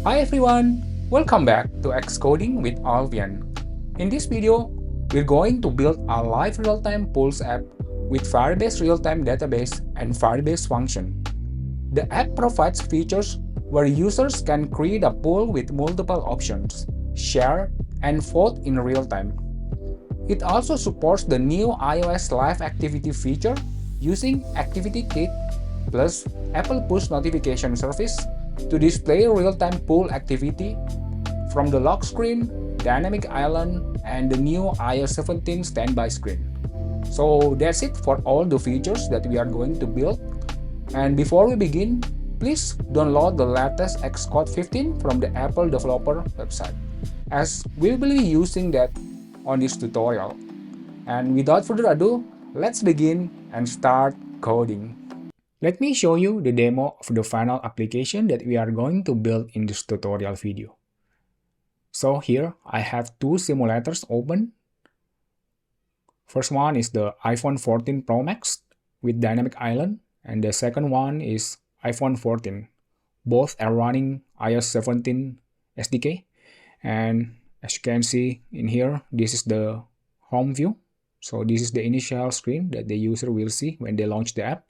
Hi everyone! Welcome back to Xcoding with Alvian. In this video, we're going to build a live real-time polls app with Firebase Real-Time Database and Firebase Function. The app provides features where users can create a poll with multiple options, share, and vote in real time. It also supports the new iOS LiveActivity feature using ActivityKit plus Apple Push Notification Service to display real-time poll activity from the lock screen, dynamic island, and the new iOS 17 standby screen. So that's it for all the features that we are going to build. And before we begin, please download the latest Xcode 15 from the Apple developer website, as we'll be using that on this tutorial. And without further ado, let's begin and start coding. Let me show you the demo of the final application that we are going to build in this tutorial video. So here I have two simulators open. First one is the iPhone 14 Pro Max with Dynamic Island, and the second one is iPhone 14. Both are running iOS 17 SDK, and as you can see in here, this is the home view. So this is the initial screen that the user will see when they launch the app.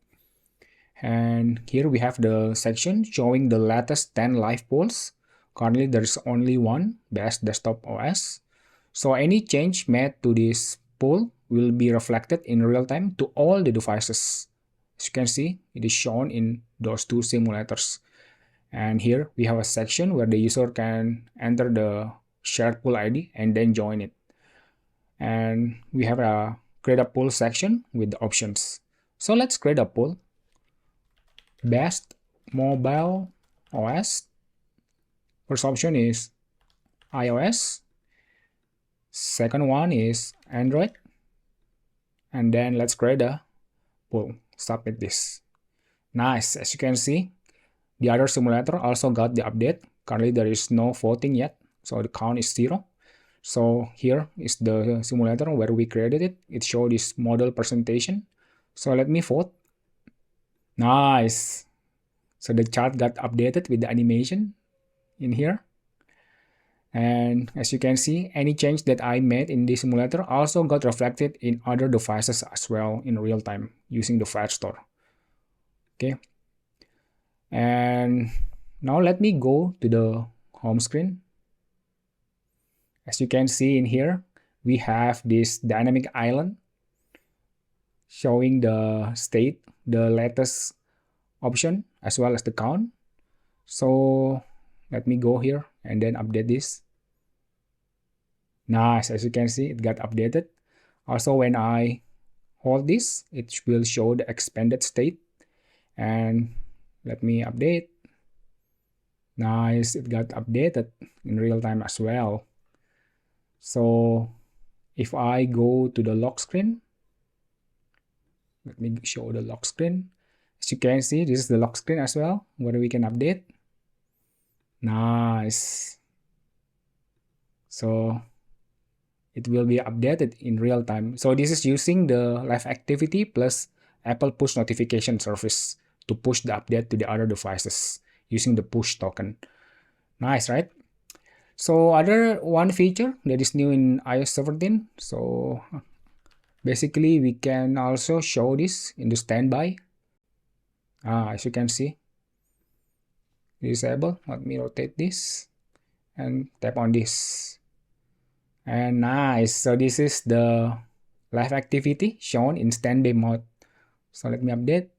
And here we have the section showing the latest 10 live polls. Currently there is only one, best desktop OS. So any change made to this poll will be reflected in real time to all the devices. As you can see, it is shown in those two simulators. And here we have a section where the user can enter the shared poll ID and then join it. And we have a create a poll section with the options. So let's create a poll. Best mobile OS. First option is iOS. Second one is Android. And then let's create a poll. Submit this. Nice. As you can see, the other simulator also got the update. Currently there is no voting yet, so the count is 0. So here is the simulator where we created it. It showed this model presentation. So let me vote. Nice. So the chart got updated with the animation in here. And as you can see, any change that I made in this simulator also got reflected in other devices as well in real time using the Firestore. Okay. And now let me go to the home screen. As you can see in here, we have this dynamic island showing the state, the latest option, as well as the count. So let me go here and then update this. Nice, as you can see, it got updated. Also, when I hold this, it will show the expanded state. And let me update. Nice, it got updated in real time as well. So if I go to the lock screen, let me show the lock screen. As you can see, this is the lock screen as well, where we can update. Nice. So it will be updated in real time. So this is using the LiveActivity plus Apple Push Notification Service to push the update to the other devices using the push token. Nice, right? So other one feature that is new in iOS 17. So basically we can also show this in the standby. As you can see, disable. Let me rotate this and tap on this. And nice. So this is the live activity shown in standby mode. So let me update.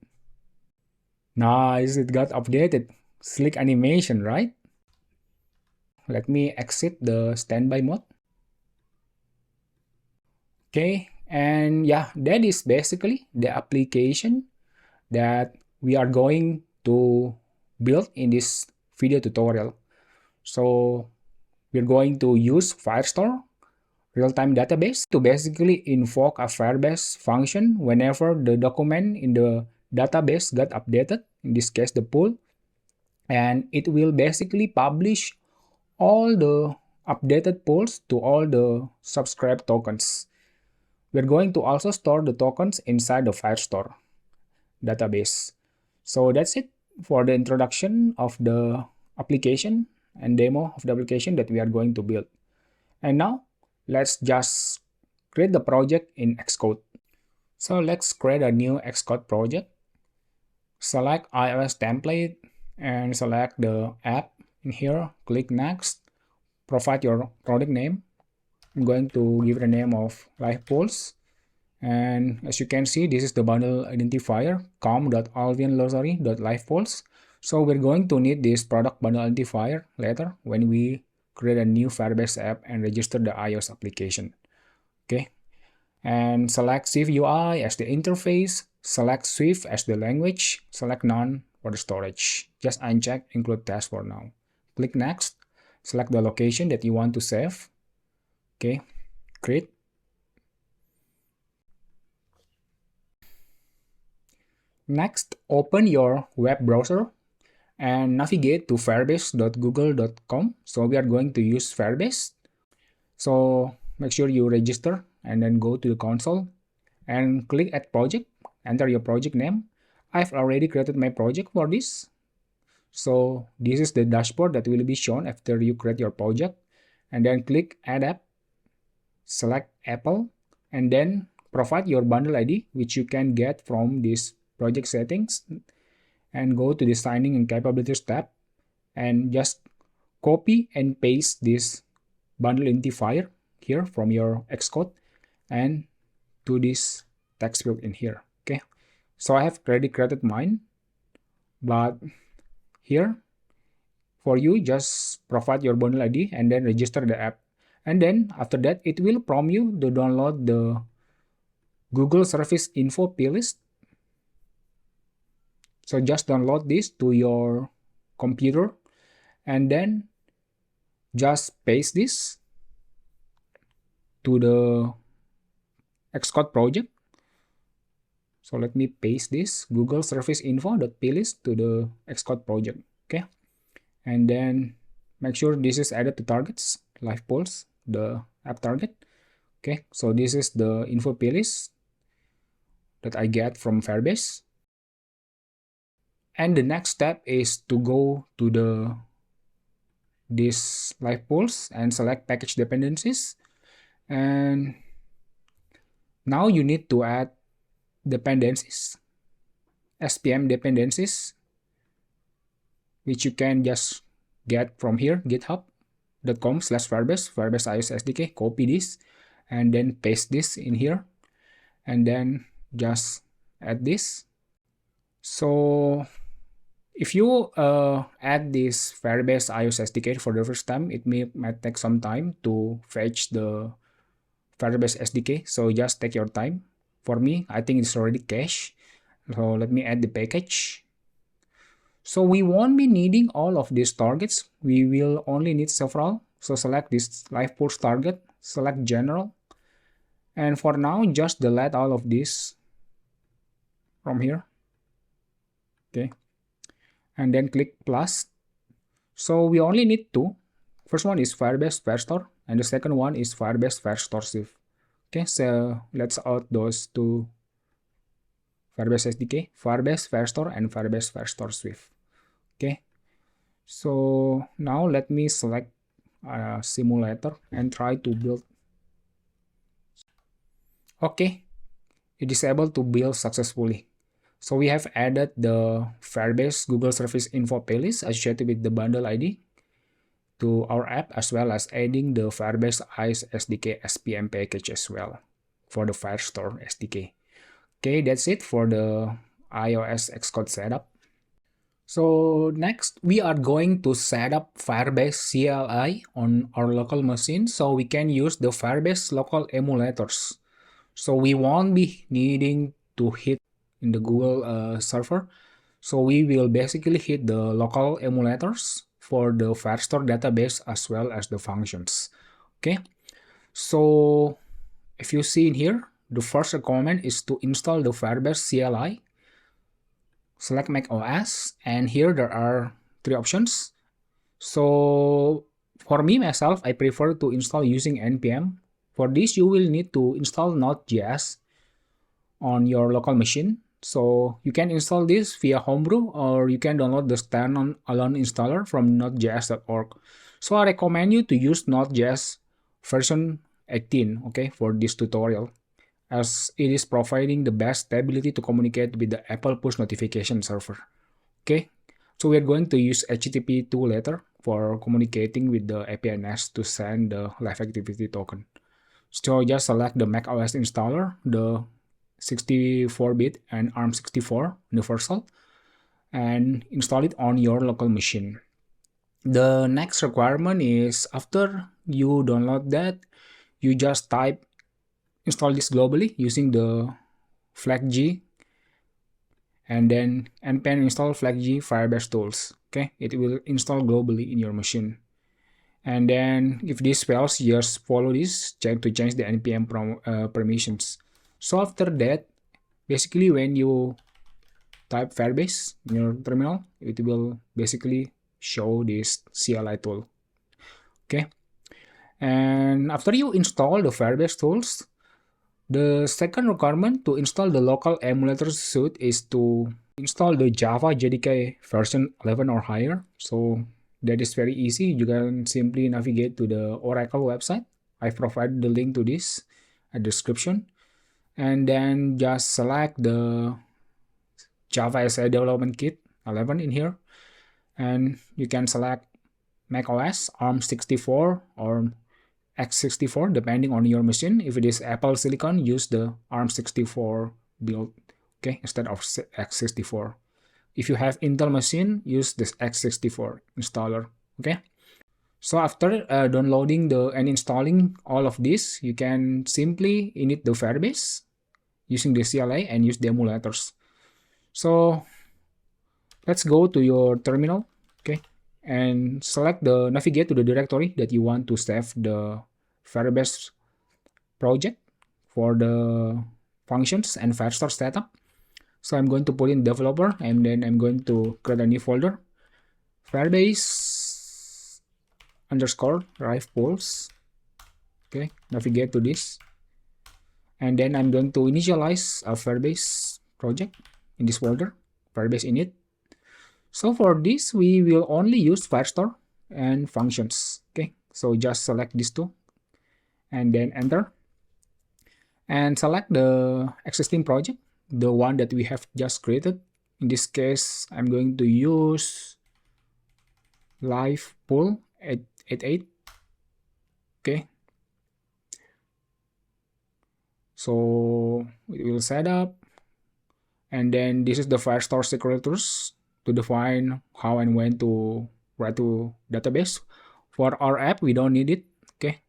Nice, it got updated. Slick animation, right? Let me exit the standby mode. Okay, and yeah, that is basically the application that we are going to build in this video tutorial. So we're going to use Firestore real-time database to basically invoke a Firebase function whenever the document in the database got updated, in this case the pool, and it will basically publish all the updated polls to all the subscribed tokens. We're going to also store the tokens inside the Firestore database. So that's it for the introduction of the application. and demo of the application that we are going to build. And now let's just create the project in Xcode. So let's create a new Xcode project. Select iOS template and select the app in here. Click next. Provide your product name. I'm going to give it a name of LivePolls. And as you can see, this is the bundle identifier com.alvianluxury.livepolls. So we're going to need this product bundle identifier later when we create a new Firebase app and register the iOS application. Okay, and select SwiftUI as the interface, select Swift as the language, select none for the storage. Just uncheck include test for now. Click next, select the location that you want to save. Okay, create. Next, open your web browser and navigate to firebase.google.com. So we are going to use Firebase. So make sure you register and then go to the console and click add project, enter your project name. I've already created my project for this. So this is the dashboard that will be shown after you create your project, and then click add app, select Apple, and then provide your bundle ID, which you can get from this project settings, and go to the signing and capabilities tab and just copy and paste this bundle identifier here from your Xcode and to this text field in here. Okay, so I have already created mine, but here for you, just provide your bundle ID and then register the app, and then after that it will prompt you to download the Google Service Info playlist. So just download this to your computer and then just paste this to the Xcode project. So let me paste this Google Service Info.playlist to the Xcode project. Okay, and then make sure this is added to targets, LivePolls, the app target. Okay, so this is the info playlist that I get from Firebase. And the next step is to go to this LivePolls and select package dependencies. And now you need to add dependencies, SPM dependencies, which you can just get from here, github.com/firebase, Firebase iOS SDK. Copy this and then paste this in here, and then just add this. So if you add this Firebase iOS SDK for the first time, it might take some time to fetch the Firebase SDK. So just take your time. For me, I think it's already cached. So let me add the package. So we won't be needing all of these targets. We will only need several. So select this LivePolls target, select general. And for now, just delete all of this from here. Okay. And then click plus. So we only need two. First one is Firebase Firestore, and the second one is Firebase Firestore Swift. Okay, so let's add those two Firebase SDK, Firebase Firestore and Firebase Firestore Swift. Okay, so now let me select a simulator and try to build. Okay, it is able to build successfully. So we have added the Firebase Google Service Info playlist associated with the bundle ID to our app, as well as adding the Firebase iOS SDK SPM package as well for the Firestore SDK. Okay, that's it for the iOS Xcode setup. So next, we are going to set up Firebase CLI on our local machine so we can use the Firebase local emulators. So we won't be needing to hit in the Google server. So we will basically hit the local emulators for the Firestore database as well as the functions. Okay, so if you see in here, the first requirement is to install the Firebase CLI. Select Mac OS, and here there are three options. So for me myself, I prefer to install using npm. For this, you will need to install Node.js on your local machine. So you can install this via Homebrew, or you can download the standalone installer from node.js.org. So I recommend you to use Node.js version 18, okay, for this tutorial, as it is providing the best stability to communicate with the Apple push notification server. Okay, so we're going to use HTTP2 later for communicating with the APNS to send the LiveActivity token. So just select the macOS installer, the 64-bit and ARM64 universal, and install it on your local machine. The next requirement is, after you download that, you just type install this globally using the flag G, and then npm install flag G Firebase tools. Okay, it will install globally in your machine. And then if this fails, just follow this to change the npm permissions. So after that, basically when you type Firebase in your terminal, it will basically show this CLI tool. Okay, and after you install the Firebase tools, the second requirement to install the local emulator suite is to install the Java JDK version 11 or higher. So that is very easy. You can simply navigate to the Oracle website. I've provided the link to this at the description. And then just select the Java SE Development Kit 11 in here. And you can select macOS, ARM64, or x64 depending on your machine. If it is Apple Silicon, use the ARM64 build, okay, instead of x64. If you have Intel machine, use this x64 installer. Okay, so after downloading and installing all of this, you can simply init the Firebase using the CLI and use the emulators. So let's go to your terminal, okay, and navigate to the directory that you want to save the Firebase project for the functions and Firestore setup. So I'm going to put in developer, and then I'm going to create a new folder, Firebase _ LivePolls. Okay, navigate to this, and then I'm going to initialize a Firebase project in this folder, Firebase init. So for this, we will only use Firestore and functions. Okay, so just select these two and then enter, and select the existing project, the one that we have just created. In this case, I'm going to use LivePoll 88. Okay, so it will set up, and then this is the Firestore secretors to define how and when to write to database. For our app, we don't need it. Okay,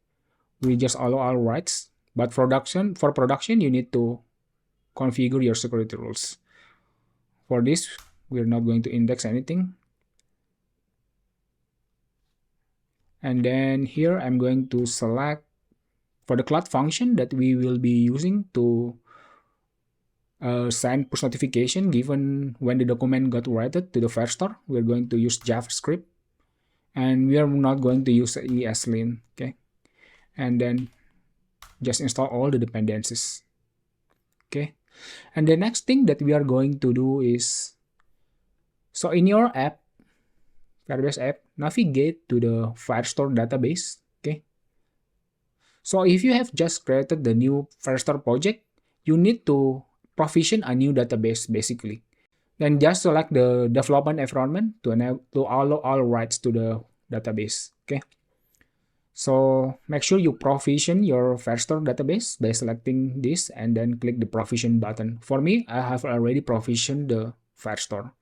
we just allow all writes, but for production you need to configure your security rules. For this, we're not going to index anything. And then here I'm going to select for the CLOUD function that we will be using to send push notification given when the document got written to the Firestore. We're going to use JavaScript, and we are not going to use ESLint. Okay, and then just install all the dependencies. Okay, and the next thing that we are going to do is, so in your app, Firebase app, navigate to the Firestore database. Okay, so if you have just created the new Firestore project, you need to provision a new database basically. Then just select the development environment to allow all rights to the database. Okay, so make sure you provision your Firestore database by selecting this and then click the provision button. For me, I have already provisioned the Firestore,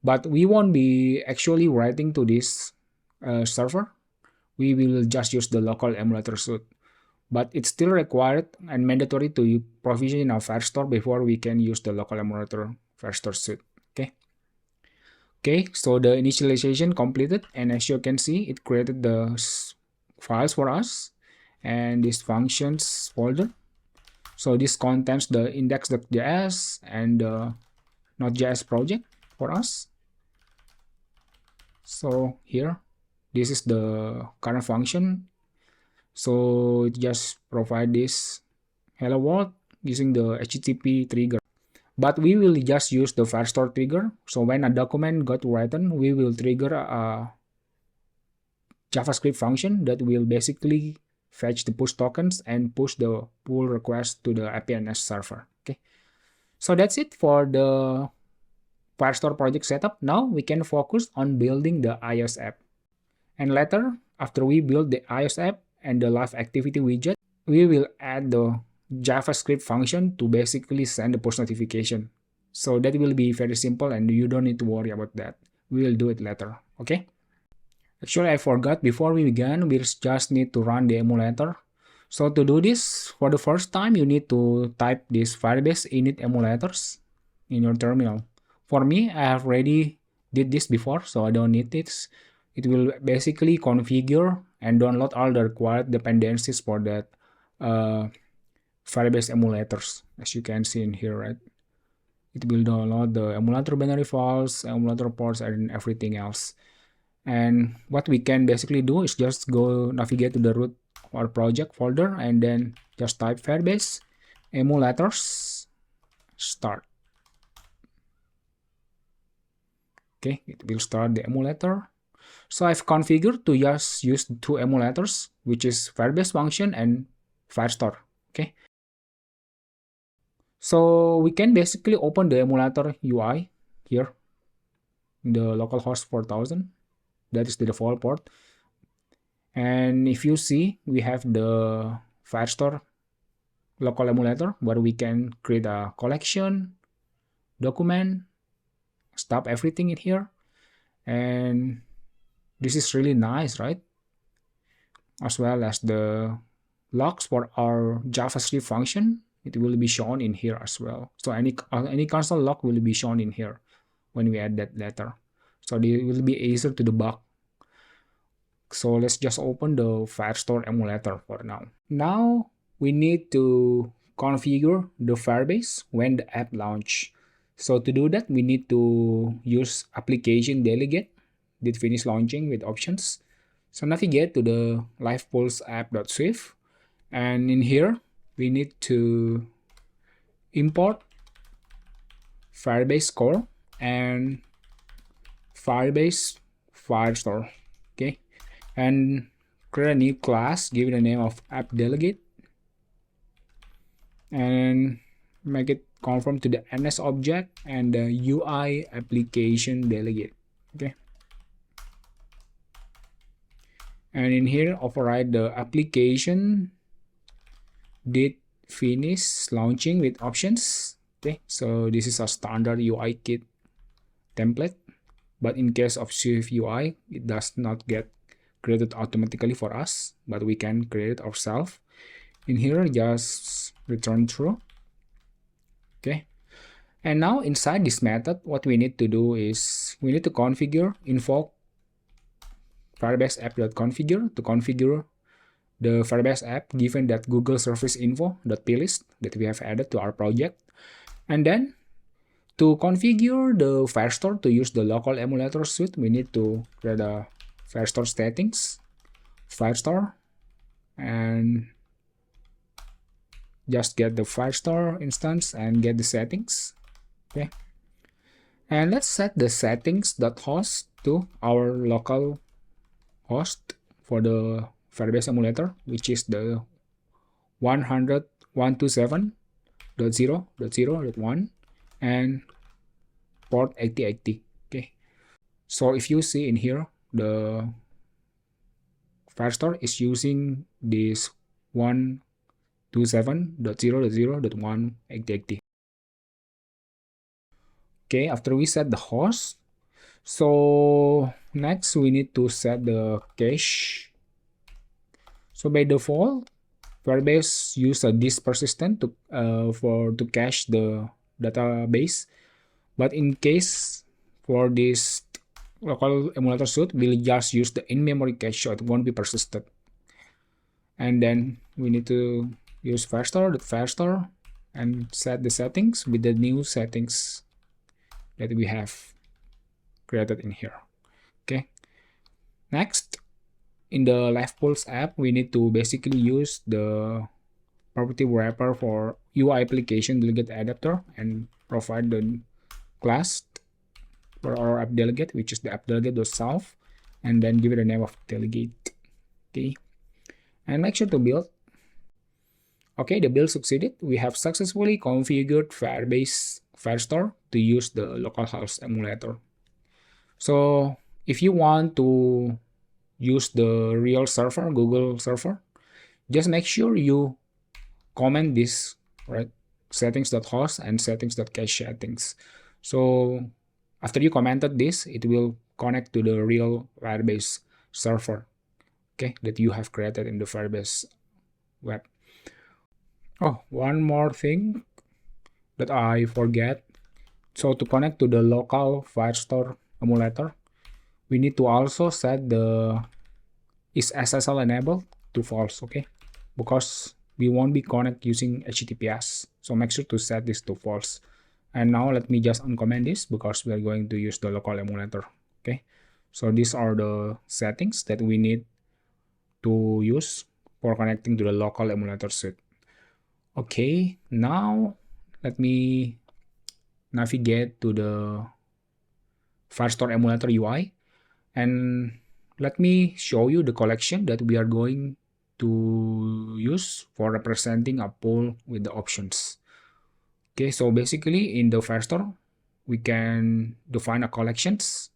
but we won't be actually writing to this server. We will just use the local emulator suite, but it's still required and mandatory to provision in our Firestore before we can use the local emulator Firestore suite. Okay, so the initialization completed, and as you can see, it created the files for us and this functions folder. So this contains the index.js and the Node.js project for us. So here, this is the current function. So it just provide this hello world using the HTTP trigger. but we will just use the Firestore trigger. So when a document got written, we will trigger a JavaScript function that will basically fetch the push tokens and push the pull request to the APNS server. Okay, so that's it for the Firestore project setup. Now we can focus on building the iOS app. And later, after we build the iOS app and the LiveActivity widget, we will add the JavaScript function to basically send the push notification. So that will be very simple and you don't need to worry about that. We will do it later, okay? Actually, I forgot before we begin, we just need to run the emulator. So to do this, for the first time, you need to type this Firebase init emulators in your terminal. For me, I have already did this before, so I don't need this. It will basically configure and download all the required dependencies for that Firebase emulators, as you can see in here, right? It will download the emulator binary files, emulator ports, and everything else. And what we can basically do is just go navigate to the root of our project folder and then just type Firebase emulators start. Okay, it will start the emulator. So I've configured to just use two emulators, which is Firebase function and Firestore. Okay. So we can basically open the emulator UI here in the localhost 4000. That is the default port. And if you see, we have the Firestore local emulator where we can create a collection, document, stop everything in here. And this is really nice, right? As well as the logs for our JavaScript function, it will be shown in here as well. So any console log will be shown in here when we add that later. So it will be easier to debug. So let's just open the Firestore emulator for now. Now we need to configure the Firebase when the app launch. So to do that, we need to use application delegate did finish launching with options. So navigate to the LivePolls app.swift, and in here we need to import Firebase core and Firebase Firestore. Okay, and create a new class, give it a name of app delegate, and make it conform to the NS object and the UI application delegate. Okay, and in here override the application did finish launching with options. Okay, so this is a standard UI kit template, but in case of SwiftUI, it does not get created automatically for us, but we can create it ourselves. In here, just return true. Okay, and now inside this method, what we need to do is we need to configure invoke Firebase app.configure to configure the Firebase app given that Google Service Info.plist that we have added to our project. And then to configure the Firestore to use the local emulator suite, we need to create a Firestore settings, Firestore, and just get the Firestore instance and get the settings. Okay, and let's set the settings.host to our local host for the Firebase emulator, which is the 127.0.0.1 and port 8080. Okay, so if you see in here, the Firestore is using this 127.0.0.1 8080. Okay, after we set the host, so next we need to set the cache. So by default, Firebase use a disk persistent to cache the database, but in case for this local emulator suite, we'll just use the in-memory cache, so it won't be persisted. And then we need to use Firestore and set the settings with the new settings that we have created in here. Okay, next, in the LivePolls app, we need to basically use the property wrapper for UI application delegate adapter and provide the class for our app delegate, which is the app delegate.self, and then give it a name of delegate. Okay, and make sure to build. Okay, the build succeeded. We have successfully configured Firebase Firestore to use the localhost emulator. So if you want to use the real server, Google server, just make sure you comment this, right? Settings.host and settings.cache settings. So after you commented this, it will connect to the real Firebase server, okay, that you have created in the Firebase web. Oh, one more thing that I forget. So to connect to the local Firestore emulator, we need to also set the is SSL enabled to false, okay? Because we won't be connect using HTTPS. So make sure to set this to false. And now let me just uncomment this because we are going to use the local emulator, okay? So these are the settings that we need to use for connecting to the local emulator suite. Okay, now let me navigate to the Firestore emulator UI and let me show you the collection that we are going to use for representing a pool with the options. Okay, so basically in the Firestore, we can define a collections.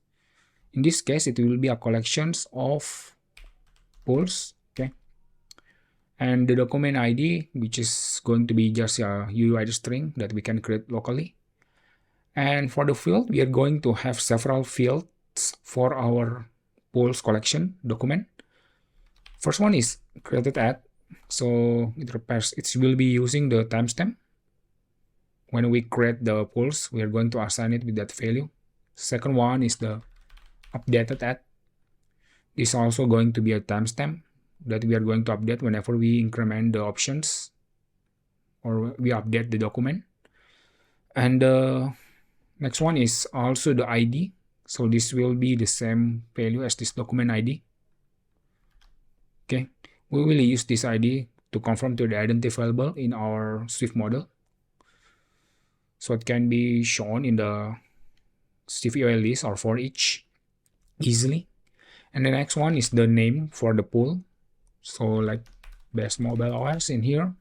In this case, it will be a collections of pools, okay? And the document ID, which is going to be just a UUID string that we can create locally. And for the field, we are going to have several fields for our pools collection document. First one is created at, so it will be using the timestamp. When we create the pools, we are going to assign it with that value. Second one is the updated at. This is also going to be a timestamp that we are going to update whenever we increment the options or we update the document. And the next one is also the ID. So this will be the same value as this document ID. Okay, we will use this ID to conform to the identifiable in our Swift model. So it can be shown in the SwiftUI list or for each easily. And the next one is the name for the pool. So like best mobile OS in here,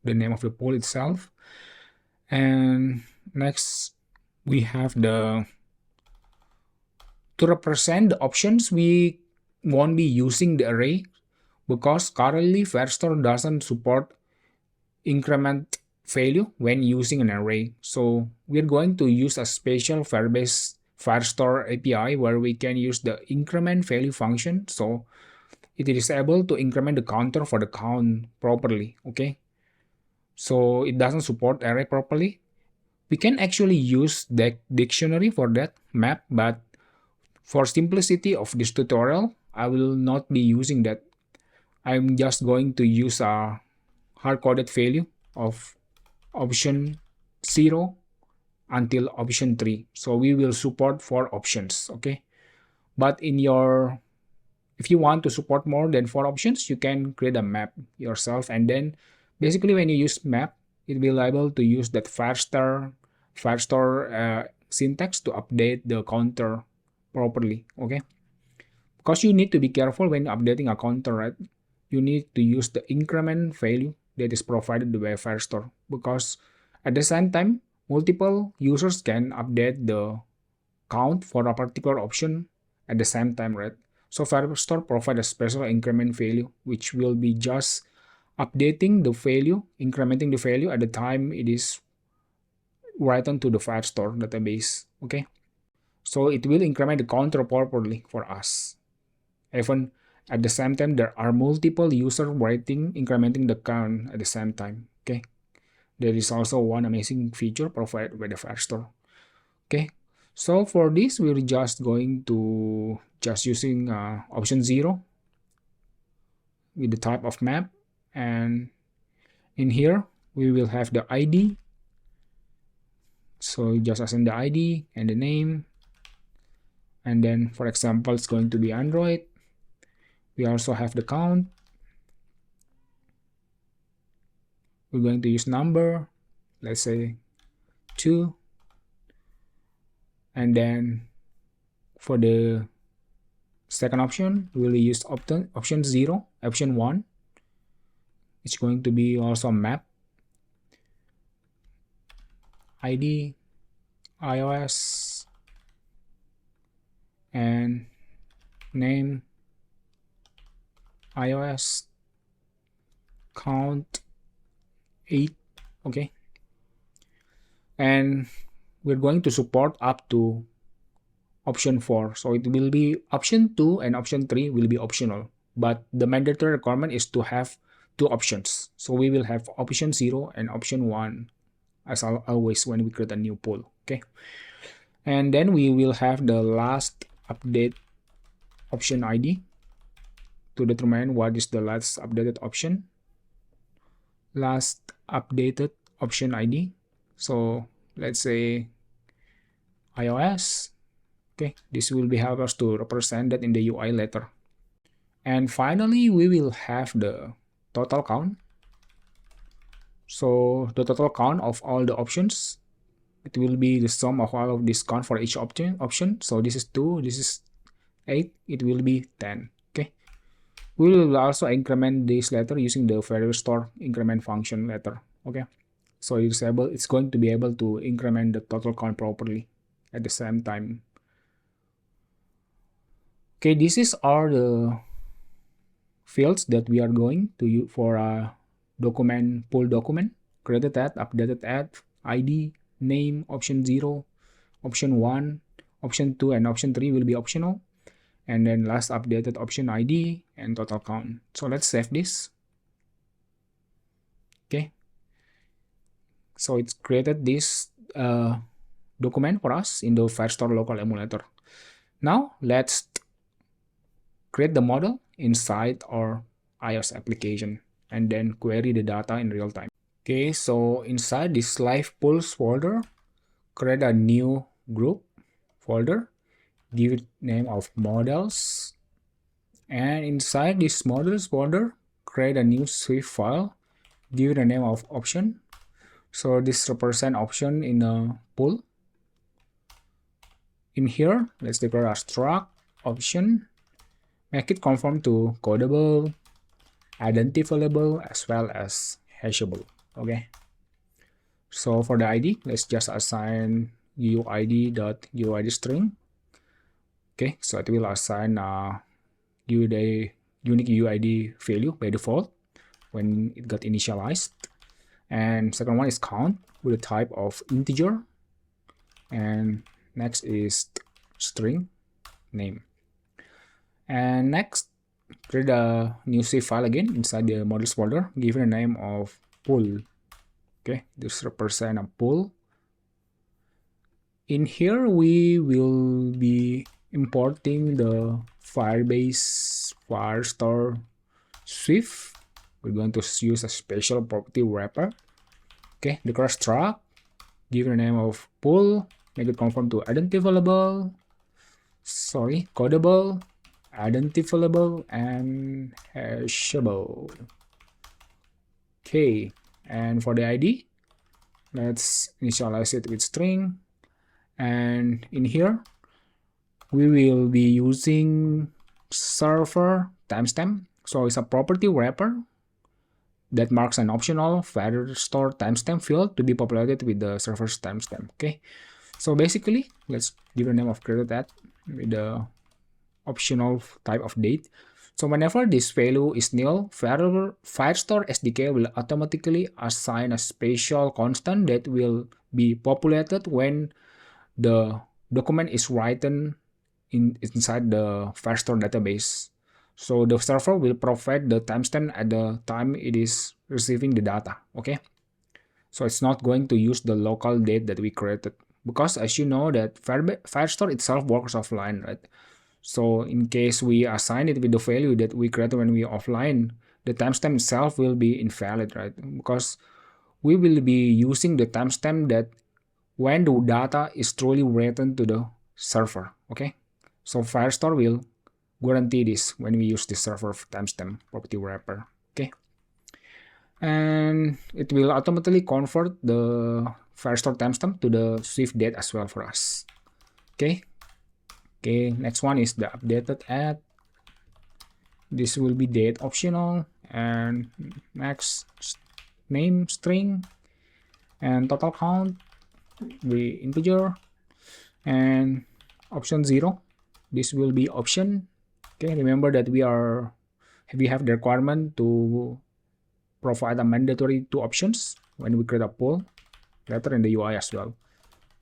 the name of the pool itself. And next we have to represent the options, we won't be using the array because currently Firestore doesn't support increment value when using an array. So we're going to use a special Firebase Firestore API where we can use the increment value function. So it is able to increment the counter for the count properly, okay? So it doesn't support array properly. We can actually use the dictionary for that map, but for simplicity of this tutorial, I will not be using that. I'm just going to use a hard-coded value of option 0 until option 3. So we will support 4 options, okay? But if you want to support more than 4 options, you can create a map yourself. And then basically when you use map, it will be able to use that Firestore syntax to update the counter properly, okay? Because you need to be careful when updating a counter, right? You need to use the increment value that is provided by Firestore because at the same time, multiple users can update the count for a particular option at the same time, right? So Firestore provides a special increment value, which will be just updating the value, incrementing the value at the time it is written to the Firestore database, okay? So it will increment the counter properly for us. Even at the same time, there are multiple users incrementing the count at the same time, okay? There is also one amazing feature provided by the Firestore, okay? So for this, we're just going to using option 0 with the type of map, and in here we will have the ID. So just assign the ID and the name, and then for example it's going to be Android. We also have the count, we're going to use number, let's say 2, and then for the second option we'll use option 0, option 1. It's going to be also map ID iOS and name iOS count 8. Okay, and we're going to support up to option 4, so it will be option 2 and option 3 will be optional, but the mandatory requirement is to have 2 options. So we will have option 0 and option 1 as always when we create a new poll. Okay, and then we will have the last update option ID to determine what is the last updated option. Last updated option ID, so let's say iOS. Okay, this will be help us to represent that in the UI later. And finally, we will have the total count. So the total count of all the options, it will be the sum of all of this count for each option. So this is 2, this is 8, it will be 10. Okay, we will also increment this later using the variable store increment function later. Okay, so it's going to be able to increment the total count properly at the same time. Okay, this is all the fields that we are going to use for a document, pull document, created at, updated at, ID, name, option 0, option 1, option 2, and option 3 will be optional. And then last updated option ID and total count. So let's save this. Okay. So it's created this document for us in the Firestore local emulator. Now let's create the model inside our iOS application and then query the data in real time. Okay, so inside this LivePolls folder, create a new group folder, give it name of models, and inside this models folder, create a new Swift file, give it a name of option. So this represent option in a pool. In here, let's declare a struct option. Make it conform to codable, identifiable, as well as hashable. Okay. So for the ID, let's just assign uid.uid string. Okay, so it will assign a unique UID value by default when it got initialized. And second one is count with a type of integer. And next is string name. And next, create a new C file again inside the models folder, give it a name of pool. Okay, this represent a pool. In here, we will be importing the Firebase Firestore Swift. We're going to use a special property wrapper. Okay, declare struct, give it a name of pool, make it conform to identifiable, codable, identifiable, and hashable. Okay, and for the ID, let's initialize it with string. And in here, we will be using server timestamp. So it's a property wrapper that marks an optional Firestore timestamp field to be populated with the server's timestamp. Okay, so basically, let's give a name of created at with the optional type of date. So whenever this value is nil, Firestore SDK will automatically assign a special constant that will be populated when the document is written inside the Firestore database. So the server will provide the timestamp at the time it is receiving the data. Okay, so it's not going to use the local date that we created, because as you know that Firestore itself works offline, right? So in case we assign it with the value that we created when we are offline, the timestamp itself will be invalid, right? Because we will be using the timestamp that when the data is truly written to the server. Okay, so Firestore will guarantee this when we use the server timestamp property wrapper. Okay, and it will automatically convert the Firestore timestamp to the Swift date as well for us. Okay. Next one is the updated at. This will be date optional, and next name string, and total count be integer, and option 0. This will be option. Okay, remember that we have the requirement to provide a mandatory 2 options when we create a poll, later in the UI as well.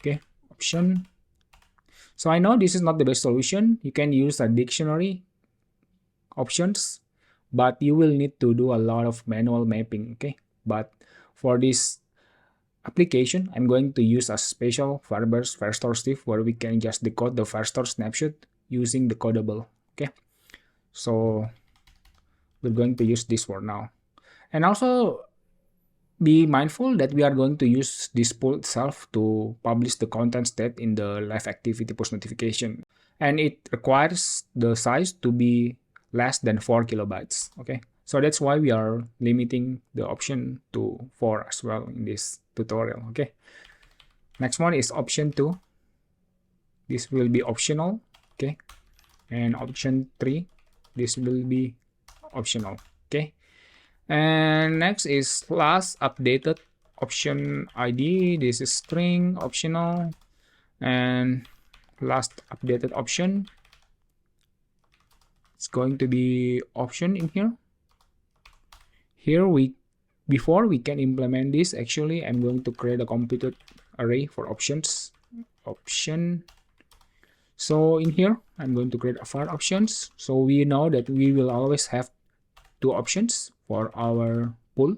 Okay, option. So I know this is not the best solution. You can use a dictionary options, but you will need to do a lot of manual mapping. Okay, but for this application, I'm going to use a special Firebase Firestore Swift where we can just decode the Firestore snapshot using the codable. Okay, so we're going to use this for now. And also be mindful that we are going to use this poll itself to publish the content state in the LiveActivity push notification. And it requires the size to be less than 4 kilobytes. Okay, so that's why we are limiting the option to 4 as well in this tutorial. Okay, next one is option 2. This will be optional. Okay, and option 3, this will be optional. Okay, and next is last updated option ID. This is string optional, and last updated option, it's going to be option in here. Before we can implement this, actually I'm going to create a computed array for options. Option. So in here I'm going to create a file options, so we know that we will always have 2 options for our pool.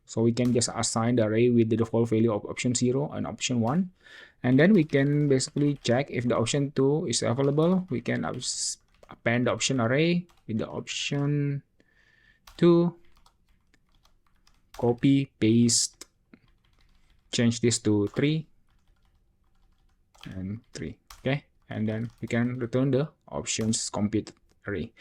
So we can just assign the array with the default value of option 0 and option 1, and then we can basically check if the option 2 is available. We can append the option array with the option 2, copy, paste, change this to 3 and 3. Okay, and then we can return the options compute array.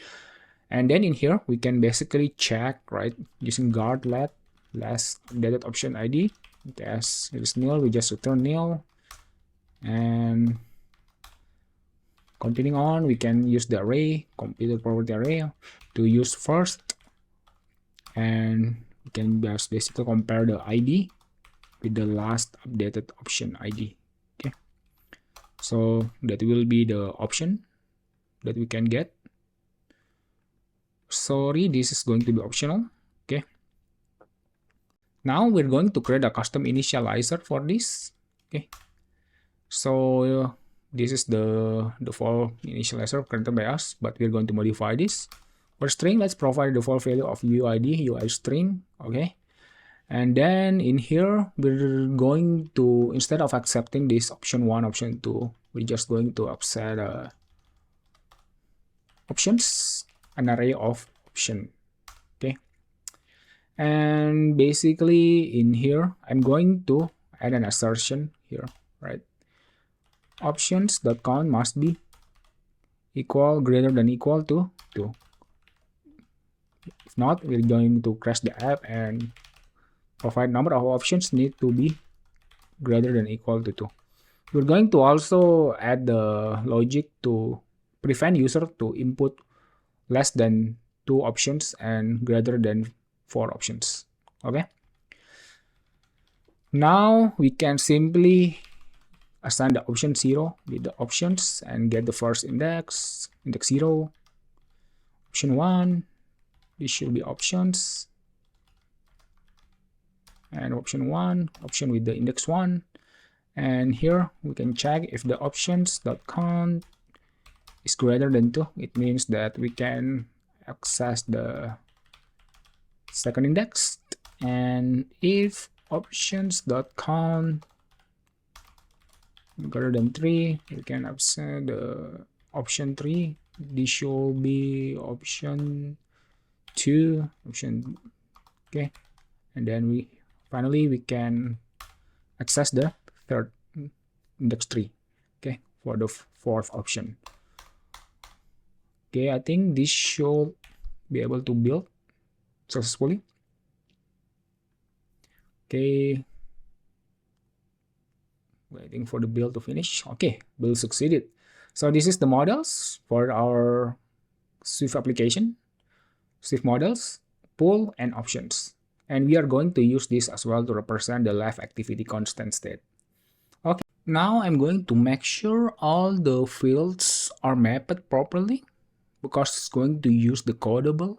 And then in here we can basically check, right, using guard let last updated option ID. As it is nil, we just return nil. And continuing on, we can use the array, computed property array, to use first, and we can just basically compare the ID with the last updated option ID. Okay, so that will be the option that we can get. Sorry, this is going to be optional. Okay, now we're going to create a custom initializer for this. Okay, so this is the default initializer created by us, but we're going to modify this. For string, let's provide the default value of UID, UI string. Okay, and then in here we're going to, instead of accepting this option 1, option 2, we're just going to accept options, an array of option. Okay, and basically in here I'm going to add an assertion here, right? Options.count must be greater than equal to 2. If not, we're going to crash the app, and provide number of options need to be greater than equal to 2. We're going to also add the logic to prevent user to input less than 2 options and greater than 4 options. Okay, now we can simply assign the option 0 with the options and get the first index 0. Option 1, this should be options, and option 1, option with the index 1. And here we can check if the options.count is greater than 2. It means that we can access the second index. And if options.count greater than 3, we can access the option 3. This should be option 2, option. Okay, and then we can access the third index 3. Okay, for the fourth option. Okay, I think this should be able to build successfully. Okay, waiting for the build to finish. Okay, build succeeded. So this is the models for our Swift application, Swift models, pool, and options. And we are going to use this as well to represent the LiveActivity constant state. Okay, now I'm going to make sure all the fields are mapped properly because it's going to use the codable.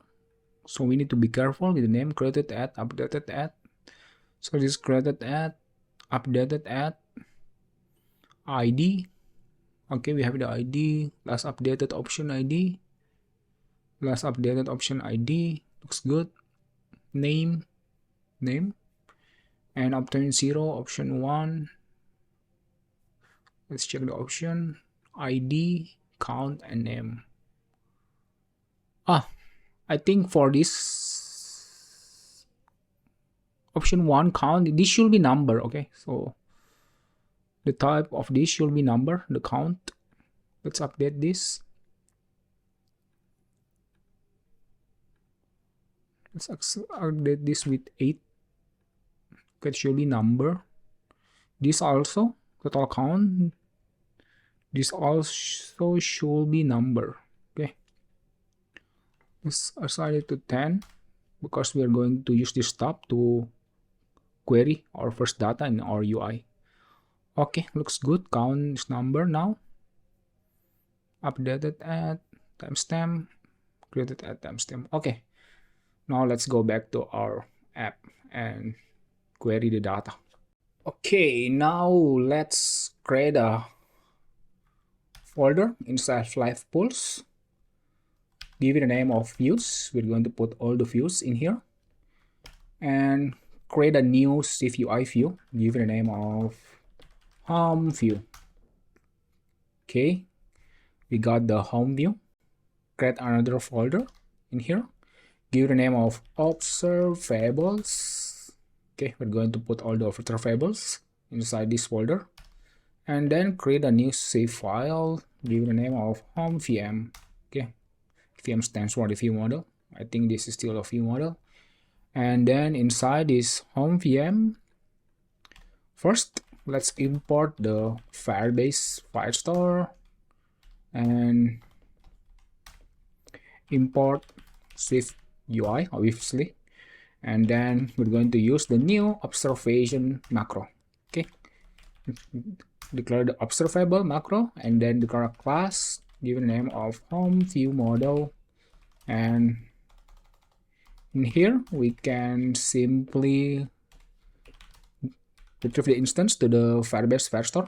So we need to be careful with the name created at, updated at. So this created at, updated at, ID. Okay, we have the ID, last updated option ID, last updated option ID, looks good. Name, and obtain 0, option 1. Let's check the option, ID, count, and name. I think for this option 1 count, this should be number. Okay, so the type of this should be number, the count. Let's update this. Let's update this with 8. Okay, it should be number. This also, total count. This also should be number. Okay. Let's assign it to 10 because we are going to use this tab to query our first data in our UI. Okay, looks good. Count is number now. Updated at timestamp, created at timestamp. Okay, now let's go back to our app and query the data. Okay, now let's create a folder inside LivePolls. Give it a name of views. We're going to put all the views in here and create a new SwiftUI view. Give it a name of home view. Okay, we got the home view. Create another folder in here. Give it a name of observables. Okay, we're going to put all the observables inside this folder. And then create a new save file. Give it a name of home VM. Okay, VM stands for the view model. I think this is still a view model. And then inside this home VM, first let's import the Firebase Firestore and import SwiftUI, obviously. And then we're going to use the new observation macro. Okay, declare the observable macro and then declare a class, give a name of home view model, and in here we can simply retrieve the instance to the Firebase Firestore,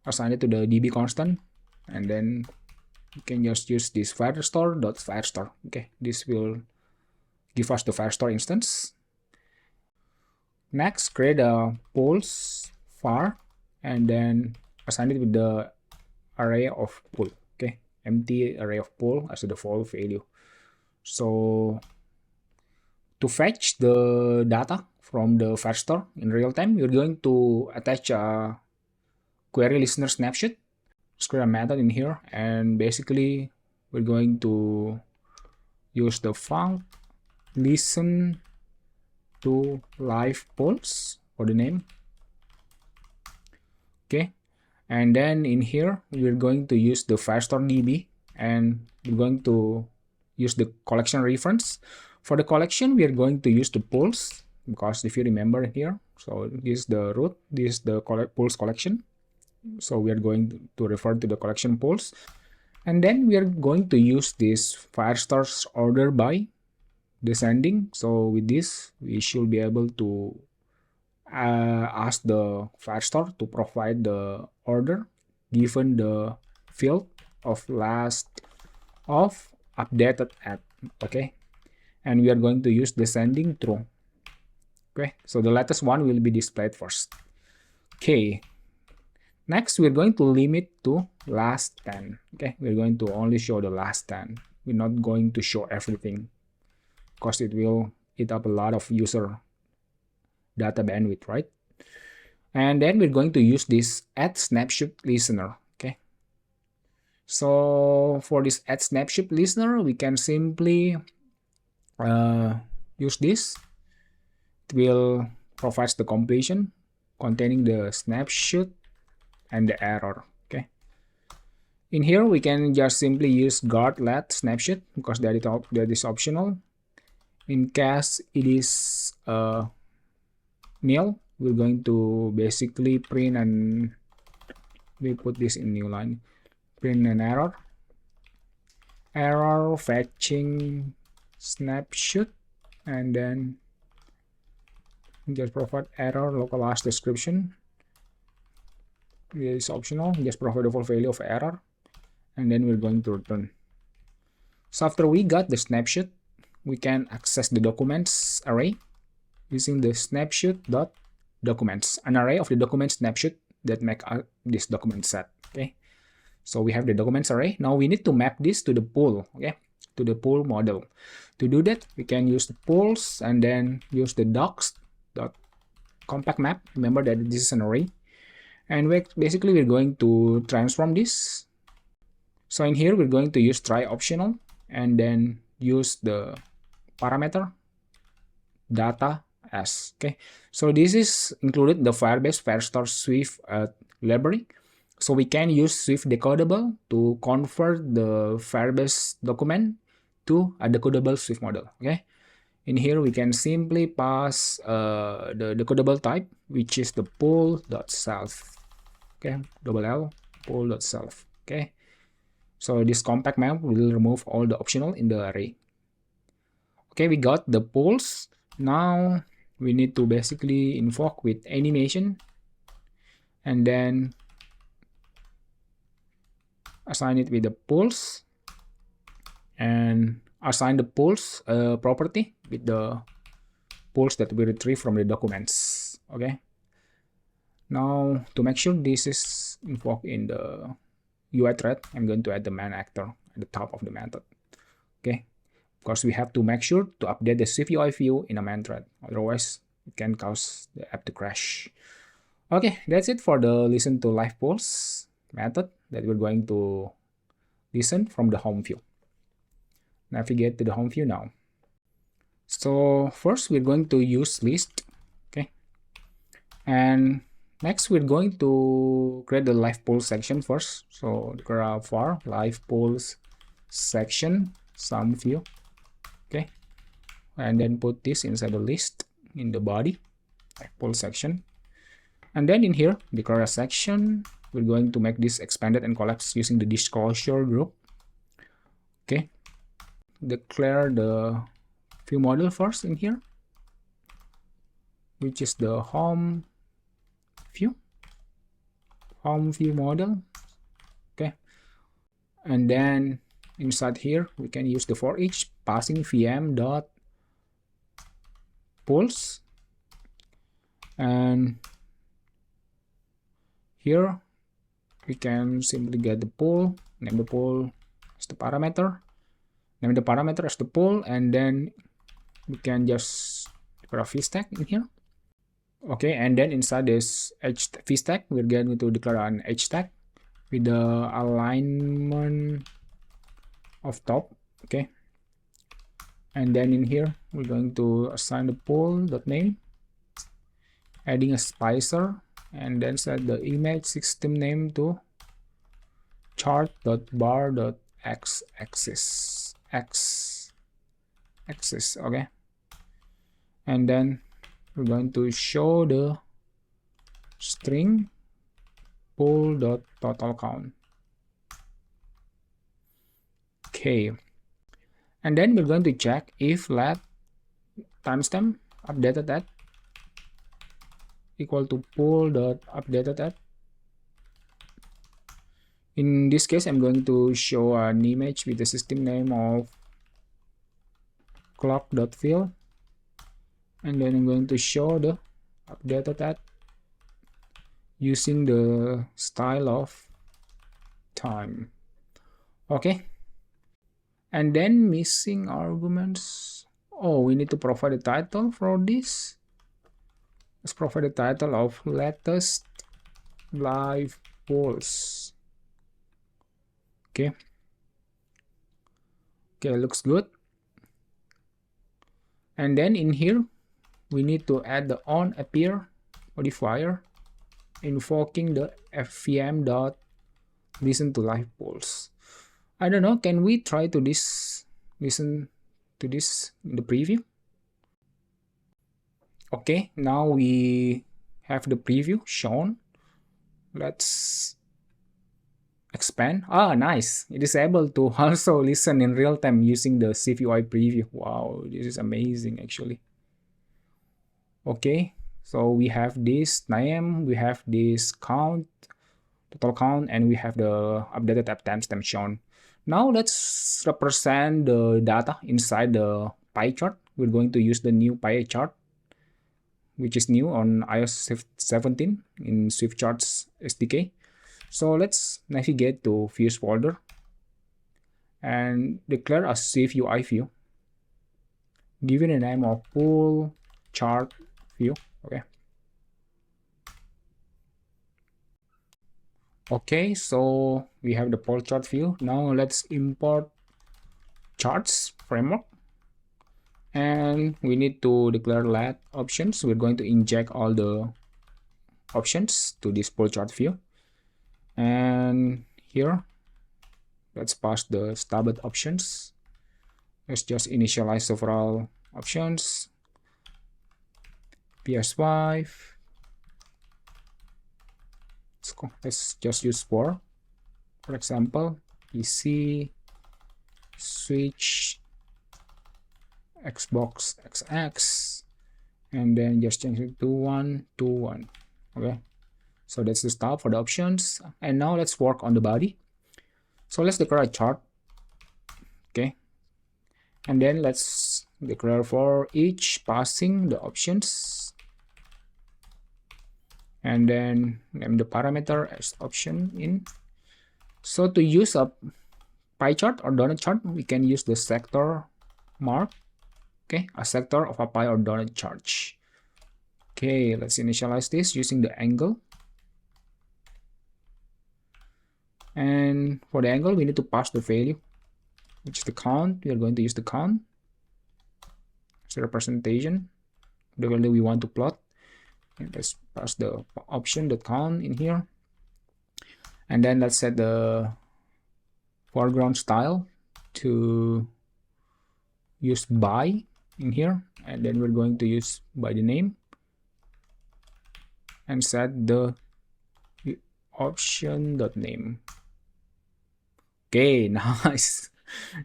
assign it to the db constant, and then you can just use this firestore.firestore. Okay, this will give us the Firestore instance. Next, create a polls var and then assign it with the array of pool. Okay, empty array of pool as the default value. So to fetch the data from the Firestore in real time, we're going to attach a query listener snapshot. Just create a method in here, and basically we're going to use the func listen to LivePolls for the name. Okay, and then in here we're going to use the Firestore DB, and we're going to use the collection reference. For the collection, we are going to use the polls because if you remember here, so this is the root, this is the polls collection. So we are going to refer to the collection polls, and then we are going to use this Firestore's order by descending. So with this, we should be able to ask the Firestore to provide the order given the field of last of updated at. Okay, and we are going to use descending true. Okay, so the latest one will be displayed first. Okay, next we're going to limit to last 10. Okay, we're going to only show the last 10. We're not going to show everything because it will eat up a lot of user data bandwidth, right? And then we're going to use this add snapshot listener. Okay, so for this add snapshot listener, we can simply use this. It will provides the completion containing the snapshot and the error. Okay. In here, we can just simply use guard let snapshot because that is optional. In case it is nil, we're going to basically print, and we put this in new line, print an error fetching snapshot, and then just provide error localized description. It is optional, just provide the full value of error, and then we're going to return. So after we got the snapshot, we can access the documents array using the snapshot.documents, an array of the document snapshot that make this document set. Okay, so we have the documents array. Now we need to map this to the pool, okay, to the pool model. To do that, we can use the pools and then use the docs.compact map. Remember that this is an array, and basically we're going to transform this. So in here, we're going to use try optional and then use the parameter data as. Okay, so this is included the Firebase Firestore Swift library. So we can use Swift decodable to convert the Firebase document to a decodable Swift model. Okay, in here we can simply pass the decodable type, which is the pool.self. Okay, double L pool.self. Okay, so this compact map will remove all the optional in the array. Okay, we got the pools. Now we need to basically invoke with animation and then assign it with the pools and assign the pools property with the pools that we retrieve from the documents. Okay, now to make sure this is invoked in the UI thread, I'm going to add the main actor at the top of the method. Okay, because we have to make sure to update the SwiftUI view in a main thread, otherwise it can cause the app to crash. Okay, that's it for the listen to LivePolls method that we're going to listen from the home view. Navigate to the home view now. So first we're going to use list. Okay, and next we're going to create the LivePolls section first. So declare var LivePolls section sum view. Okay, and then put this inside the list in the body LivePolls section, and then in here declare a section. We're going to make this expanded and collapse using the disclosure group. Okay, declare the view model first in here, which is the home view model. Okay, and then inside here we can use the for each passing vm dot polls, and here we can simply get the pool, name the pool as the parameter, name the parameter as the pool, and then we can just declare a vstack in here. Okay, and then inside this vstack we're going to declare an hstack with the alignment of top. Okay, and then in here we're going to assign the pool.name, adding a splicer, and then set the image system name to chart.bar.x-axis. Okay, and then we're going to show the string pool.total_count. Okay, and then we're going to check if let timestamp updated at equal to pool.updated at. In this case, I'm going to show an image with the system name of clock.fill, and then I'm going to show the updated at using the style of time. Okay, and then missing arguments. Oh, we need to provide a title for this. Let's provide a title of latest LivePolls. Okay, looks good. And then in here we need to add the onAppear modifier, invoking the fvm dot listen to LivePolls. I don't know, can we try to listen to this in the preview? Okay, now we have the preview shown. Let's expand. Ah, nice. It is able to also listen in real time using the SwiftUI preview. Wow, this is amazing actually. Okay, so we have this name, we have this count, total count, and we have the updated app timestamp shown. Now let's represent the data inside the pie chart. We're going to use the new pie chart, which is new on iOS 17 in Swift Charts SDK. So let's navigate to Views folder and declare a SwiftUI view, given the name of Pool Chart View. Okay, so we have the poll chart view. Now let's import charts framework, and we need to declare let options. We're going to inject all the options to this poll chart view, and here let's pass the stubborn options. Let's just initialize several options. PS5. Let's just use for example, PC, Switch, Xbox XX, and then just change it to 1 to 1. Okay, so that's the stop for the options. And now let's work on the body. So let's declare a chart. Okay, and then let's declare for each passing the options, and then name the parameter as option in. So to use a pie chart or donut chart, we can use the sector mark. Okay, a sector of a pie or donut chart. Okay, let's initialize this using the angle. And for the angle, we need to pass the value, which is the count. We are going to use the count as the representation, the value we want to plot. And let's pass the option, the count in here. And then let's set the foreground style to use by in here. And then we're going to use by the name and set the option.name. Okay, nice.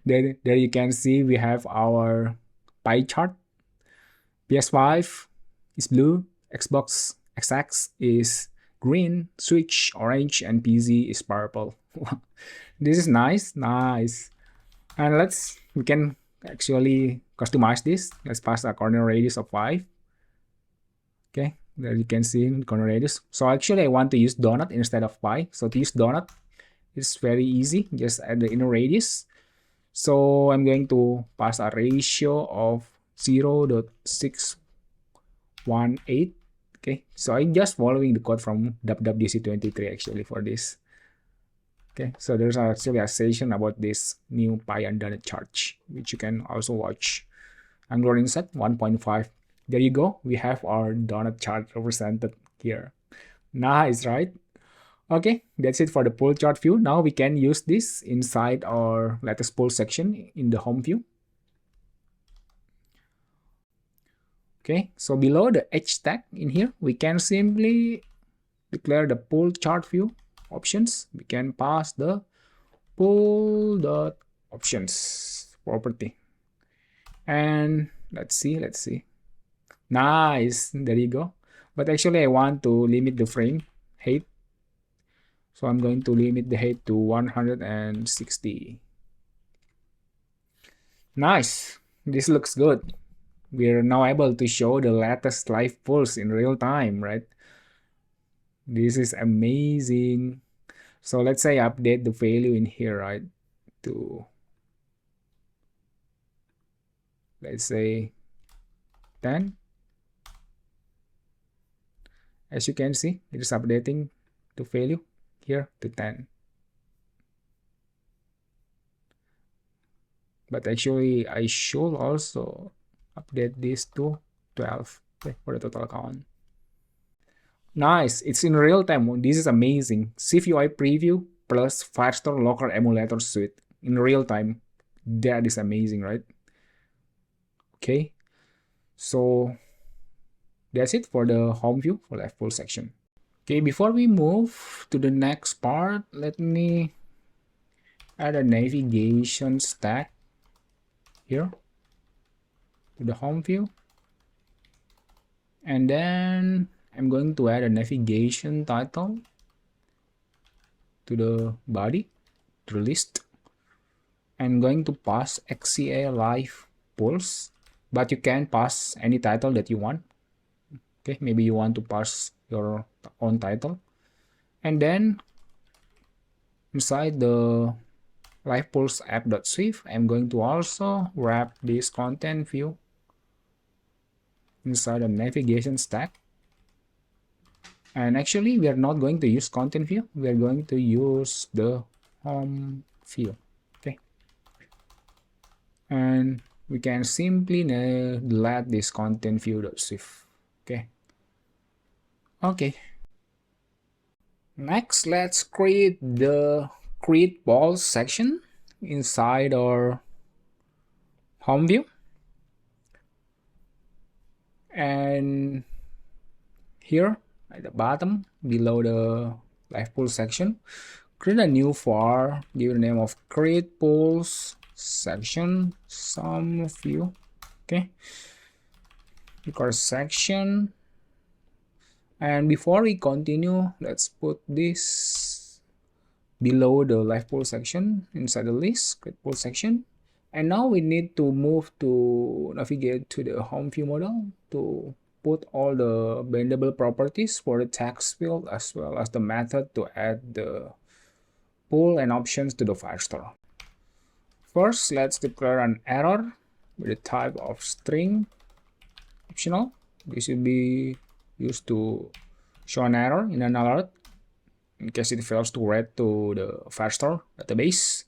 There you can see we have our pie chart. PS5 is blue, Xbox XX is green, Switch orange, and PC is purple. This is nice. And we can actually customize this. Let's pass a corner radius of 5. Okay, there you can see corner radius. So actually I want to use donut instead of pie. So to use donut, it's very easy. Just add the inner radius. So I'm going to pass a ratio of 0.618. Okay, so I'm just following the code from WWDC23 actually for this. Okay, so there's actually a session about this new pie and donut chart, which you can also watch. Angular Inset 1.5. There you go. We have our donut chart represented here. Nice, right? Okay, that's it for the poll chart view. Now we can use this inside our latest poll section in the home view. Okay, so below the H tag in here, we can simply declare the poll chart view options. We can pass the poll.options property. And let's see. Nice, there you go. But actually I want to limit the frame height. So I'm going to limit the height to 160. Nice, this looks good. We're now able to show the latest LivePolls in real time, right? This is amazing. So let's say I update the value in here, right? To, let's say 10. As you can see, it is updating the value here to 10. But actually I should also update this to 12. okay, for the total count. Nice, it's in real time. This is amazing. SwiftUI preview plus Firestore local emulator suite in real time. That is amazing, right? Okay, so that's it for the home view for LivePolls section. Okay, before we move to the next part, let me add a navigation stack here to the home view. And then I'm going to add a navigation title to the body, to the list. I'm going to pass XCA LivePolls, but you can pass any title that you want. Okay, maybe you want to pass your own title. And then inside the LivePolls app.swift, I'm going to also wrap this content view inside a navigation stack. And actually, we are not going to use content view. We are going to use the home view. Okay. And we can simply delete this content view.swift. Okay. Okay. Next, let's create the create polls section inside our home view. And here at the bottom below the LivePolls section, create a new var, give the name of create polls section some view. Okay, record section. And before we continue, let's put this below the LivePolls section inside the list create poll section. And now we need to move to navigate to the home view model to put all the bendable properties for the text field as well as the method to add the poll and options to the Firestore. First, let's declare an error with the type of string optional. This will be used to show an error in an alert in case it fails to read to the Firestore database.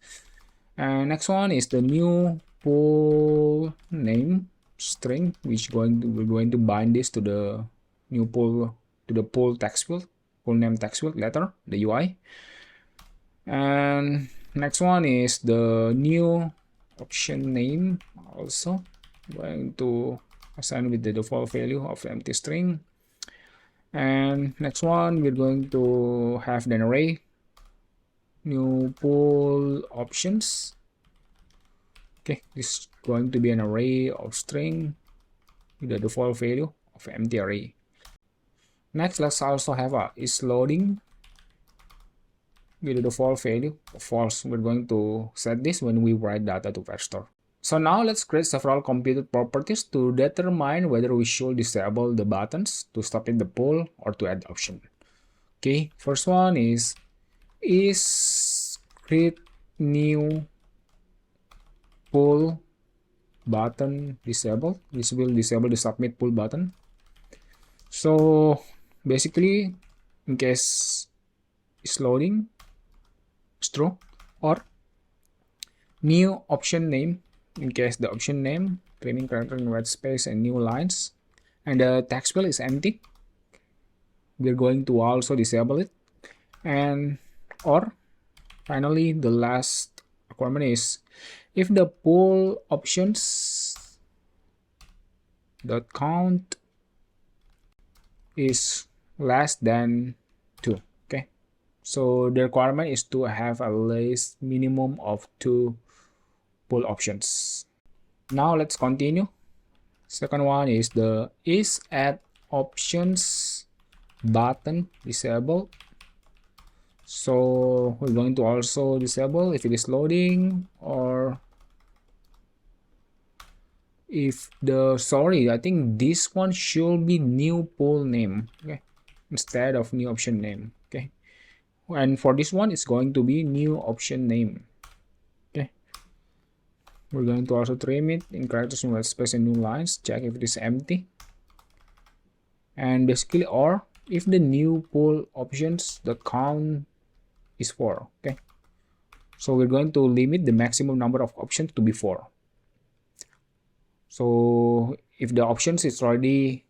And next one is the new poll name string, which we're going to bind this to the new poll, to the poll text field, poll name text field letter, the UI. And next one is the new option name, also going to assign with the default value of empty string. And next one, we're going to have an array, new poll options. Okay, this is going to be an array of string with the default value of empty array. Next, let's also have a is loading with the default value of false. We're going to set this when we write data to Firestore. So now let's create several computed properties to determine whether we should disable the buttons to stop in the poll or to add option. Okay, first one is create new poll button disabled. This will disable the submit poll button. So basically, in case it's loading, it's true, or new option name, in case the option name, training character in white space and new lines, and the text field is empty, we're going to also disable it. And or finally, the last requirement is if the poll options dot count is less than 2. Okay, so the requirement is to have at least minimum of 2 poll options. Now let's continue. Second one is the is add options button disabled. So we're going to also disable if it is loading, or if the I think this one should be new poll name, okay, instead of new option name. Okay, and for this one it's going to be new option name. Okay, we're going to also trim it in characters in white space and new lines, check if it is empty, and basically, or if the new poll options the count is 4. Okay, so we're going to limit the maximum number of options to be 4. So if the options is already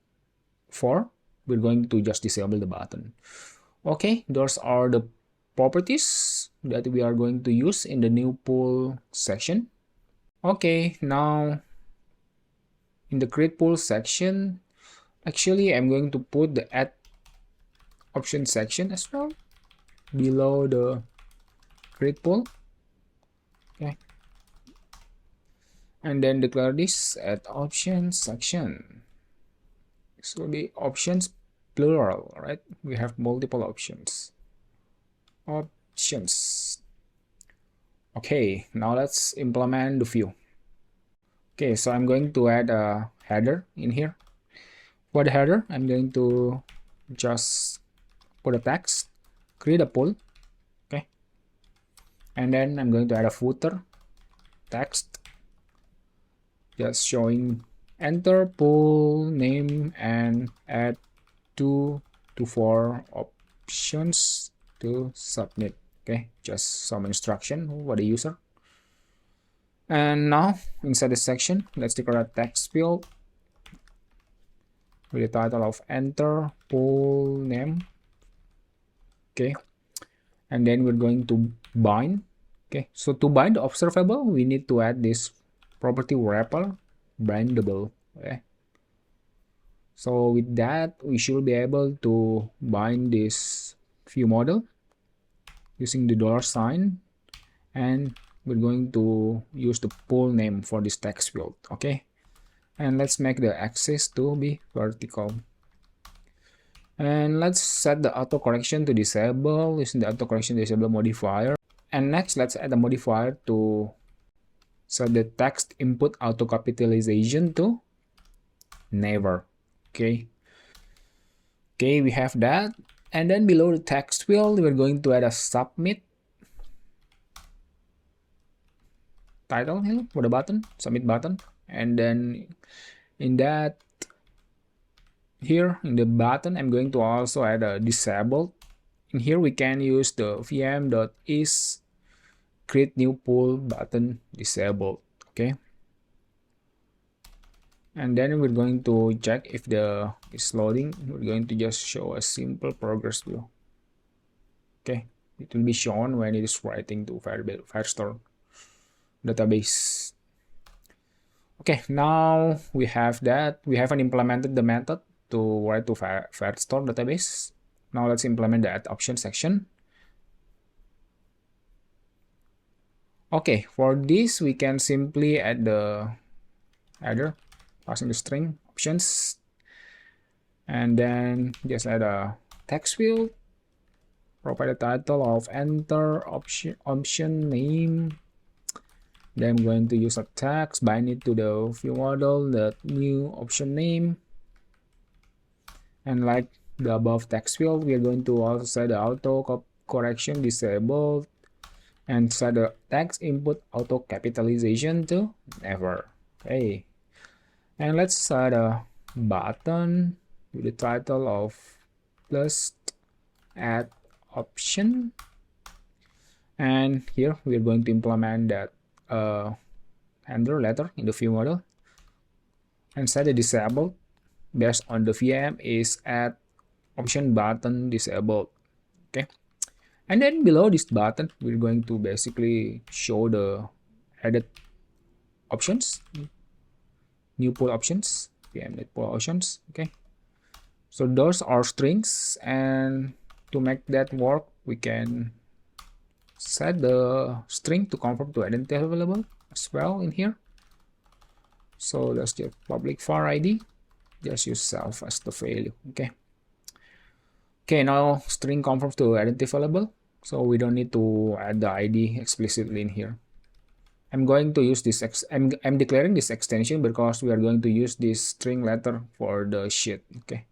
4, we're going to just disable the button. Okay, those are the properties that we are going to use in the new pool section. Okay, now in the create pool section, actually I'm going to put the add option section as well below the create pool. Okay, and then declare this add option section. This will be options plural, right? We have multiple options. Okay, now let's implement the view. Okay, so I'm going to add a header in here. For the header, I'm going to just put a text, create a pool. Okay, and then I'm going to add a footer text, just showing enter pool name and add 2 to 4 options to submit. Okay, just some instruction for the user. And now inside the section, let's declare a text field with the title of enter pool name. Okay, and then we're going to bind. Okay, so to bind the observable, we need to add this property wrapper bindable. Okay, so with that, we should be able to bind this view model using the $sign, and we're going to use the pool name for this text field. Okay, and let's make the axis to be vertical, and let's set the auto correction to disable using the auto correction disable modifier. And next, let's add a modifier to set the text input auto capitalization to never. Okay, we have that. And then below the text field, we're going to add a submit title here for the button, submit button. And then in that, here in the button, I'm going to also add a disabled. In here, we can use the vm.is create new pool button disabled. Okay, and then we're going to check if the is loading. We're going to just show a simple progress view. Okay, it will be shown when it is writing to Firestore database. Okay, now we have that. We haven't implemented the method to write to Firestore database. Now let's implement the add option section. Okay, for this we can simply add the header, passing the string options, and then just add a text field, provide a title of enter option name. Then I'm going to use a text, bind it to the view model, the new option name, and like the above text field, we are going to also set the auto correction disabled and set the text input auto capitalization to never. Okay, and let's set a button with the title of plus add option, and here we are going to implement that handler letter in the view model and set the disabled based on the VM is add option button disabled. Okay, and then below this button, we're going to basically show the added options, new pool options, VM pool options. Okay, so those are strings, and to make that work, we can set the string to convert to identity available as well in here. So let's get public var id, just use self as the value. Okay, now string converts to identity available, so we don't need to add the id explicitly in here. I'm going to use this I'm declaring this extension because we are going to use this string letter for the sheet. Okay,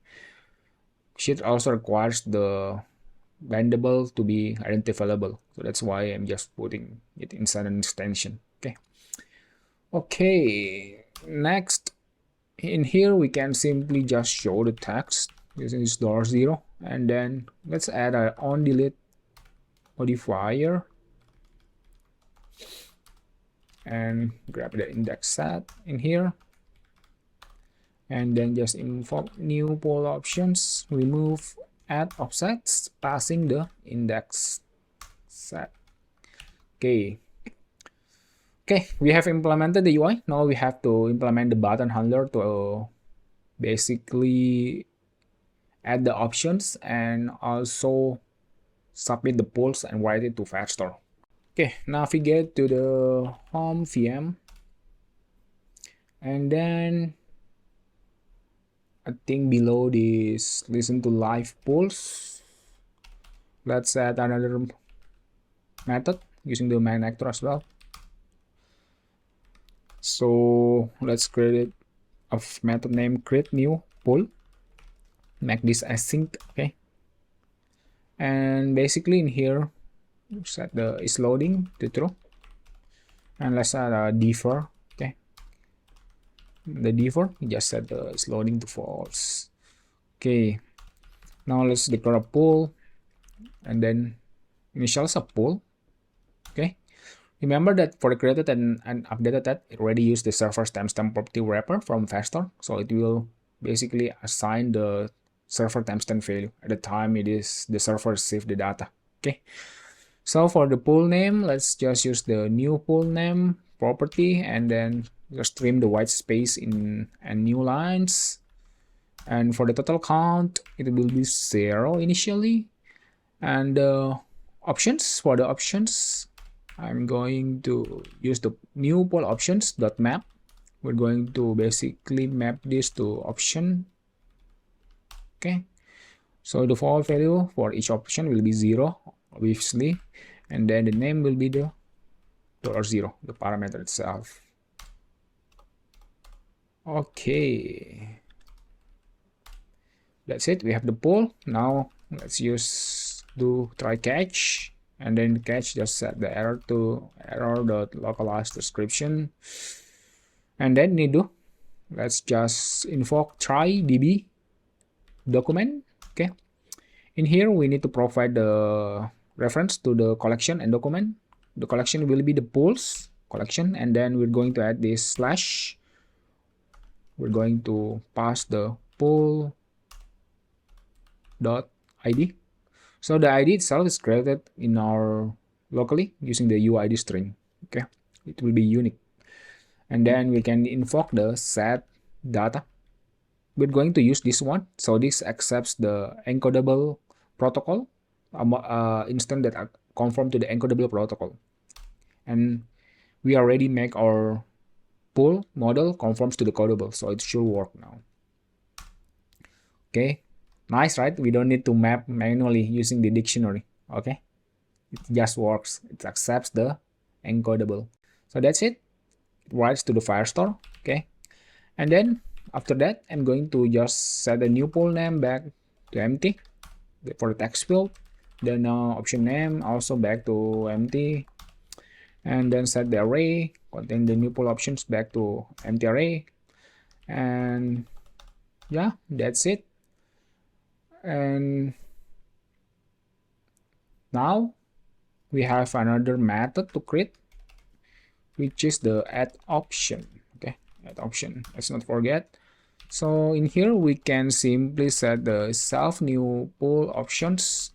sheet also requires the bindable to be identity available, so that's why I'm just putting it inside an extension. Okay, next in here we can simply just show the text using this $0, and then let's add an on delete modifier and grab the index set in here, and then just invoke new poll options, remove add offsets, passing the index set. Okay, we have implemented the UI. Now we have to implement the button handler to basically add the options and also submit the polls and write it to Firestore. Okay, navigate to the home VM, and then I think below this listen to LivePolls, let's add another method using the main actor as well. So let's create a method named create new poll, make this async. Okay, and basically in here set the is loading to true, and let's add a defer. Okay, the defer just set the is loading to false. Okay, now let's declare a poll and then initialize a poll. Okay, remember that for the created and updated that it already used the server's timestamp property wrapper from Firestore, so it will basically assign the server timestamp value at the time it is the server received the data. Okay, so for the pool name, let's just use the new pool name property and then just trim the white space in and new lines. And for the total count, it will be 0 initially. And options, for the options, I'm going to use the new poll options.map. We're going to basically map this to option. Okay, so the default value for each option will be 0, obviously, and then the name will be the $0, the parameter itself. Okay, that's it. We have the poll. Now let's use do try catch, and then catch just set the error to error.localized description, and then do let's just invoke try db document. Okay, in here we need to provide the reference to the collection and document. The collection will be the polls collection, and then we're going to add this slash. We're going to pass the poll dot id. So the id itself is created in our locally using the uid string. Okay, it will be unique, and then we can invoke the set data. We're going to use this one, so this accepts the encodable protocol instance that conform to the encodable protocol, and we already make our pool model conforms to the codable, so it should work now. Okay, nice, right? We don't need to map manually using the dictionary. Okay, it just works. It accepts the encodable. So that's it. It writes to the Firestore. Okay, and then after that, I'm going to just set the new pool name back to empty for the text field. Then option name also back to empty, and then set the array contain the new pool options back to empty array, and yeah, that's it. And now we have another method to create, which is the add option. Okay, add option, let's not forget. So in here we can simply set the self new pool options,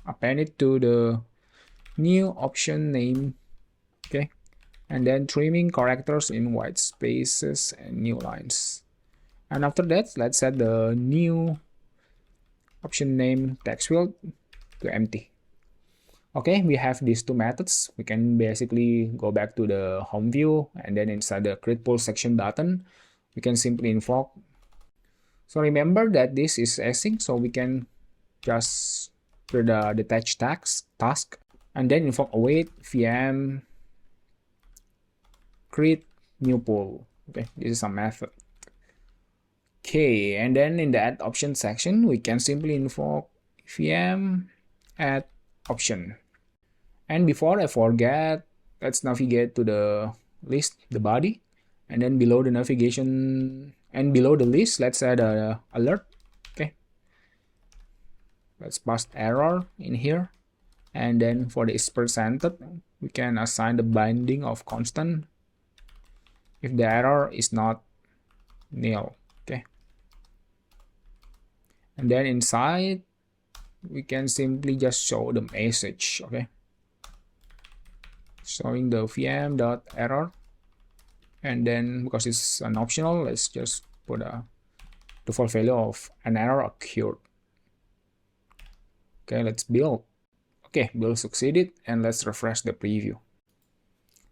append it to the new option name. Okay, and then trimming characters in white spaces and new lines. And after that, let's set the new option name text field to empty. Okay, we have these two methods. We can basically go back to the home view, and then inside the create poll section button, we can simply invoke. So remember that this is async, so we can just do the detach task, and then invoke await VM create new poll. Okay, this is a method. Okay, and then in the add option section, we can simply invoke VM add option. And before I forget, let's navigate to the list, the body, and then below the navigation and below the list, let's add a alert. Okay, let's pass error in here, and then for the is presented, we can assign the binding of constant if the error is not nil. And then inside we can simply just show the message, okay, showing the vm.error. And then because it's an optional, let's just put a default value of an error occurred. Okay, let's build. Okay, build succeeded, and let's refresh the preview.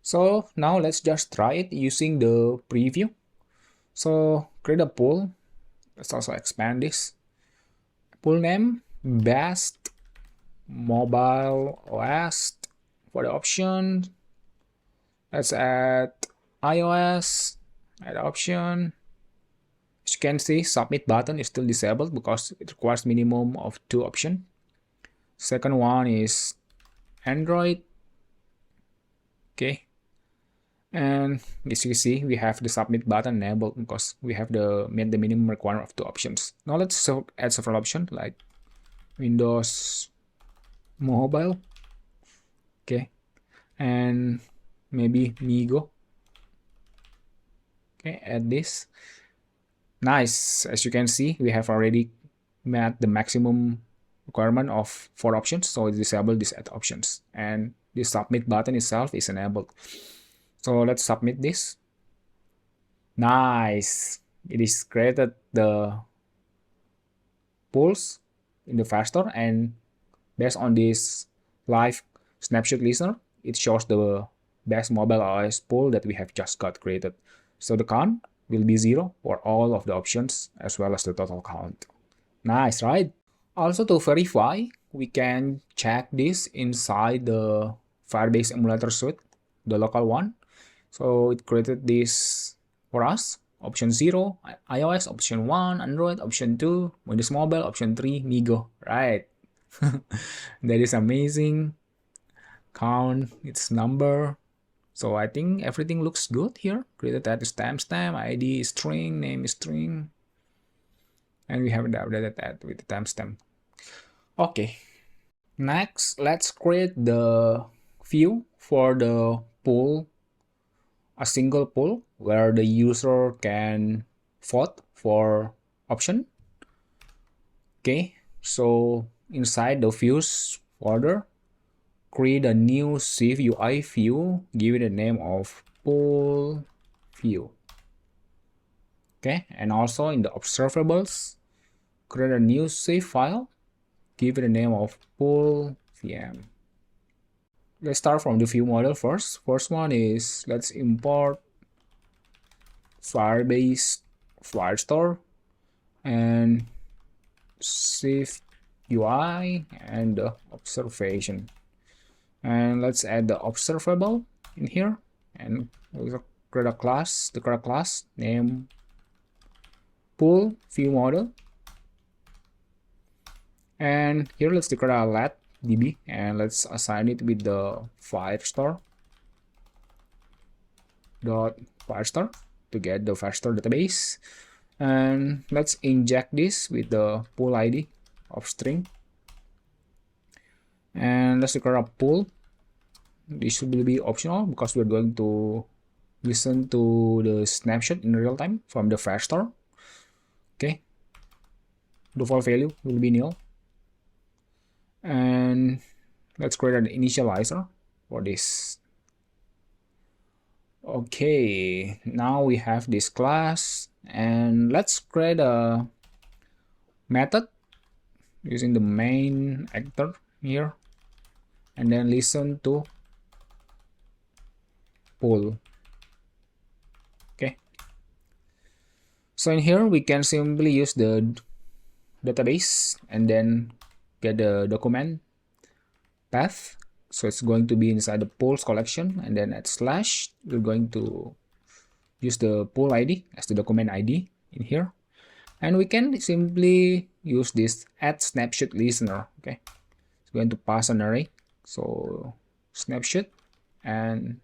So now let's just try it using the preview. So create a pool. Let's also expand this. Pool name best mobile OS. For the option, let's add iOS, add option. As you can see, submit button is still disabled because it requires minimum of 2 options. Second one is Android. Okay, and as you see, we have the submit button enabled because we have met the minimum requirement of 2 options. Now let's add several options like Windows Mobile. Okay, and maybe Migo. Okay, add this. Nice. As you can see, we have already met the maximum requirement of 4 options, so it disabled these add options, and the submit button itself is enabled. So let's submit this. Nice. It is created the polls in the fast store, and based on this live snapshot listener, it shows the best mobile OS poll that we have just got created. So the count will be 0 for all of the options as well as the total count. Nice, right? Also, to verify, we can check this inside the Firebase Emulator suite, the local one. So it created this for us. Option 0, iOS, option 1, Android, option 2, Windows Mobile, option 3, Migo, right? That is amazing. Count its number. So I think everything looks good here. Created at the timestamp, ID is string, name is string. And we haven't updated that with the timestamp. Okay. Next, let's create the view for the poll, a single poll where the user can vote for option. Okay, so inside the views folder, create a new SwiftUI view, give it a name of poll view. Okay, and also in the observables, create a new Swift file, give it a name of poll VM. Let's start from the view model first. First one is let's import Firebase Firestore and SwiftUI and the observation. And let's add the observable in here, and we'll create a class, the correct class name pool view model. And here let's declare a let db, and let's assign it with the Firestore to get the Firestore database. And let's inject this with the pool ID of string, and let's declare a pool. This will be optional because we're going to listen to the snapshot in real time from the Firestore. Okay, default value will be nil. And let's create an initializer for this. Okay, now we have this class, and let's create a method using the main actor here, and then listen to poll. Okay, so in here we can simply use the database and then get the document path. So it's going to be inside the polls collection, and then at slash we're going to use the poll ID as the document ID in here, and we can simply use this add snapshot listener. Okay, it's going to pass an array, so snapshot and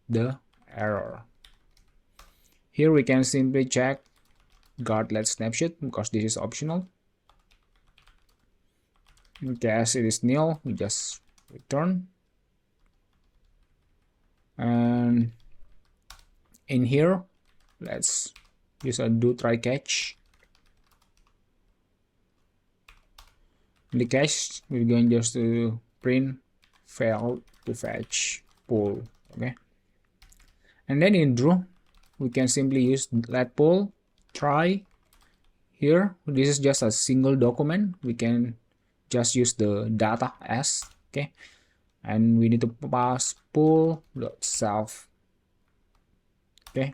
the error. Here we can simply check guard let snapshot because this is optional. In case it is nil, we just return. And in here, let's use a do try catch. In the case, we're going just to print failed to fetch poll. Okay. And then in Drew, we can simply use let poll try. Here, this is just a single document. We can just use the data as, okay, and we need to pass poll.self, okay,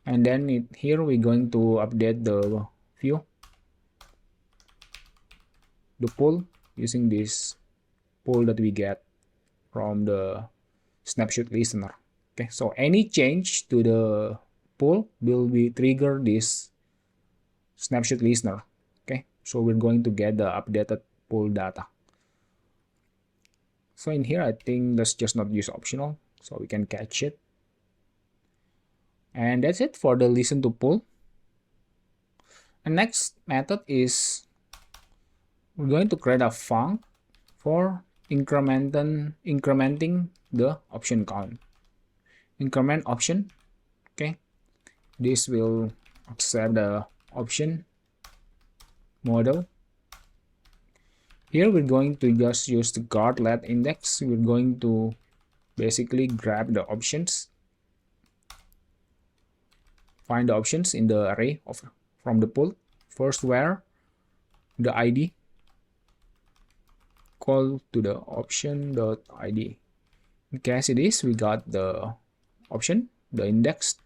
and then here we're going to update the view, the poll, using this poll that we get from the snapshot listener. Okay, so any change to the poll will be trigger this snapshot listener. Okay, so we're going to get the updated poll data. So in here, I think let's just not use optional, so we can catch it. And that's it for the listen to poll. And next method is we're going to create a func for incrementing the option count. Increment option, okay, this will accept the option model. Here we're going to just use the guard let index. We're going to basically grab the options, find the options in the array from the pool. First where the id, call to the option.id. In case it is, we got the option, the index.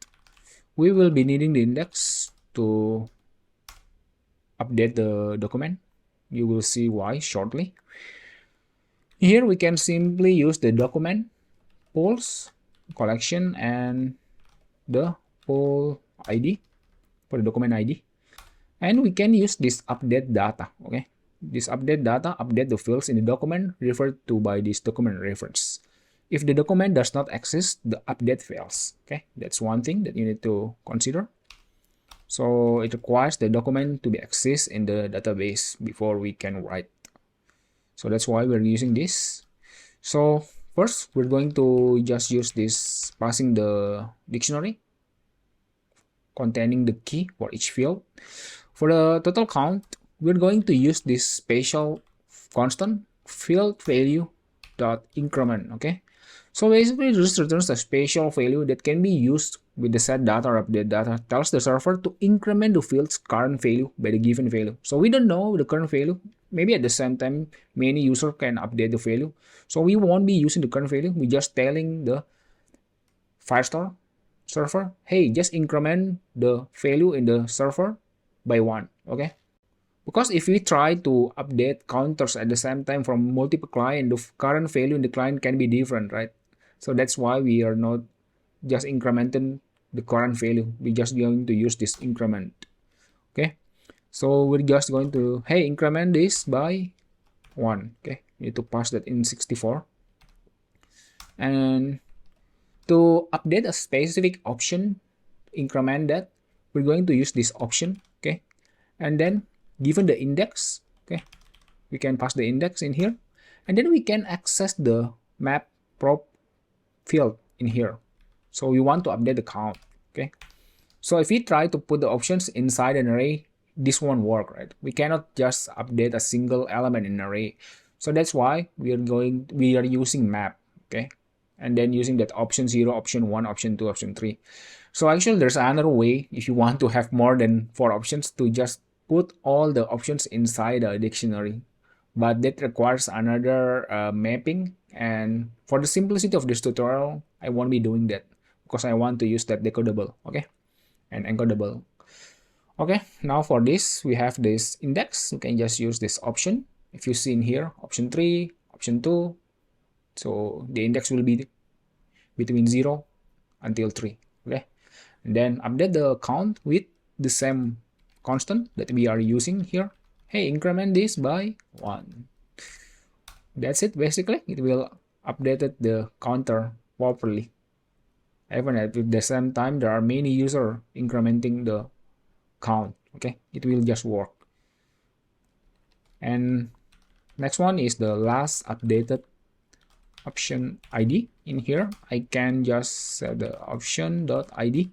We will be needing the index to update the document. You will see why shortly. Here we can simply use the document polls collection and the poll id for the document id, and we can use this update data. Okay, this update data update the fields in the document referred to by this document reference. If the document does not exist, the update fails. Okay, that's one thing that you need to consider. So it requires the document to be exist in the database before we can write. So that's why we're using this. So first, we're going to just use this passing the dictionary containing the key for each field. For the total count, we're going to use this special constant field value dot increment. Okay, so basically this returns a special value that can be used with the set data or update data, tells the server to increment the field's current value by the given value. So we don't know the current value. Maybe at the same time, many users can update the value. So we won't be using the current value. We're just telling the Firestore server, hey, just increment the value in the server by 1. Okay, because if we try to update counters at the same time from multiple clients, the current value in the client can be different, right? So that's why we are not just incrementing the current value. We're just going to use this increment. Okay, so we're just going to, hey, increment this by 1. Okay, you need to pass that in 64. And to update a specific option, increment that, we're going to use this option. Okay, and then given the index, okay, we can pass the index in here, and then we can access the map prop field in here. So we want to update the count. Okay, so if we try to put the options inside an array, this won't work, right? We cannot just update a single element in an array. So that's why we are using map. Okay, and then using that option 0, option 1, option 2, option 3. So actually there's another way if you want to have more than 4 options, to just put all the options inside a dictionary, but that requires another mapping, and for the simplicity of this tutorial, I won't be doing that because I want to use that decodable, okay, and encodable. Okay, now for this, we have this index. You can just use this option. If you see in here, option 3, option 2, so the index will be between 0 until 3, okay, and then update the count with the same constant that we are using here. Hey, increment this by 1. That's it. Basically, it will update the counter properly. Even at the same time, there are many users incrementing the count. Okay, it will just work. And next one is the last updated option ID. In here, I can just set the option.id.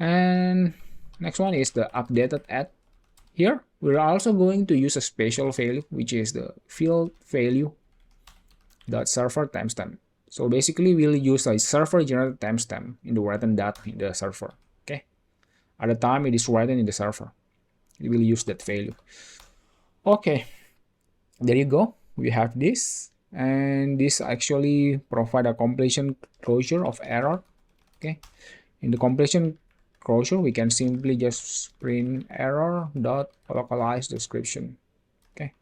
And next one is the updated at. Here We're also going to use a special value, which is the field value dot server timestamp. So basically, we'll use a server generated timestamp in the written data in the server. Okay, at the time it is written in the server, we will use that value. Okay, there you go. We have this, and this actually provide a completion closure of error. Okay, in the completion closure, we can simply just print error dot localized description. Okay,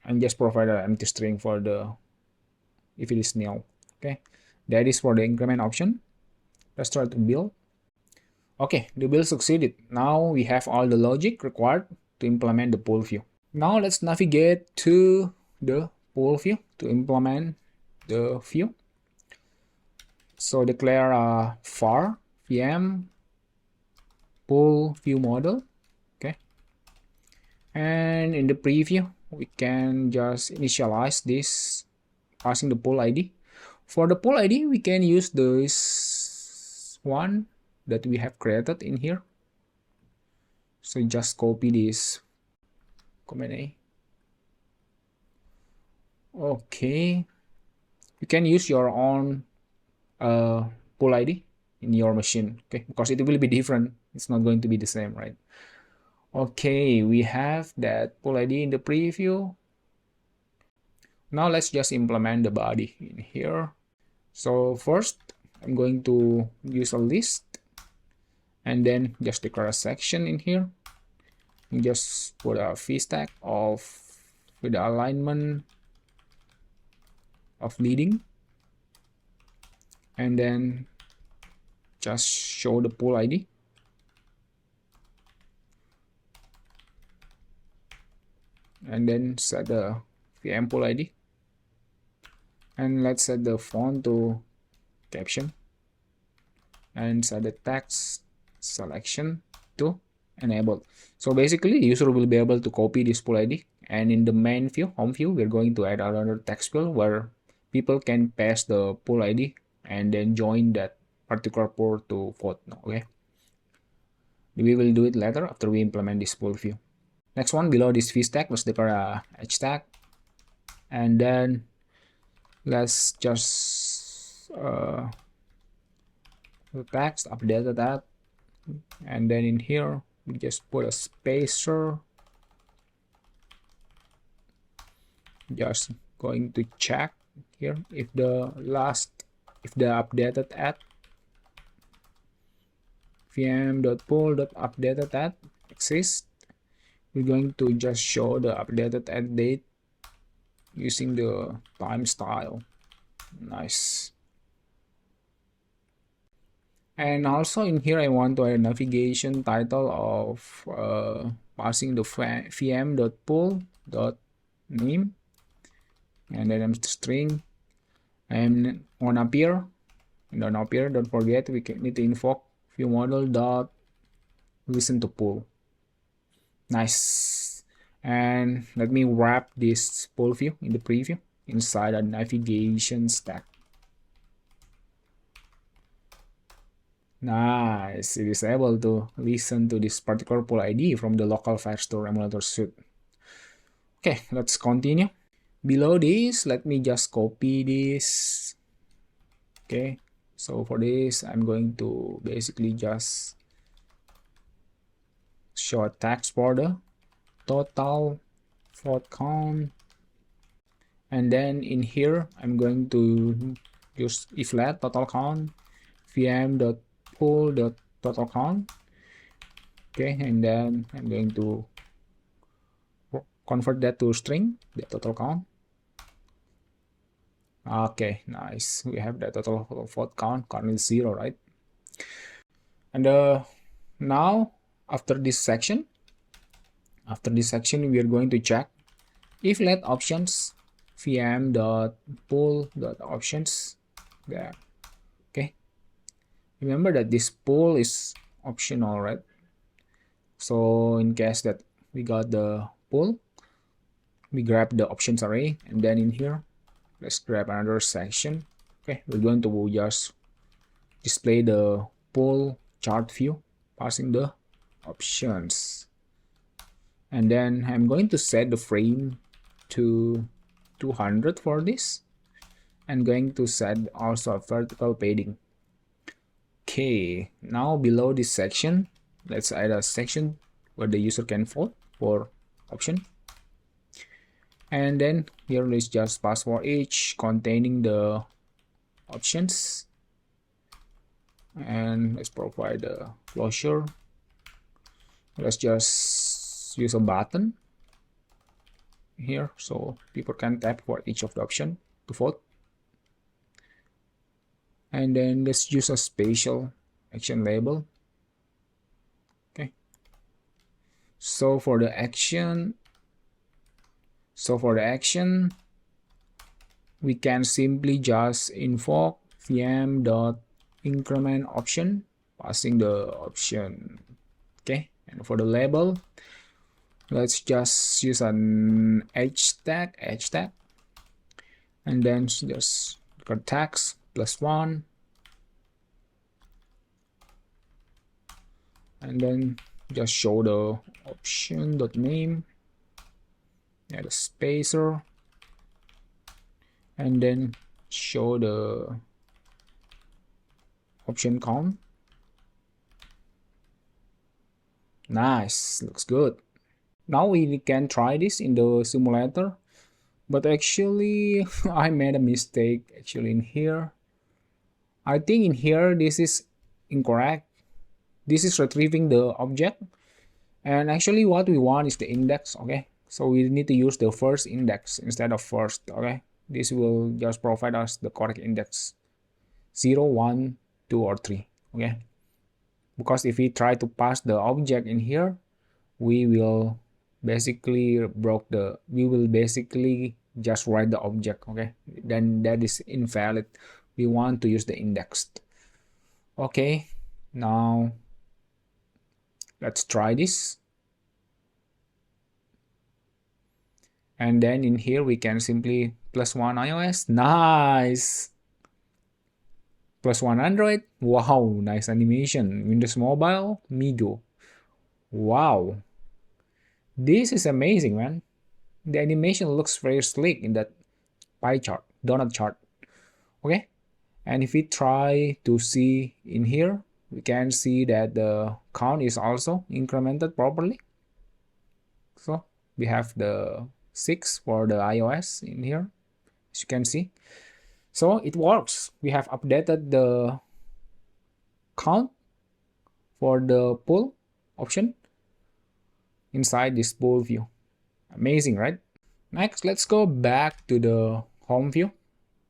and just provide an empty string for the if it is nil. Okay, that is for the increment option. Let's try to build. Okay, the build succeeded. Now we have all the logic required to implement the pool view. Now let's navigate to the pool view to implement the view. So declare a var VM pool view model. Okay, and in the preview we can just initialize this passing the pool ID. For the pool ID, we can use this one that we have created in here. So just copy this Command A. Okay, you can use your own pool ID in your machine, okay, because it will be different. It's not going to be the same, right? Okay, we have that pool ID in the preview. Now let's just implement the body in here. So first, I'm going to use a list and then just declare a section in here. And just put a v-stack of with the alignment of leading, and then just show the pool ID. And then set the VM pool ID. And let's set the font to caption. And set the text selection to enabled. So basically, the user will be able to copy this pool ID. And in the main view, home view, we're going to add another text field where people can paste the pool ID and then join that particular pool to vote. Okay. We will do it later after we implement this pool view. Next one, below this v-stack, let's declare a h-stack, and then let's just the text updated that, and then in here we just put a spacer. Just going to check here if the updated at vm.pool.updated at exists. We're going to just show the updated at date using the time style. Nice. And also in here, I want to add a navigation title of passing the vm.pool.name, and then I'm string, and on appear, and on appear, don't forget we need to invoke view model dot listen to pool. Nice. And let me wrap this pool view in the preview inside a navigation stack. Nice. It is able to listen to this particular pool ID from the local Firestore emulator suite. Okay, let's continue. Below this, let me just copy this. Okay, so for this, I'm going to basically just show a text border, total vote count, and then in here I'm going to use if let total count vm.pool.total count. Okay, and then I'm going to convert that to string, the total count. Okay, nice. We have the total vote count currently 0, right? And now after this section, we are going to check if let options vm.pool.options there. Okay, remember that this pool is optional, right? So in case that we got the pool, we grab the options array, and then in here let's grab another section. Okay, we're going to just display the pool chart view passing the options, and then I'm going to set the frame to 200 for this. I'm going to set also a vertical padding. Okay, now below this section, let's add a section where the user can vote for option. And then here is just password each containing the options. And let's provide the closure. Let's just use a button here so people can tap for each of the option to vote. And then let's use a spatial action label. Okay. So for the action, we can simply just invoke vm.increment option, passing the option. Okay, and for the label, let's just use an h tag, and then just tags +1, and then just show the option.name, add a spacer, and then show the option count. Nice, looks good. Now we can try this in the simulator, but actually I made a mistake actually in here. I think in here this is incorrect. This is retrieving the object, and actually what we want is the index. Okay, so we need to use the first index instead of first. Okay, this will just provide us the correct index 0, 1, 2, or 3. Okay, because if we try to pass the object in here, we will basically just write the object. Okay, then that is invalid. We want to use the indexed. Okay, now let's try this. And then in here we can simply +1 iOS. Nice. +1 Android. Wow, nice animation. Windows Mobile, Migo. Wow, this is amazing, man. The animation looks very sleek in that pie chart, donut chart. Okay, and if we try to see in here, we can see that the count is also incremented properly. So we have the 6 for the iOS in here, as you can see. So it works. We have updated the count for the poll option inside this poll view. Amazing, right? Next, let's go back to the home view,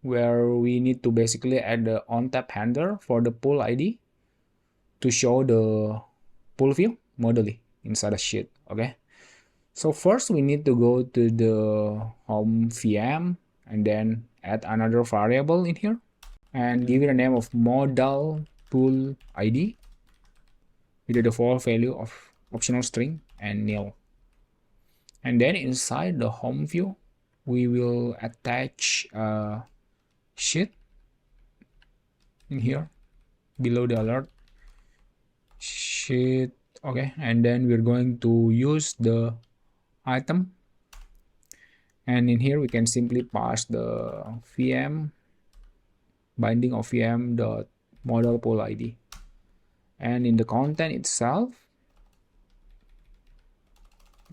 where we need to basically add the on-tap handler for the poll ID to show the poll view modally inside a sheet. Okay, so first we need to go to the home VM and then add another variable in here and give it a name of modal pool ID with the default value of optional string and nil. And then inside the home view, we will attach a sheet in here below the alert sheet. Okay, and then we're going to use the item, and in here we can simply pass the VM binding of VM dot modal pool ID, and in the content itself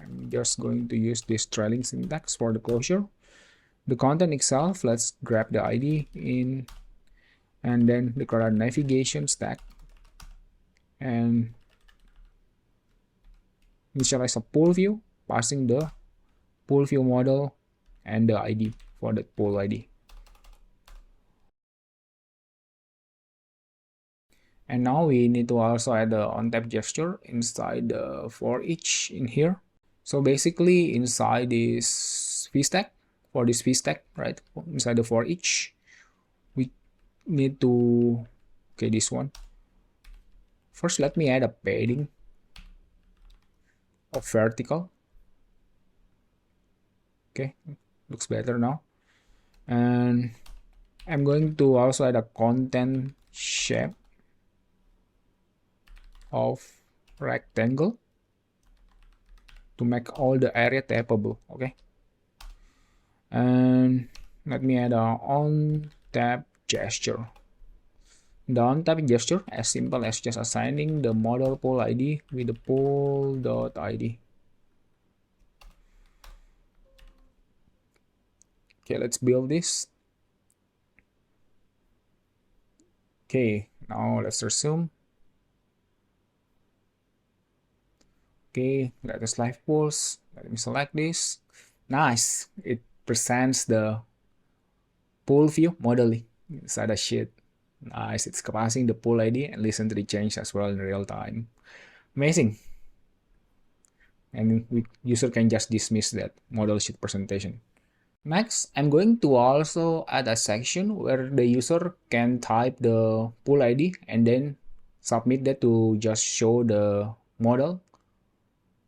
I'm just going to use this trailing syntax for the closure. The content itself, let's grab the ID in and then declare a navigation stack and initialize a pool view, passing the pool view model and the ID for the pool ID. And now we need to also add the on-tap gesture inside the for each in here. So basically inside this vstack, for this vstack, right, inside the for each, we need to, okay, this one. First, let me add a padding of vertical. Okay, looks better now. And I'm going to also add a content shape of rectangle to make all the area tappable. Okay, and let me add a on tap gesture. The on tap gesture as simple as just assigning the model poll ID with the poll.id. Okay, let's build this. Okay, now let's resume. Okay, let us LivePolls. Let me select this. Nice, it presents the poll view modeling inside a sheet. Nice, it's passing the poll ID and listen to the change as well in real time. Amazing. And user can just dismiss that model sheet presentation. Next, I'm going to also add a section where the user can type the pool ID and then submit that to just show the model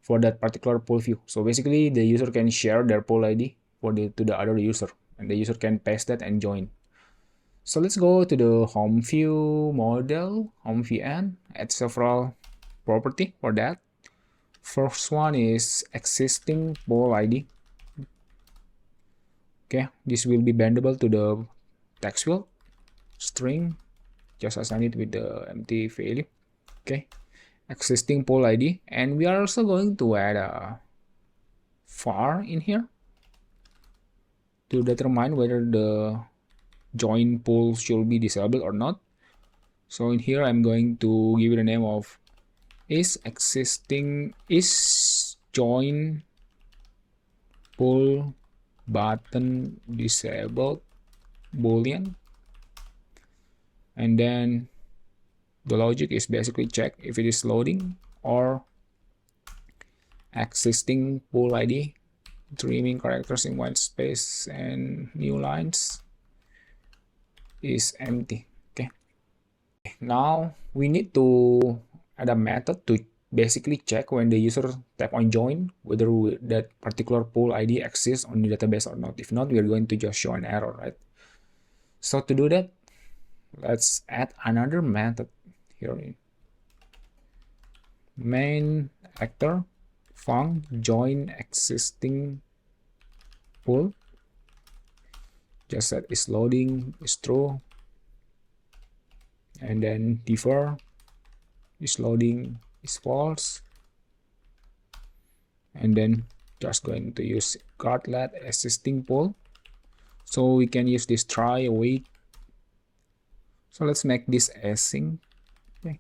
for that particular pool view. So basically, the user can share their pool ID to the other user, and the user can paste that and join. So let's go to the home view model, home VN, add several property for that. First one is existing pool ID. Okay, this will be bendable to the text field string. Just assign it with the empty value. Okay, existing poll ID, and we are also going to add a var in here to determine whether the join poll should be disabled or not. So in here, I'm going to give it a name of is join poll button disabled boolean, and then the logic is basically check if it is loading or existing poll ID trimming characters in white space and new lines is empty. Okay, now we need to add a method to basically check when the user tap on join whether that particular poll ID exists on the database or not. If not, we are going to just show an error, right? So to do that, let's add another method here in main actor func join existing pool. Just set is loading is true, and then defer is loading is false, and then just going to use guard-let existing pool. So we can use this try await. So let's make this async. Okay,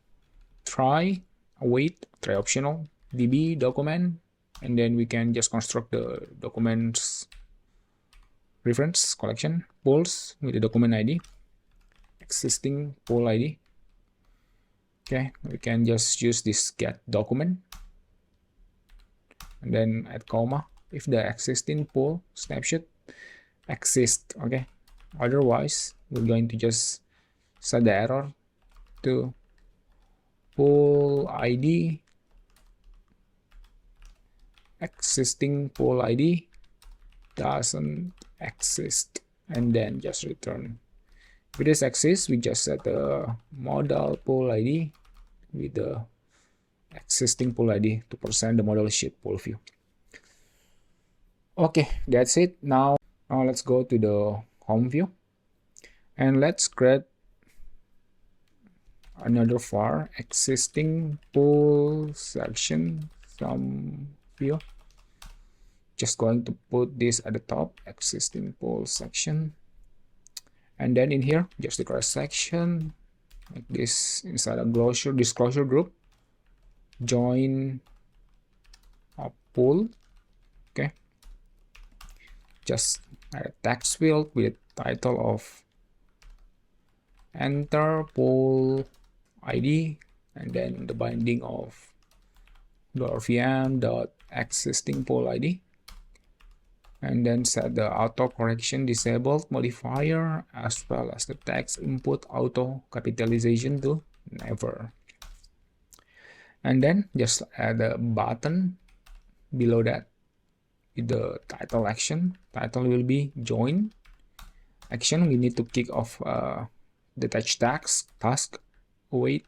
try await, try optional, db document, and then we can just construct the documents reference collection polls with the document ID, existing poll ID. Okay, we can just use this get document and then add comma if the existing poll snapshot exists. Okay, otherwise we're going to just set the error to poll ID existing poll ID doesn't exist, and then just return. If it is exists, we just set the model poll ID with the existing poll ID to present the model sheet poll view. Okay, that's it. Now let's go to the home view and let's create another var existing poll section some view. Just going to put this at the top, existing poll section, and then in here just declare section like this inside a disclosure group join a poll. Okay, just add a text field with title of enter poll ID, and then the binding of $vm.existing poll ID, and then set the auto correction disabled modifier as well as the text input auto capitalization to never, and then just add a button below that with the title action. Title will be join action. We need to kick off the task await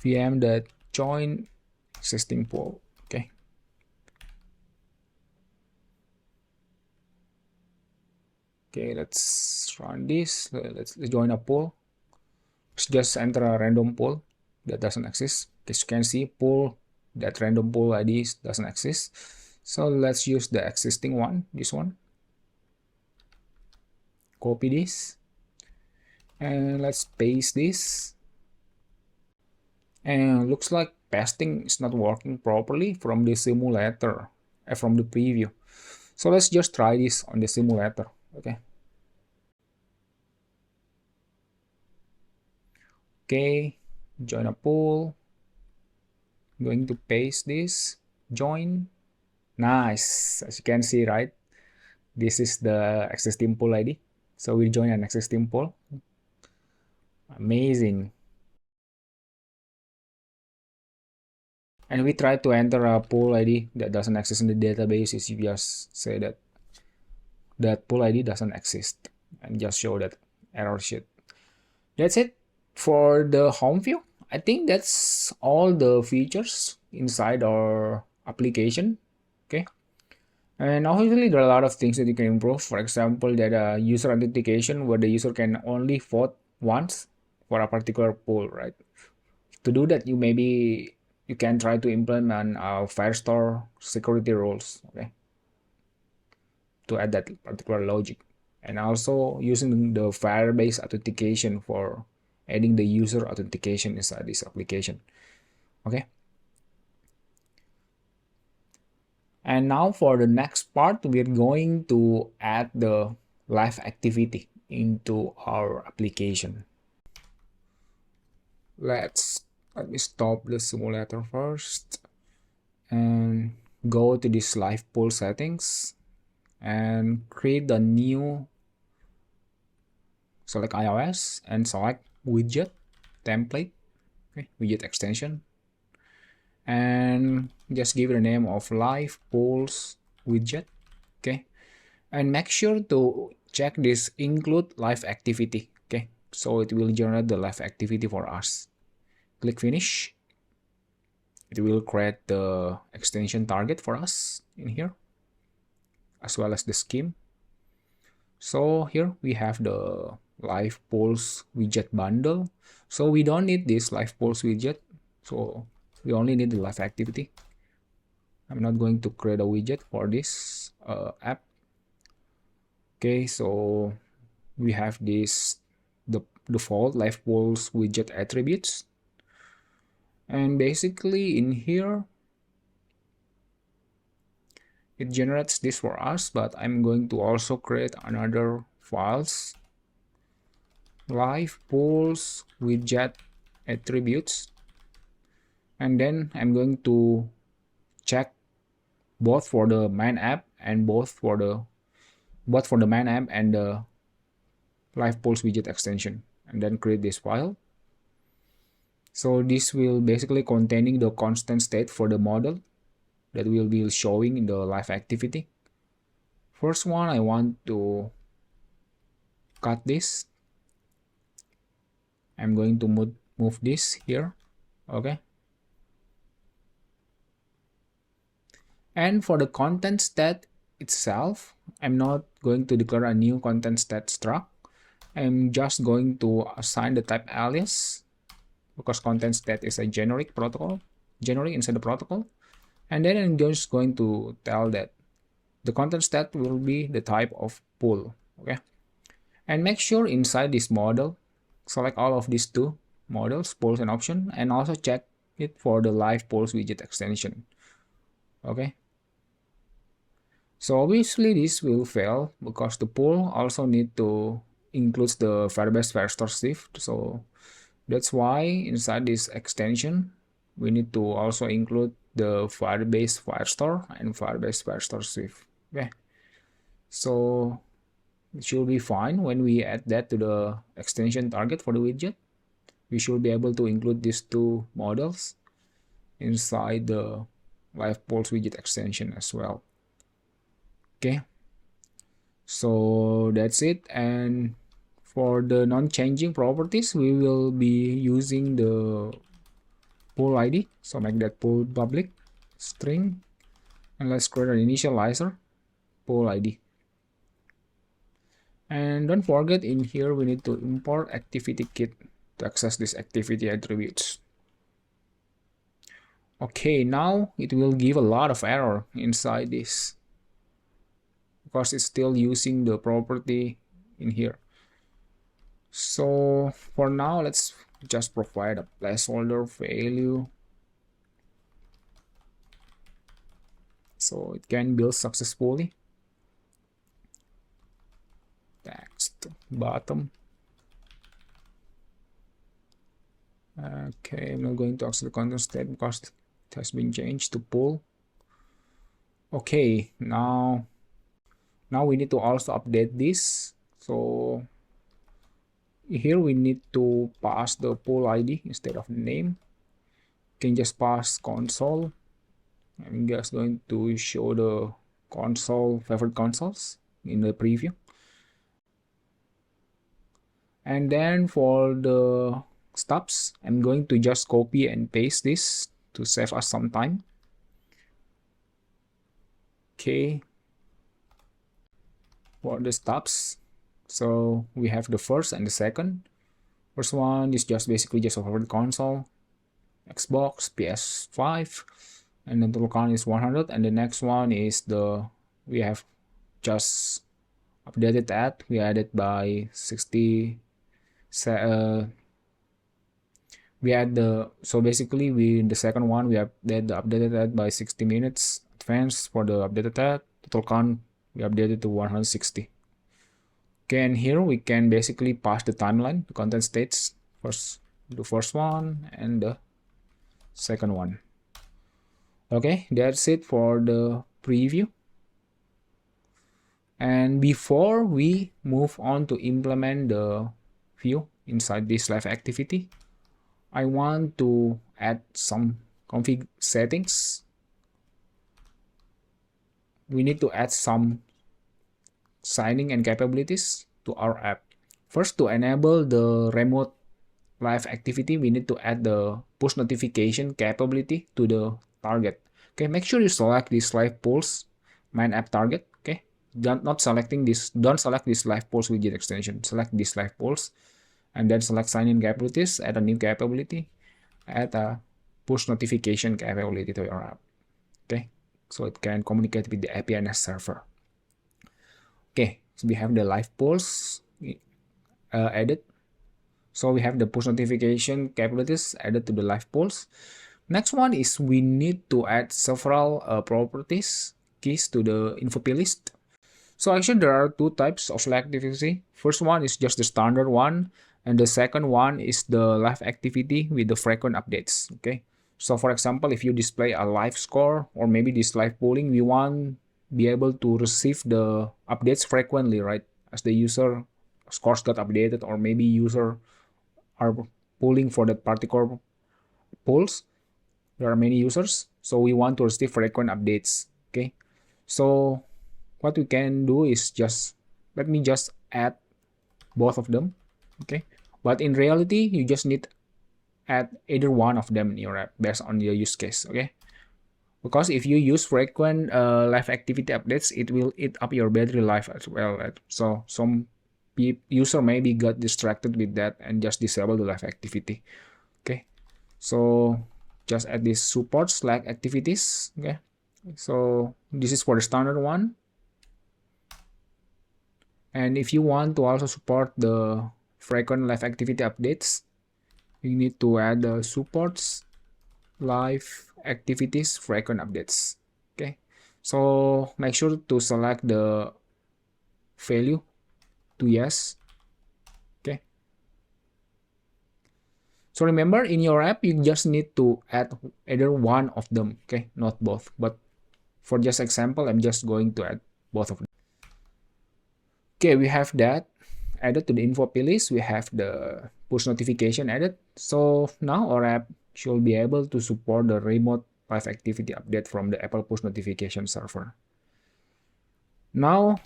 vm that join existing poll. Okay. Okay, let's run this. Let's join a poll. Let's just enter a random poll that doesn't exist. As you can see, poll that random poll ID doesn't exist. So let's use the existing one, this one. Copy this and let's paste this. And looks like pasting is not working properly from the simulator, from the preview. So let's just try this on the simulator. Okay. Okay, join a pool. I'm going to paste this, join. Nice, as you can see, right? This is the existing pool ID. So we join an existing pool. Amazing. And we try to enter a pool ID that doesn't exist in the database. Is you just say that pool ID doesn't exist and just show that error sheet. That's it for the home view. I think that's all the features inside our application. Okay. And obviously there are a lot of things that you can improve. For example, that user authentication where the user can only vote once for a particular poll, right? To do that, you can try to implement Firestore security rules, okay, to add that particular logic. And also using the Firebase authentication for adding the user authentication inside this application. Okay. And now for the next part, we're going to add the LiveActivity into our application. Let me stop the simulator first and go to this LivePolls settings and create the new, select iOS and select widget template, okay, widget extension, and just give it a name of LivePolls widget. Okay, and make sure to check this include LiveActivity. Okay, so it will generate the LiveActivity for us. Click finish. It will create the extension target for us in here, as well as the scheme. So here we have the LivePolls widget bundle. So we don't need this LivePolls widget. So we only need the LiveActivity. I'm not going to create a widget for this app. Okay, so we have this, the default LivePolls widget attributes. And basically in here, it generates this for us, but I'm going to also create another files, LivePolls widget attributes, and then I'm going to check both for the main app and both for the main app and the LivePolls widget extension, and then create this file. So this will basically containing the constant state for the model that will be showing in the LiveActivity. First one, I want to cut this. I'm going to move this here. Okay. And for the content stat itself, I'm not going to declare a new content stat struct. I'm just going to assign the type alias, because content stat is a generic protocol, generic inside the protocol. And then I'm just going to tell that the content stat will be the type of pool. Okay. And make sure inside this model, select all of these two models, polls and option, and also check it for the LivePolls widget extension. Okay. So obviously this will fail because the pool also need to includes the Firebase Firestore Swift. So that's why inside this extension, we need to also include the Firebase Firestore and Firebase Firestore Swift. Okay. So it should be fine when we add that to the extension target for the widget. We should be able to include these two models inside the LivePolls widget extension as well. Okay, so that's it. And for the non-changing properties, we will be using the pool ID. So make that pool public string, and let's create an initializer pool ID. And don't forget, in here we need to import activity kit to access this activity attributes. Okay, now it will give a lot of error inside this because it's still using the property in here. So for now, let's just provide a placeholder value so it can build successfully. Text bottom. Okay, I'm not going to access the content state because it has been changed to pool. Okay, now we need to also update this. So here we need to pass the pool ID instead of the name. You can just pass console. I'm just going to show the console favorite consoles in the preview. And then for the stubs, I'm going to just copy and paste this to save us some time. Okay, for the stubs, so we have the first and the second. First one is just basically just a favorite console, Xbox, PS5, and the total count is 100. And the next one is we have just updated that. We added by 60. We add so basically the second one we have updated that by 60 minutes advance for the updated that. Total count we updated to 160. Okay, and here we can basically pass the timeline, the content states, the first one and the second one. Okay, that's it for the preview. And before we move on to implement the view inside this LiveActivity, I want to add some config settings. We need to add some signing and capabilities to our app. First, to enable the remote LiveActivity, we need to add the push notification capability to the target. Okay, make sure you select this LivePolls main app target. Okay, don't select this LivePolls widget extension. Select this LivePolls, and then select sign-in capabilities. Add a new capability. Add a push notification capability to your app. Okay, so it can communicate with the APNS server. Okay, so we have the LivePolls added. So we have the push notification capabilities added to the LivePolls. Next one is we need to add several properties keys to the info list. So actually there are two types of LiveActivity. First one is just the standard one, and the second one is the LiveActivity with the frequent updates. Okay, so for example, if you display a live score or maybe this live polling, we want be able to receive the updates frequently, right? As the user scores got updated, or maybe user are polling for that particular polls. There are many users, so we want to receive frequent updates. Okay, so what we can do is let me just add both of them. Okay, but in reality you just need add either one of them in your app based on your use case. Okay, because if you use frequent LiveActivity updates, it will eat up your battery life as well, right? So some user maybe got distracted with that and just disable the LiveActivity. Okay, so just add this support /activities. Okay, so this is for the standard one. And if you want to also support the frequent LiveActivity updates, you need to add the supports LiveActivities frequent updates. Okay, so make sure to select the value to yes. Okay, so remember, in your app you just need to add either one of them. Okay, not both, but for just example I'm just going to add both of them. Okay, we have that added to the info list. We have the push notification added. So now our app should be able to support the remote LiveActivity update from the Apple push notification server. Now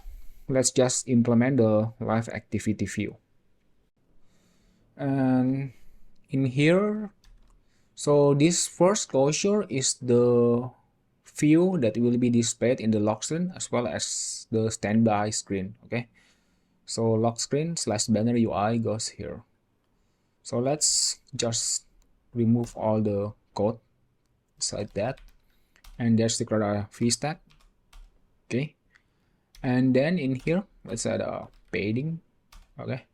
let's just implement the LiveActivity view. And in here So this first closure is the view that will be displayed in the lock screen as well as the standby screen. Okay, so lock screen slash banner UI goes here. So let's just remove all the code inside that, and there's the vstack. Okay, and then in here let's add a padding, okay,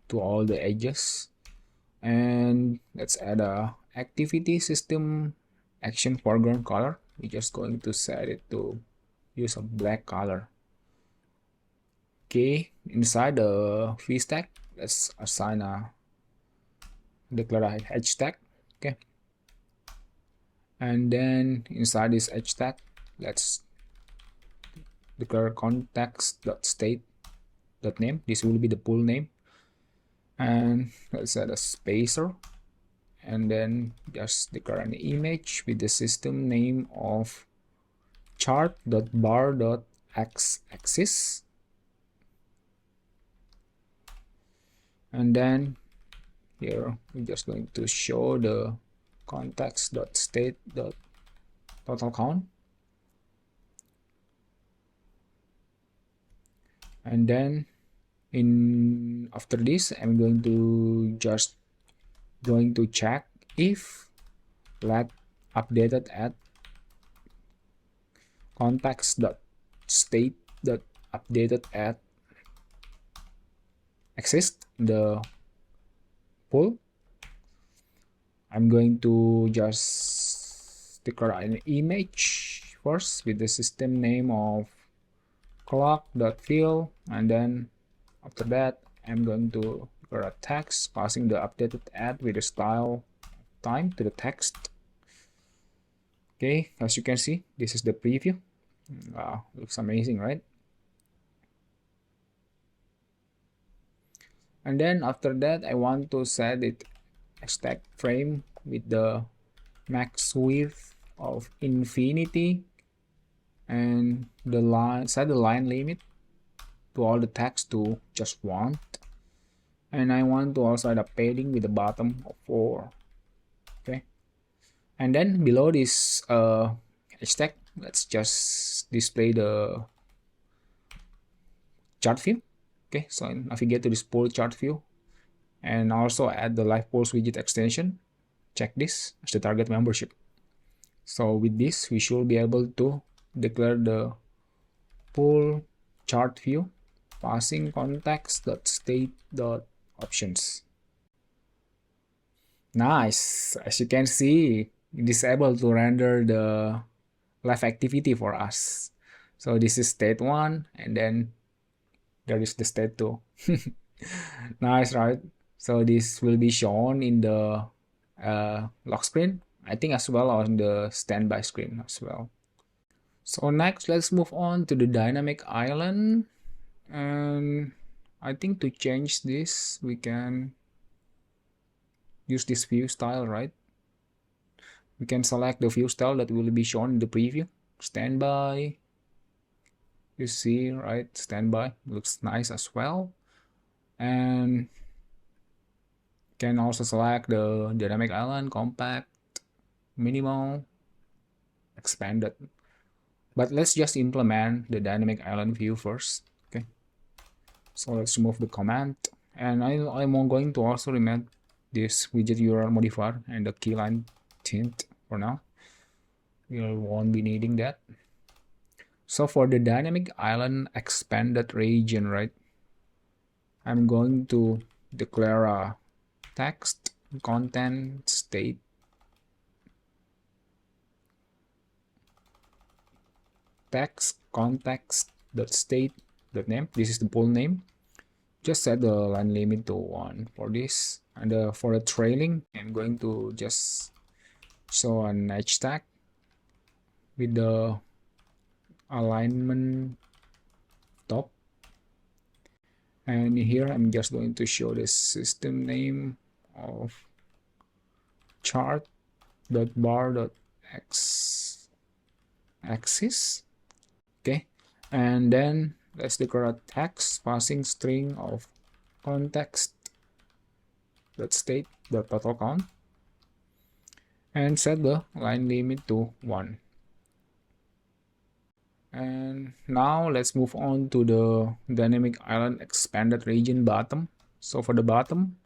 to all the edges, and let's add a activity system action foreground color. We're just going to set it to use a black color. Okay, inside the vstack let's assign a declare edge tag. Okay, and then inside this edge tag let's declare context.state.name. This will be the pool name, and let's add a spacer, and then just declare an image with the system name of chart.bar.x-axis, and then here we're just going to show the context.state.total count, and then after this I'm going to check if let updated at context.state.updated at exist in the pool. I'm going to just declare an image first with the system name of clock.fill, and then after that I'm going to declare a text passing the updated at with the style time to the text. Okay, as you can see, this is the preview. Wow, looks amazing, right? And then after that I want to set it a stack frame with the max width of infinity, and set the line limit to all the text to just 1, and I want to also add a padding with the bottom of 4. Okay, and then below this hashtag let's just display the chart view. Okay, so navigate to this pool chart view, and also add the LivePolls widget extension. Check this as the target membership. So with this we should be able to declare the pool chart view passing context.state.options. Nice, as you can see, it is able to render the LiveActivity for us. So this is state 1, and then there is the state 2. Nice, right? So this will be shown in the lock screen, I think, as well on the standby screen as well. So next, let's move on to the dynamic island, and I think to change this we can use this view style, right? We can select the view style that will be shown in the preview. Standby, you see, right? Standby looks nice as well, and can also select the dynamic island, compact, minimal, expanded. But let's just implement the dynamic island view first. Okay, so let's remove the command, and I'm going to also remove this widget URL modifier and the keyline tint for now. We won't be needing that. So for the dynamic island expanded region, right, I'm going to declare a text content state text context.state.name. This is the pool name. Just set the line limit to 1 for this, and for the trailing I'm going to just show an edge tag with the alignment top, and here I'm just going to show the system name of chart.bar.x-axis. Okay, and then let's declare a text passing string of context.state.total count, and set the line limit to 1. And now let's move on to the dynamic island expanded region bottom. So for the bottom,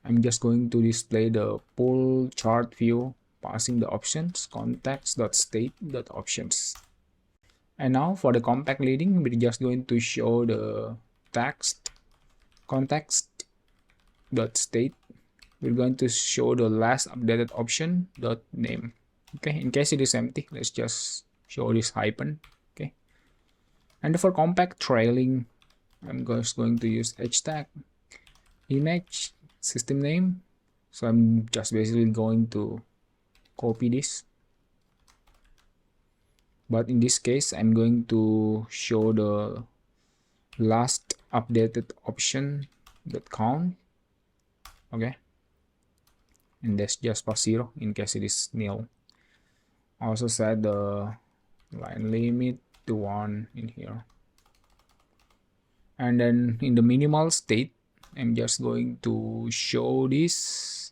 I'm just going to display the pull chart view, passing the options context.state.options. And now for the compact leading, we're just going to show the text context.state. We're going to show the last updated option .name. Okay, in case it is empty, let's just show this hyphen. Okay, and for compact trailing, I'm just going to use hashtag image system name. So I'm just basically going to copy this, but in this case I'm going to show the last updated option .count. Okay, and that's just past 0 in case it is nil. Also set the line limit to 1 in here. And then in the minimal state, I'm just going to show this,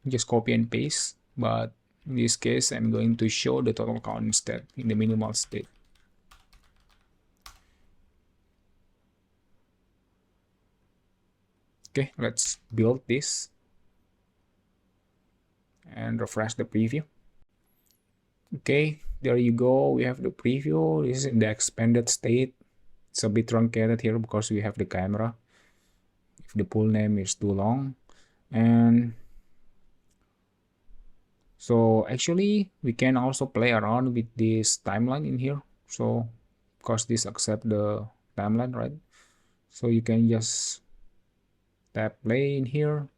just copy and paste, but in this case I'm going to show the total count instead in the minimal state. Okay, let's build this and refresh the preview. Okay, there you go. We have the preview. This is in the expanded state. It's a bit truncated here because we have the camera. If the pool name is too long. And so actually we can also play around with this timeline in here. So because this accept the timeline, right? So you can just tap play in here.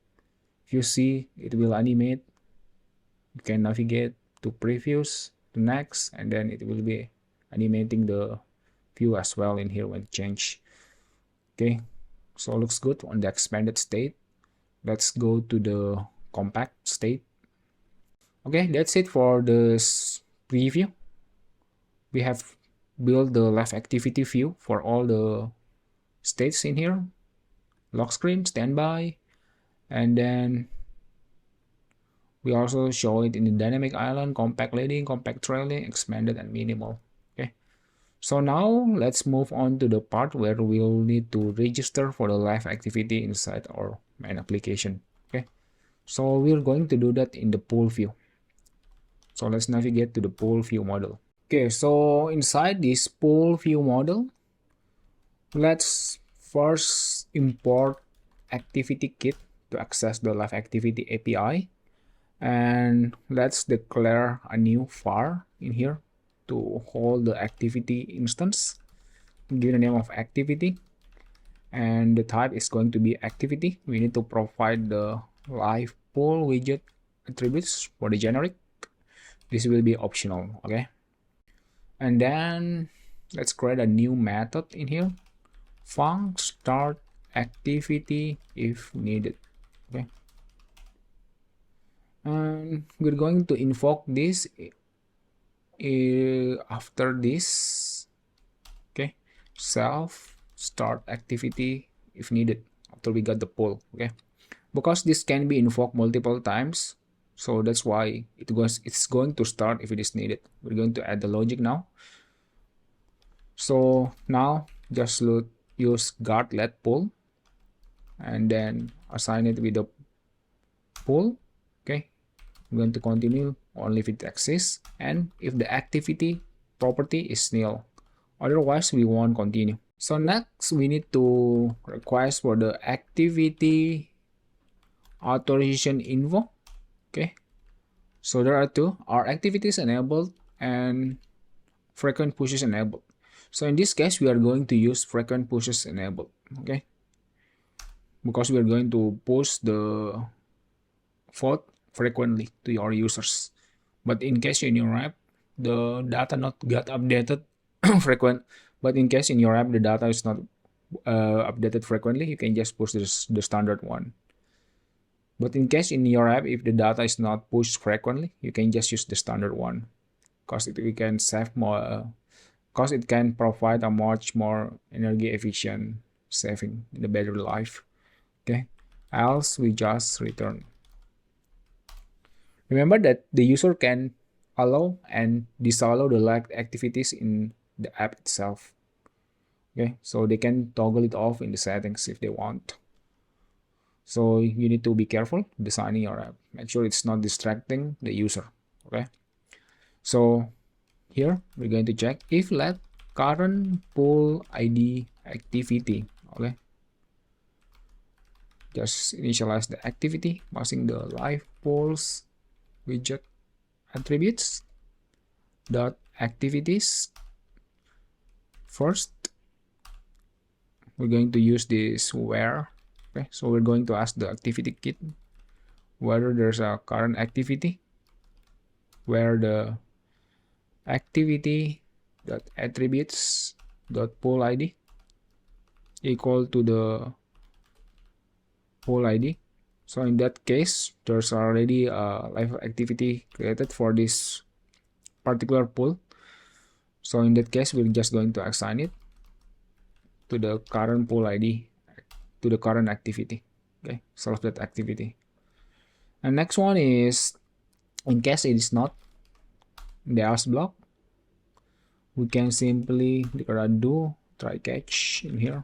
If you see, it will animate. You can navigate to previews, to next, and then it will be animating the view as well in here when change. Okay, so it looks good on the expanded state. Let's go to the compact state. Okay, that's it for this preview. We have built the LiveActivity view for all the states in here. Lock screen, standby, and then we also show it in the dynamic island, compact leading, compact trailing, expanded, and minimal. Okay, so now let's move on to the part where we'll need to register for the LiveActivity inside our main application. Okay, so we're going to do that in the pool view. So let's navigate to the pool view model. Okay, so inside this pool view model, let's first import activity kit to access the LiveActivity API. And let's declare a new var in here to hold the activity instance. Give the name of activity, and the type is going to be activity. We need to provide the LivePolls widget attributes for the generic. This will be optional. Okay, and then let's create a new method in here, func start activity if needed. Okay, and we're going to invoke this after this. Okay, self start activity if needed after we got the poll. Okay, because this can be invoked multiple times, so that's why it's going to start if it is needed. We're going to add the logic now. So now just use guard let poll and then assign it with the poll. Okay, I'm going to continue only if it exists and if the activity property is nil. Otherwise, we won't continue. So next, we need to request for the activity authorization info. Okay, so there are two: our activities enabled and frequent pushes enabled. So in this case, we are going to use frequent pushes enabled. Okay, because we are going to push the vote frequently to your users. But in case in your app the data not got updated frequent, but in case in your app the data is not updated frequently, you can just push the standard one. But in case in your app, if the data is not pushed frequently, you can just use the standard one, because we can save more, because it can provide a much more energy efficient saving in the battery life. Okay, else we just return. Remember that the user can allow and disallow the live activities in the app itself. Okay, so they can toggle it off in the settings if they want. So you need to be careful designing your app. Make sure it's not distracting the user. Okay, so here we're going to check if let current pool ID activity. Okay, just initialize the activity passing the LivePolls widget attributes dot activities. First we're going to use this where. Okay, so we're going to ask the activity kit whether there's a current activity, where the activity dot attributes dot pool ID equal to the pool ID. So in that case, there's already a live activity created for this particular pool. So in that case, we're just going to assign it to the current pool ID, to the current activity. Okay, solve that activity. And next one is, in case it is not in the else block, we can simply declare do try catch in here.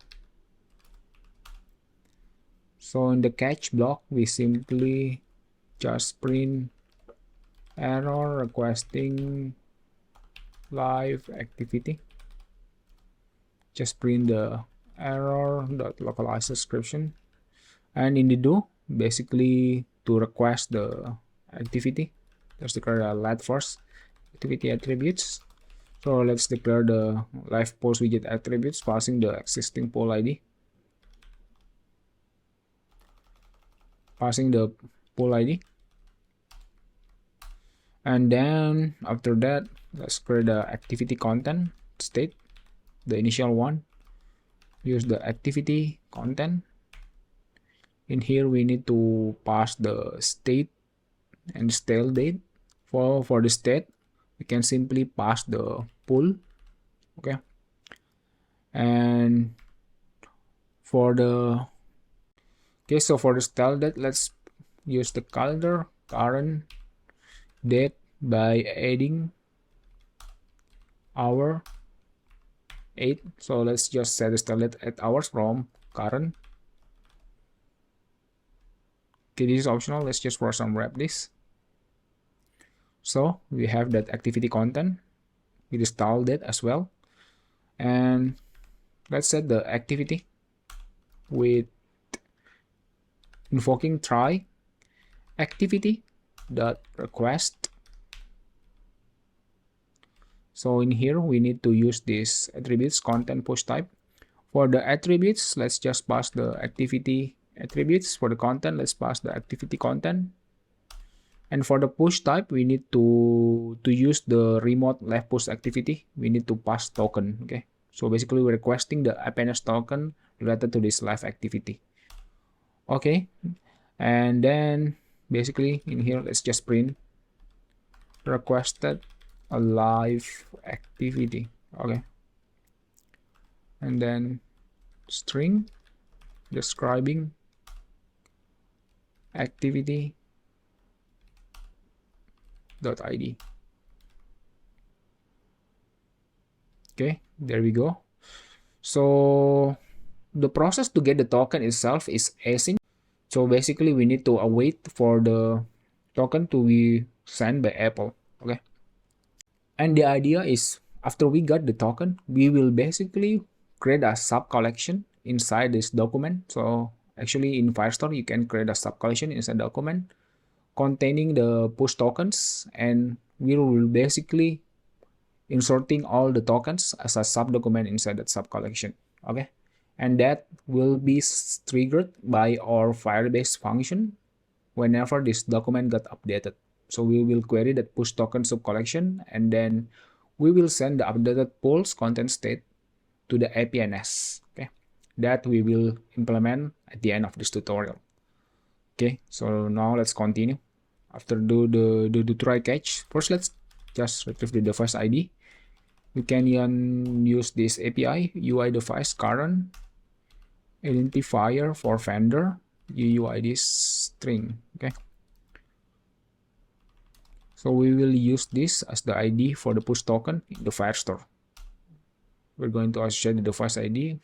So in the catch block, we simply just print error requesting live activity. Just print the error.localize description. And in the do, basically to request the activity, let's declare a let first activity attributes. So let's declare the LivePolls widget attributes passing the existing poll ID. Passing the poll ID. And then after that, let's create the activity content state, the initial one. Use the activity content. In here, we need to pass the state and stale date. For the state, we can simply pass the pool. Okay. And for the so for the stale date, let's use the calendar current date by adding hour 8. So let's just set the stale date at hours from current. Okay, this is optional. Let's just for some wrap this. So we have that activity content with the style date as well. And let's set the activity with invoking try activity dot request. So in here, we need to use this attributes content push type. For the attributes, let's just pass the activity attributes. For the content, let's pass the activity content. And for the push type, we need to use the remote left push activity. We need to pass token. Okay, so basically we're requesting the APNS token related to this live activity. Okay, and then basically in here, let's just print requested a live activity. Okay, and then string describing activity .id. Okay, there we go. So the process to get the token itself is async. So basically we need to await for the token to be sent by Apple. Okay, and the idea is after we got the token, we will basically create a sub collection inside this document. So actually in Firestore, you can create a sub collection inside document containing the push tokens, and we will basically inserting all the tokens as a sub document inside that sub collection. Okay, and that will be triggered by our Firebase function whenever this document got updated. So we will query that push token sub collection, and then we will send the updated polls content state to the APNS. Okay, that we will implement at the end of this tutorial. Okay, so now let's continue. After do the try catch, first let's just retrieve the device ID. We can use this API UI device current identifier for vendor UUID string. Okay, so we will use this as the ID for the push token in the Firestore. We're going to associate the device ID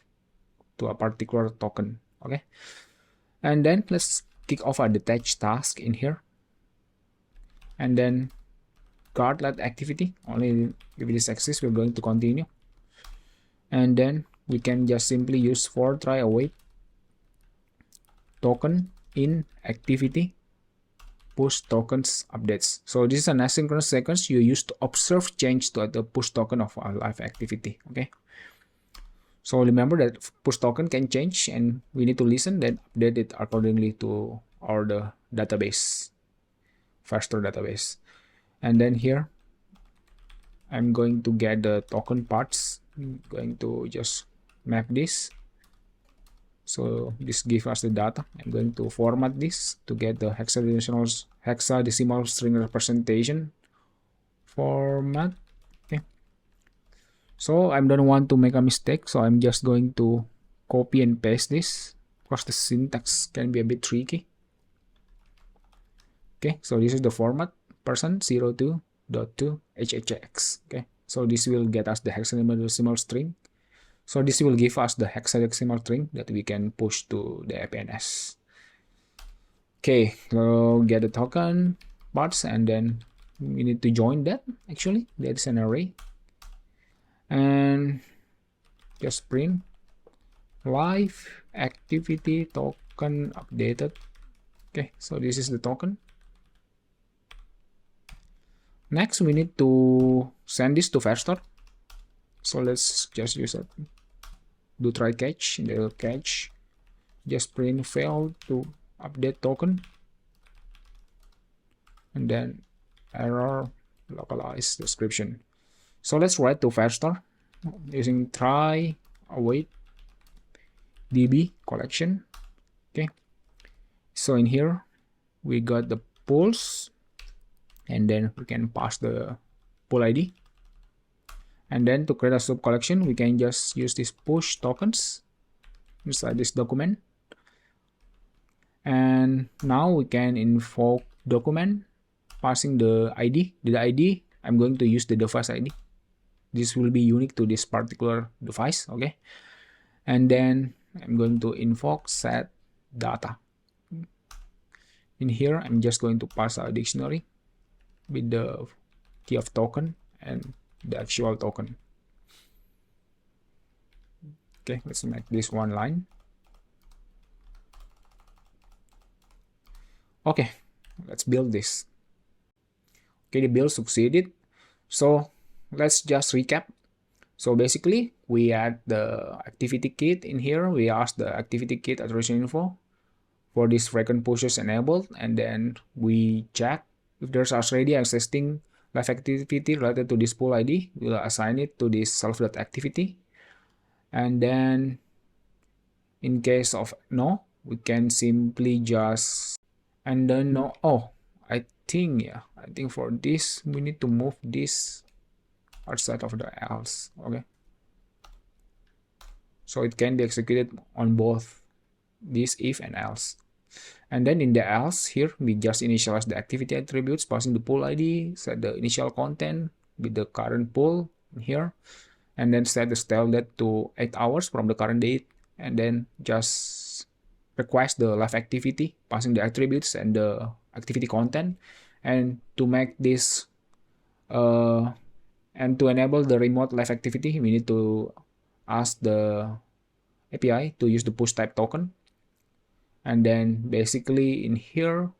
to a particular token. Okay, and then let's kick off a detach task in here, and then guard LiveActivity. Only if it is access, we're going to continue, and then we can just simply use for try await token in activity push tokens updates. So this is an asynchronous sequence you use to observe change to the push token of a LiveActivity. Okay, so remember that push token can change and we need to listen, then update it accordingly to the database, Firestore database. And then here I'm going to get the token parts. I'm going to just map this. So this gives us the data. I'm going to format this to get the hexadecimal string representation format. Okay. So I don't want to make a mistake, so I'm just going to copy and paste this because the syntax can be a bit tricky. Okay, so this is the format %02.2hhx. Okay, so this will get us the hexadecimal string. So this will give us the hexadecimal string that we can push to the APNS. Okay, so get the token parts, and then we need to join that. Actually, that is an array, and just print LiveActivity token updated. Okay, so this is the token. Next, we need to send this to Firestore. So let's just use it. Do try catch. In the catch, just print failed to update token, and then error localized description. So let's write to Firestore using try await db collection. Okay, so in here we got the pulls, and then we can pass the pull ID. And then to create a sub collection, we can just use this push tokens inside this document. And now we can invoke document passing the ID. The ID, I'm going to use the device ID. This will be unique to this particular device. Okay, and then I'm going to invoke set data. In here, I'm just going to pass a dictionary with the key of token and the actual token. Okay, let's make this one line. Okay, let's build this. Okay, the build succeeded. So let's just recap. So basically, we add the activity kit in here. We ask the activity kit attribution info for this frequent pushes enabled, and then we check if there's already existing LiveActivity related to this pull ID. We'll assign it to this self.activity, and then in case of no, we can simply just and then no. Oh, I think for this we need to move this outside of the else. Okay, so it can be executed on both this if and else. And then in the else here, we just initialize the activity attributes, passing the pull ID, set the initial content with the current pull here, and then set the stale date to 8 hours from the current date, and then just request the LiveActivity, passing the attributes and the activity content. And to make this and to enable the remote LiveActivity, we need to ask the API to use the push type token. And then basically in here,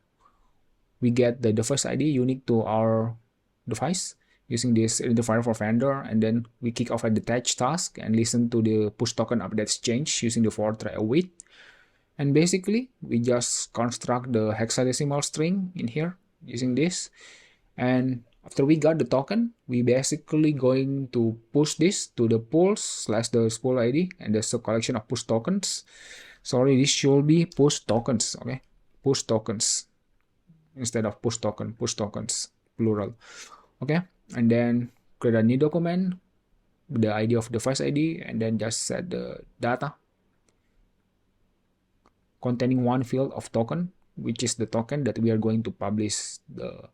we get the device ID unique to our device using this identifier for vendor. And then we kick off a detach task and listen to the push token updates change using the for try await. And basically, we just construct the hexadecimal string in here using this. And after we got the token, we basically going to push this to the pulls / the pull ID and the subcollection of push tokens. Sorry, this should be push tokens. Okay, push tokens instead of push tokens plural. Okay, and then create a new document with the ID of device ID, and then just set the data containing one field of token, which is the token that we are going to publish the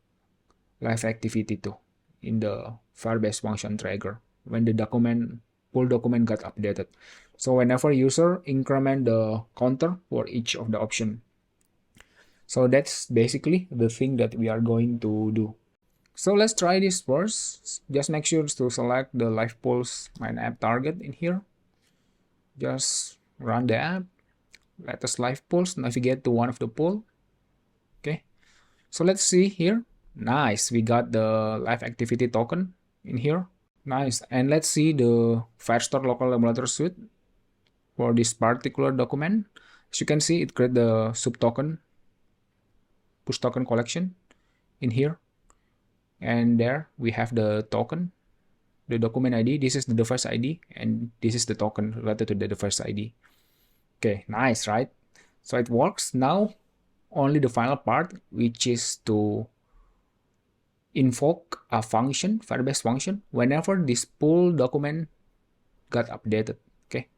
LiveActivity to in the Firebase function trigger when the pull document got updated. So whenever user increment the counter for each of the option. So that's basically the thing that we are going to do. So let's try this first. Just make sure to select the LivePolls main app target in here. Just run the app. Let us LivePolls navigate to one of the poll. Okay. So let's see here. Nice. We got the LiveActivity token in here. Nice. And let's see the Firestore local emulator suite for this particular document. As you can see, it creates the sub token, push token collection in here. And there we have the token, the document ID. This is the device ID, and this is the token related to the device ID. Okay, nice, right? So it works. Now only the final part, which is to invoke a function, Firebase function, whenever this pull document got updated. Okay,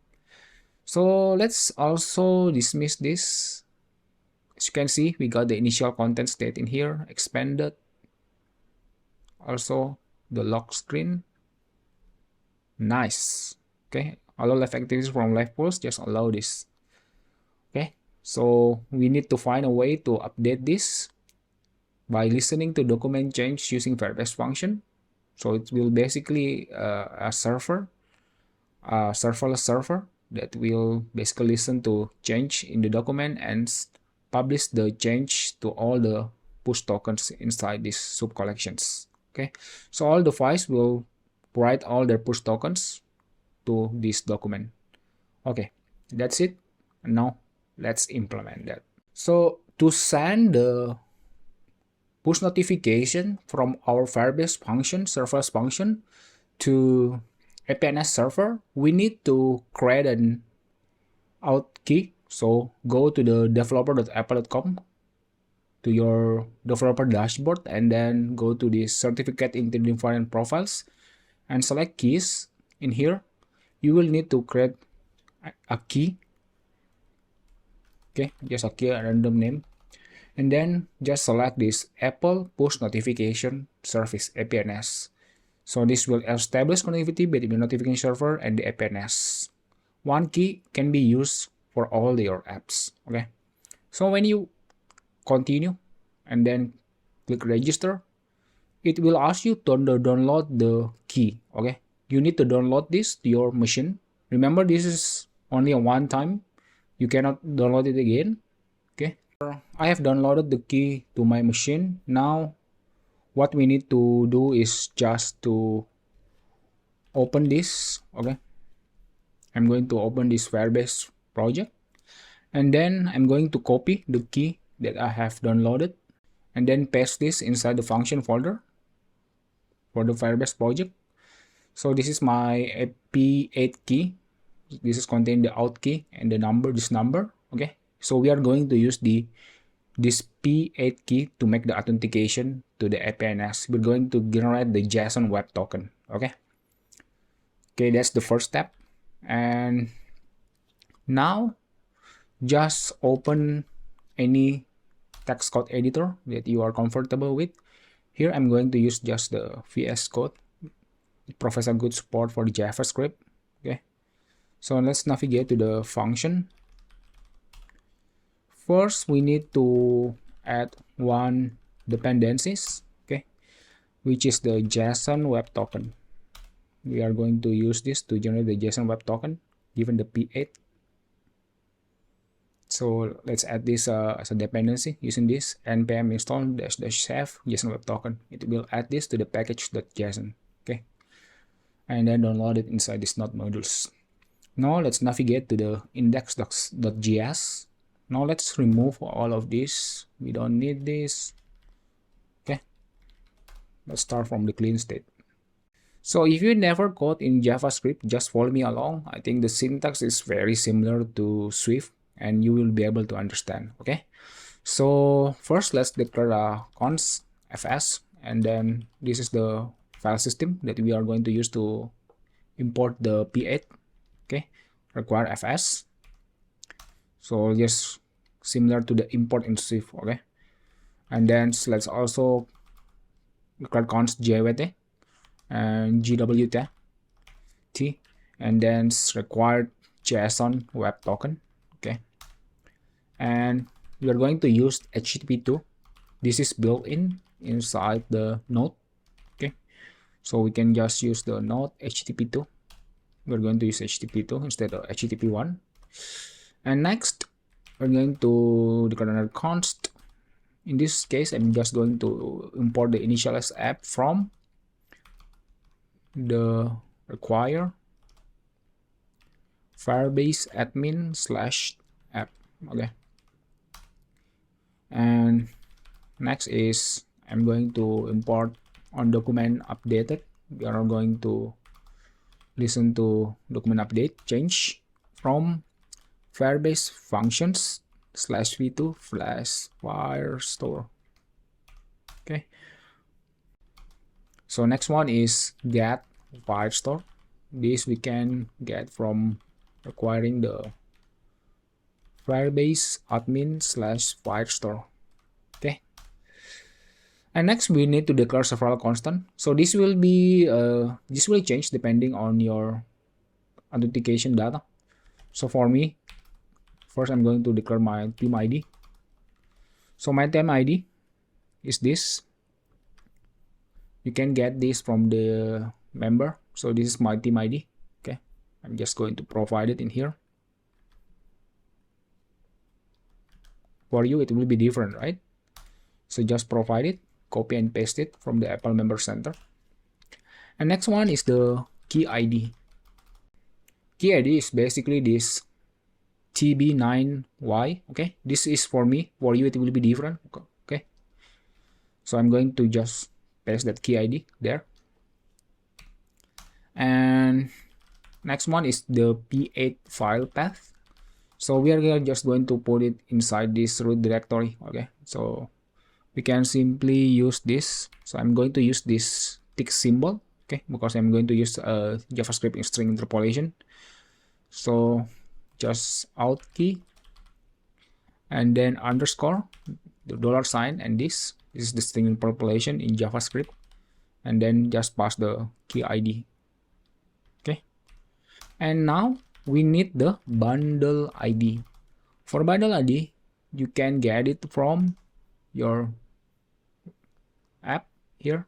so let's also dismiss this. As you can see, we got the initial content state in here, expanded. Also the lock screen. Nice. Okay, allow live activities from LivePolls, just allow this. Okay, so we need to find a way to update this by listening to document change using Firebase function. So it will basically a server, a serverless server that will basically listen to change in the document and publish the change to all the push tokens inside these sub collections. Okay, so all the files will write all their push tokens to this document. Okay, that's it. And now let's implement that. So to send the push notification from our Firebase function, serverless function, to APNS server, we need to create an out key. So go to the developer.apple.com to your developer dashboard and then go to the certificate integrated environment profiles and select keys. In here you will need to create a key. Okay, just a key, a random name, and then just select this Apple push notification service, APNS. So this will establish connectivity between the notification server and the APNS. One key can be used for all your apps. Okay, so when you continue and then click register, it will ask you to download the key. Okay, you need to download this to your machine. Remember, this is only a one time, you cannot download it again. Okay, I have downloaded the key to my machine. Now what we need to do is just to open this. Okay, I'm going to open this Firebase project, and then I'm going to copy the key that I have downloaded and then paste this inside the function folder for the Firebase project. So this is my P8 key. This is contain the out key and the number, this number. Okay, so we are going to use this P8 key to make the authentication to the APNS. We're going to generate the JSON web token. Okay, that's the first step. And now just open any text code editor that you are comfortable with. Here I'm going to use just the VS Code. It provides a good support for the JavaScript. Okay, so let's navigate to the function. First, we need to add one dependencies, okay, which is the JSON web token. We are going to use this to generate the JSON web token given the P8. So let's add this as a dependency using this npm install --save JSON web token. It will add this to the package.json. Okay, and then download it inside this node modules. Now let's navigate to the index.js. Now let's remove all of this. We don't need this. Okay, let's start from the clean state. So if you never code in JavaScript, just follow me along. I think the syntax is very similar to Swift and you will be able to understand. Okay, so first let's declare a const fs, and then this is the file system that we are going to use to import the P8. Okay, require fs. So just similar to the import in Swift. Okay, and then let's also declare const jwt and gwt and then required JSON web token. Okay, and we are going to use HTTP2. This is built inside the node. Okay, so we can just use the node HTTP2. We're going to use HTTP2 instead of HTTP1. And next, we're going to declare another const. In this case, I'm just going to import the initialize app from the require Firebase admin / app. Okay, and next is I'm going to import on document updated. We are going to listen to document update change from Firebase Functions /v2 /firestore. Okay, so next one is get firestore. This we can get from requiring the Firebase admin /firestore. Okay, and next we need to declare several constant. So this will be this will change depending on your authentication data. So for me, first I'm going to declare my team ID. So my team ID is this. You can get this from the member. So this is my team ID. Okay, I'm just going to provide it in here. For you, it will be different, right? So just provide it, copy and paste it from the Apple Member Center. And next one is the key ID. Key ID is basically this TB9Y. Okay, this is for me. For you, it will be different. Okay, so I'm going to just paste that key ID there. And next one is the P8 file path. So we are just going to put it inside this root directory. Okay, so we can simply use this. So I'm going to use this tick symbol. Okay, because I'm going to use JavaScript string interpolation. So just out key and then underscore the $, and this is the string interpolation in JavaScript, and then just pass the key ID. Okay, and now we need the bundle ID. For bundle ID, you can get it from your app here,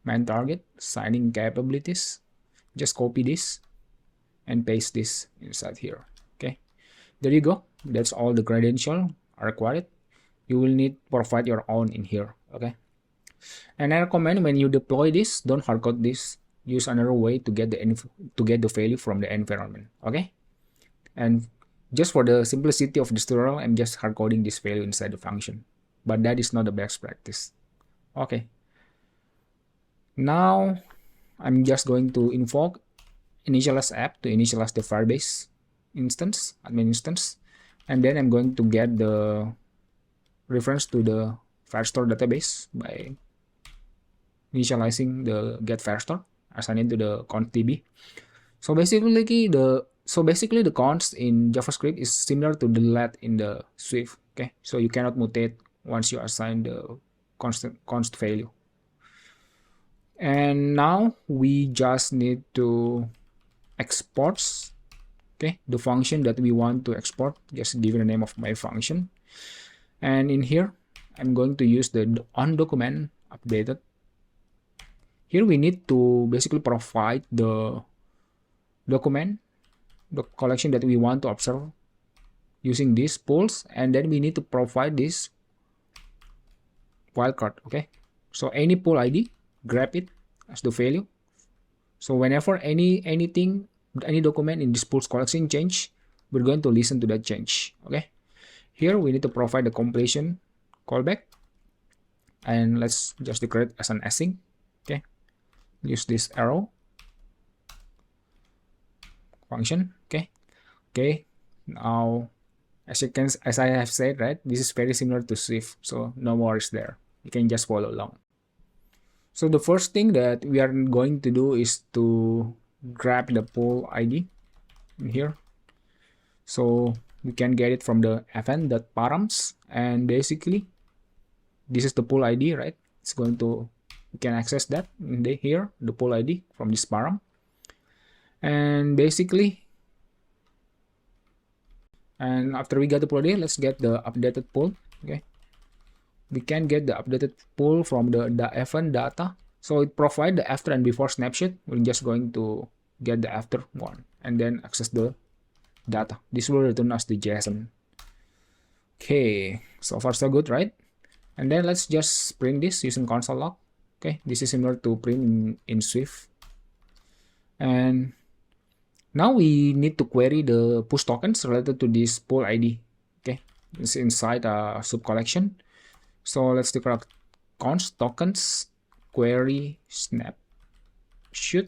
main target, signing capabilities. Just copy this and paste this inside here. Okay, there you go. That's all the credentials are required. You will need to provide your own in here. Okay, and I recommend when you deploy this, don't hardcode this. Use another way to get the value from the environment. Okay, and just for the simplicity of this tutorial, I'm just hardcoding this value inside the function, but that is not the best practice. Okay, now I'm just going to invoke initialize app to initialize the Firebase instance, admin instance, and then I'm going to get the reference to the Firestore database by initializing the get Firestore, assign it to the const db. So basically the const in JavaScript is similar to the let in the Swift. Okay, so you cannot mutate once you assign the const value. And now we just need to export, okay, the function that we want to export. Just give it the name of my function, and in here I'm going to use the on document updated. Here we need to basically provide the document, the collection that we want to observe using these polls, and then we need to provide this wildcard. Okay, so any poll ID, grab it as the value. So whenever any document in this polls collection change, we're going to listen to that change. Okay, here we need to provide the completion callback, and let's just declare it as an async. Okay, use this arrow function. Okay, now as I have said, right, this is very similar to Swift, so no worries there. You can just follow along. So the first thing that we are going to do is to grab the poll ID in here. So we can get it from the event.params, and basically this is the pool ID, right? It's going to, we can access that in here, the pool ID from this param. And basically, and after we get the pool ID, let's get the updated pool. Okay, we can get the updated pool from the event data. So it provides the after and before snapshot. We're just going to get the after one and then access the data. This will return us the JSON. Okay, so far so good, right? And then let's just print this using console log. Okay, this is similar to print in Swift. And now we need to query the push tokens related to this pool ID. Okay, it's inside a sub collection. So let's declare const tokens query snapshot,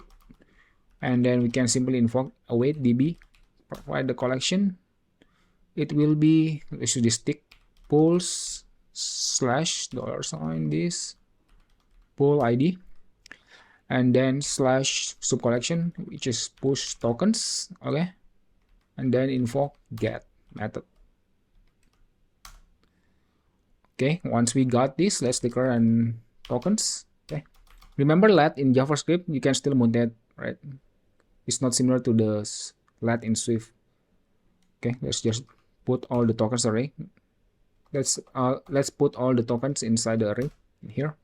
and then we can simply invoke await db, provide the collection. It will be, let's use this tick pools /$ this pool ID, and then slash sub collection, which is push tokens. Okay, and then invoke get method. Okay, once we got this, let's declare an tokens. Okay, remember let in JavaScript you can still mutate, right? It's not similar to the let in Swift. Okay, let's just put all the tokens array. Let's put all the tokens inside the array here,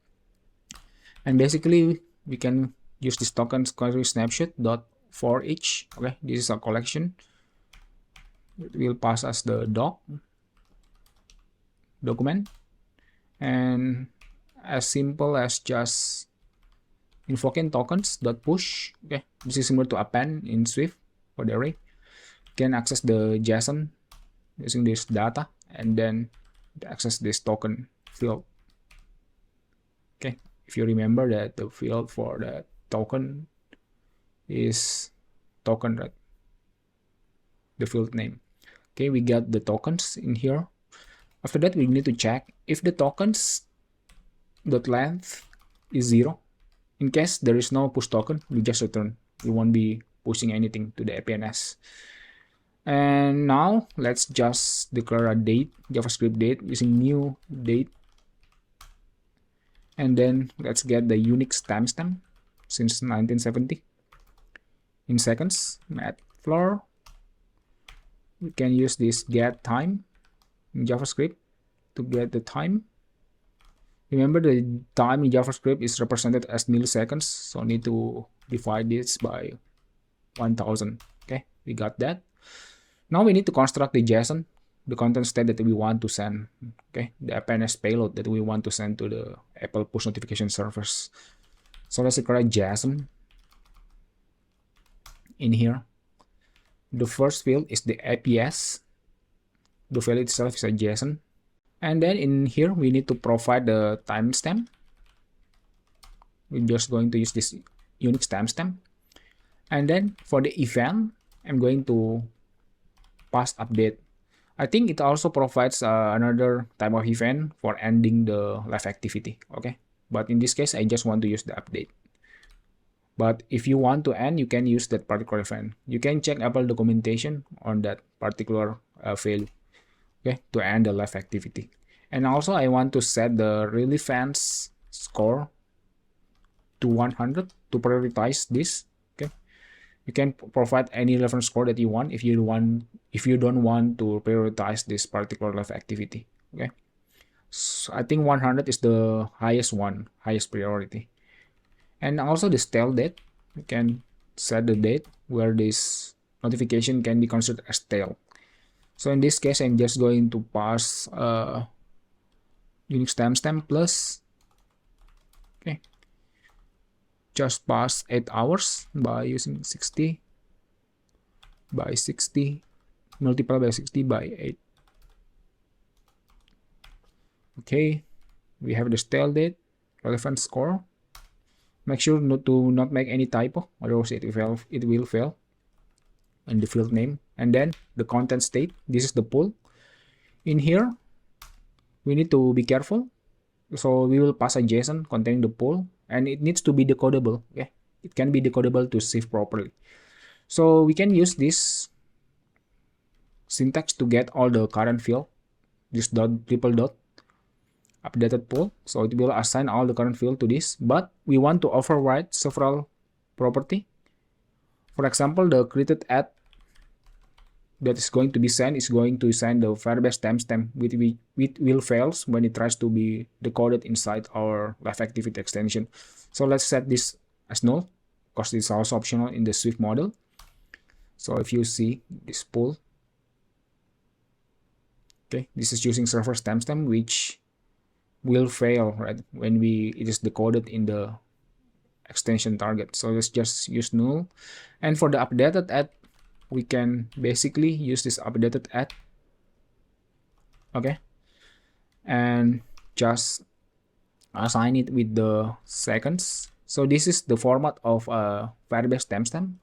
and basically we can use this tokens query snapshot dot for each. Okay, this is a collection. It will pass us the document, and as simple as just invoking tokens dot push. Okay, this is similar to append in Swift for the array. You can access the JSON using this data, and then access this token field. Okay, if you remember that the field for the token is token, right? The field name. Okay, we got the tokens in here. After that, we need to check if the tokens dot length is 0. In case there is no push token, we just return. We won't be pushing anything to the APNS. And now let's just declare a date, JavaScript date, using new date. And then let's get the Unix timestamp since 1970 in seconds. At floor, we can use this get time in JavaScript to get the time. Remember, the time in JavaScript is represented as milliseconds, so need to divide this by 1000. Okay, we got that. Now we need to construct the JSON, the content state that we want to send. Okay, the APNS payload that we want to send to the Apple push notification servers. So let's declare JSON in here. The first field is the APS. The file itself is a JSON. And then in here, we need to provide the timestamp. We're just going to use this Unix timestamp. And then for the event, I'm going to pass update. I think it also provides another type of event for ending the live activity. Okay, but in this case, I just want to use the update. But if you want to end, you can use that particular event. You can check Apple documentation on that particular value. Okay, to end the live activity. And also I want to set the relevance score to 100 to prioritize this. Okay, you can provide any relevance score that you want if you don't want to prioritize this particular live activity. Okay, so I think 100 is the highest priority. And also the stale date, you can set the date where this notification can be considered as stale. So in this case, I'm just going to pass Unix timestamp plus. Okay, just pass 8 hours by using 60 by 60 multiplied by 60 by 8. Okay, we have the stale date, relevant score. Make sure to not make any typo, otherwise it will fail. And the field name, and then the content state. This is the pool. In here, we need to be careful. So we will pass a JSON containing the pool, and it needs to be decodable. Okay, it can be decodable to save properly. So we can use this syntax to get all the current field, this dot triple dot updated pool. So it will assign all the current field to this, but we want to override several property. For example, the created at that is going to be sent is going to send the Firebase timestamp, which will fails when it tries to be decoded inside our LiveActivity extension. So let's set this as null, because it's also optional in the Swift model. So if you see this pool, okay, this is using server's timestamp, which will fail right when it is decoded in the extension target. So let's just use null. And for the updated at, we can basically use this updated at, okay, and just assign it with the seconds. So this is the format of a Firebase timestamp.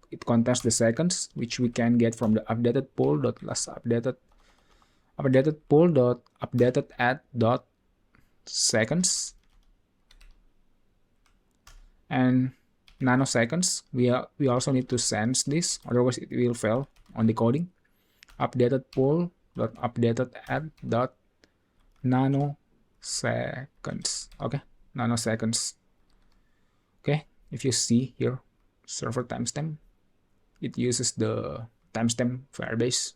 It contains the seconds, which we can get from the updated pool dot last updated pool dot updated at dot seconds, and nanoseconds. We also need to sense this, otherwise it will fail on decoding. Updated pool dot updated at dot nanoseconds. Okay, nanoseconds. Okay, if you see here, server timestamp, it uses the timestamp Firebase,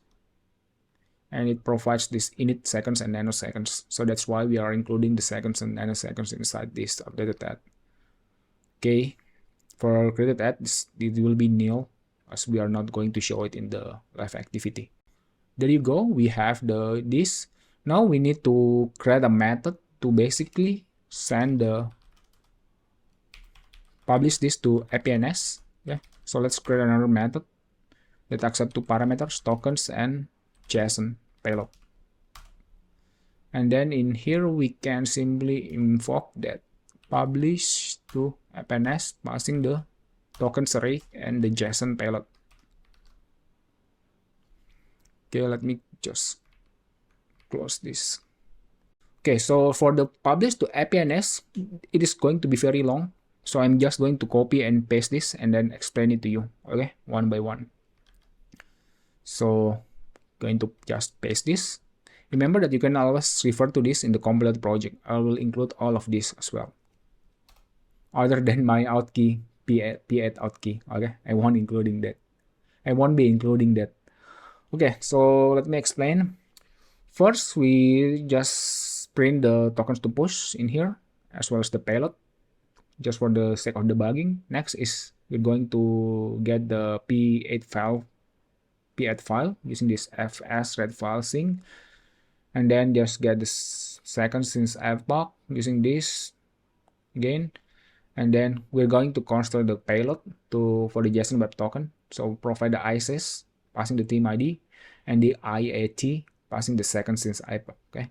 and it provides this init seconds and nanoseconds. So that's why we are including the seconds and nanoseconds inside this updated at. Okay, for created at, it will be nil, as we are not going to show it in the LiveActivity. There you go, we have this. Now we need to create a method to basically publish this to APNS. Yeah, so let's create another method that accepts two parameters, tokens and JSON payload. And then in here we can simply invoke that publish to APNS, passing the tokens array and the JSON payload. Okay, let me just close this. Okay, so for the publish to APNS, it is going to be very long. So I'm just going to copy and paste this and then explain it to you, okay, one by one. So going to just paste this. Remember that you can always refer to this in the compiled project. I will include all of this as well, other than my out key, p8 out key. Okay, I won't be including that. Okay, so let me explain. First, we just print the tokens to push in here, as well as the payload, just for the sake of debugging. Next is we're going to get the p8 file using this fs read file sync, and then just get the seconds since fbox using this again, and then we're going to construct the payload for the JSON web token. So provide the ISIS passing the team ID and the IAT passing the seconds since iPad. Okay,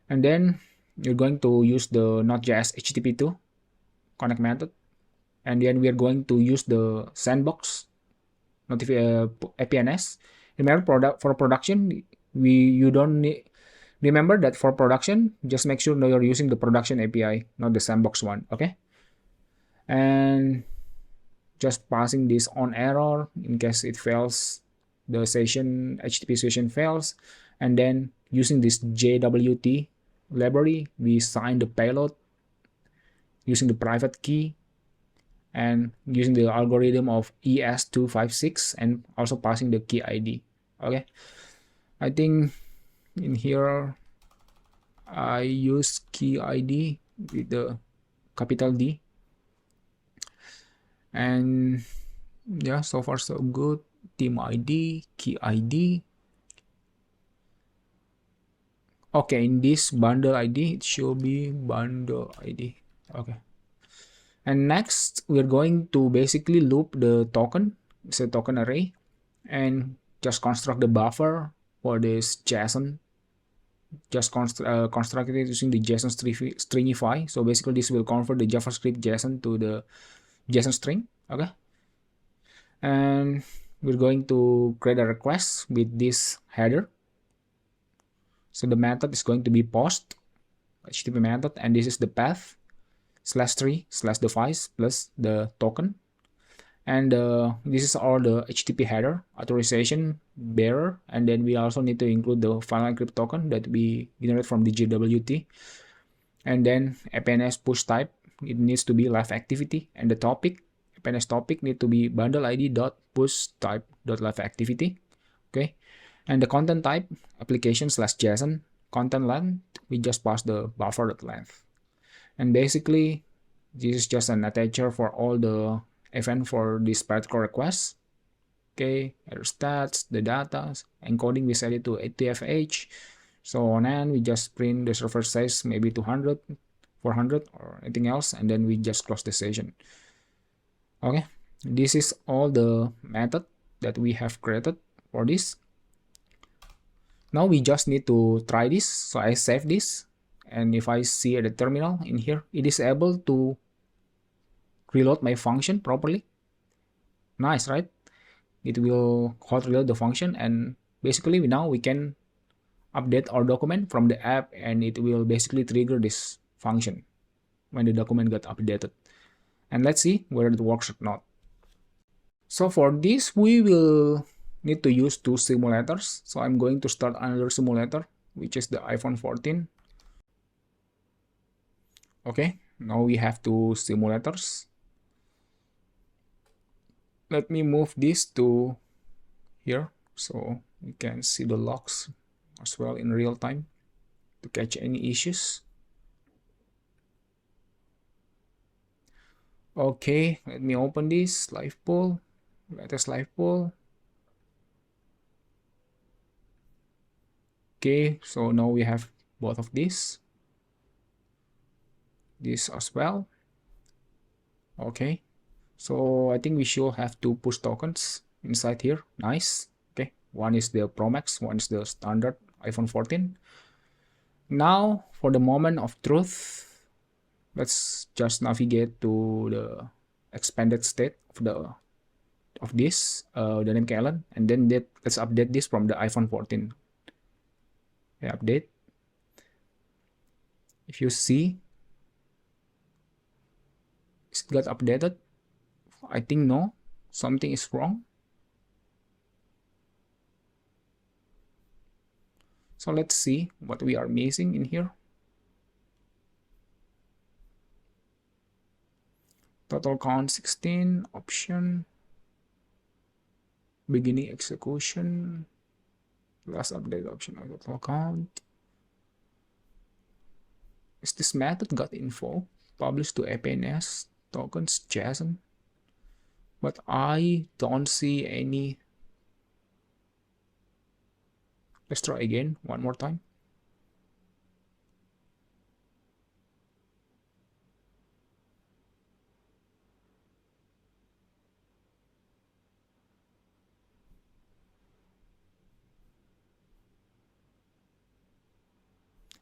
and then you're going to use the Node.js HTTP2 connect method, and then we are going to use the sandbox APNS. Remember, for production, you don't need. Remember that for production, just make sure you're using the production API, not the sandbox one. Okay, and just passing this on error in case it fails, the session HTTP session fails, and then using this JWT library, we sign the payload using the private key and using the algorithm of ES256 and also passing the key ID. Okay, I think in here I use key ID with the capital D, and yeah, so far so good. Team ID, key ID. Okay, in this bundle ID, it should be bundle ID. Okay, and next we're going to basically loop the token. It's a token array, and just construct the buffer for this JSON. Just construct it using the JSON stringify. So basically this will convert the JavaScript JSON to the JSON string. Okay, and we're going to create a request with this header. So the method is going to be post HTTP method, and this is the path /3/device plus the token, and this is all the HTTP header authorization bearer, and then we also need to include the final encrypt token that we generate from the GWT. And then APNS push type, it needs to be LiveActivity, and the topic, APNS topic need to be bundle ID dot push type dot LiveActivity. Okay, and the content type, application slash JSON. Content length, we just pass the buffer length. And basically, this is just an attacher for all the event for this particular request. Okay, error stats, the data, encoding we set it to ATFH. So on end, we just print the server size maybe 200, 400, or anything else, and then we just close the session. Okay, this is all the method that we have created for this. Now we just need to try this. So I save this, and if I see at the terminal in here, it is able to reload my function properly. Nice, right? It will hot reload the function, and basically now we can update our document from the app, and it will basically trigger this function when the document got updated. And let's see whether it works or not. So for this, we will need to use two simulators. So I'm going to start another simulator, which is the iPhone 14. Okay, now we have two simulators. Let me move this to here so you can see the logs as well in real time to catch any issues. Okay, let me open this LivePoll, latest LivePoll. Okay, so now we have both of these. This as well. Okay, so I think we should have two push tokens inside here. Nice. Okay, one is the Pro Max, one is the standard iPhone 14. Now for the moment of truth, let's just navigate to the expanded state of this dynamic kernel, and then let's update this from the iPhone 14. Okay, update. If you see, it got updated. I think no, something is wrong. So let's see what we are missing in here. Total count 16, option, beginning execution, last update option of total count. Is this method got info published to APNS tokens JSON? But I don't see any. Let's try again one more time.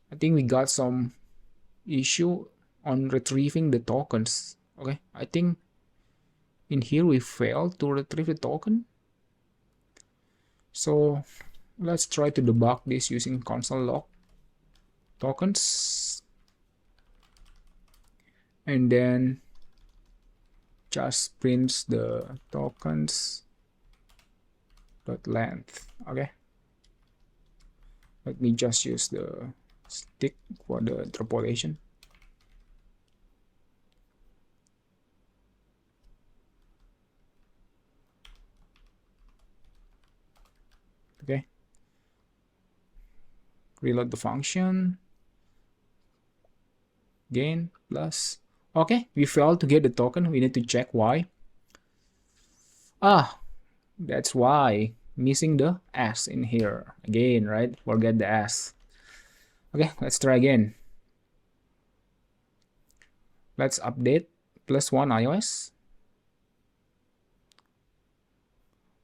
I think we got some issue on retrieving the tokens. Okay, I think in here we failed to retrieve the token. So let's try to debug this using console log tokens, and then just prints the tokens dot length. Okay, let me just use the stick for the interpolation. Okay, reload the function, gain plus. Okay, we failed to get the token. We need to check why. That's why. Missing the S in here again, right? Forget the S. Okay, let's try again. Let's update +1 iOS.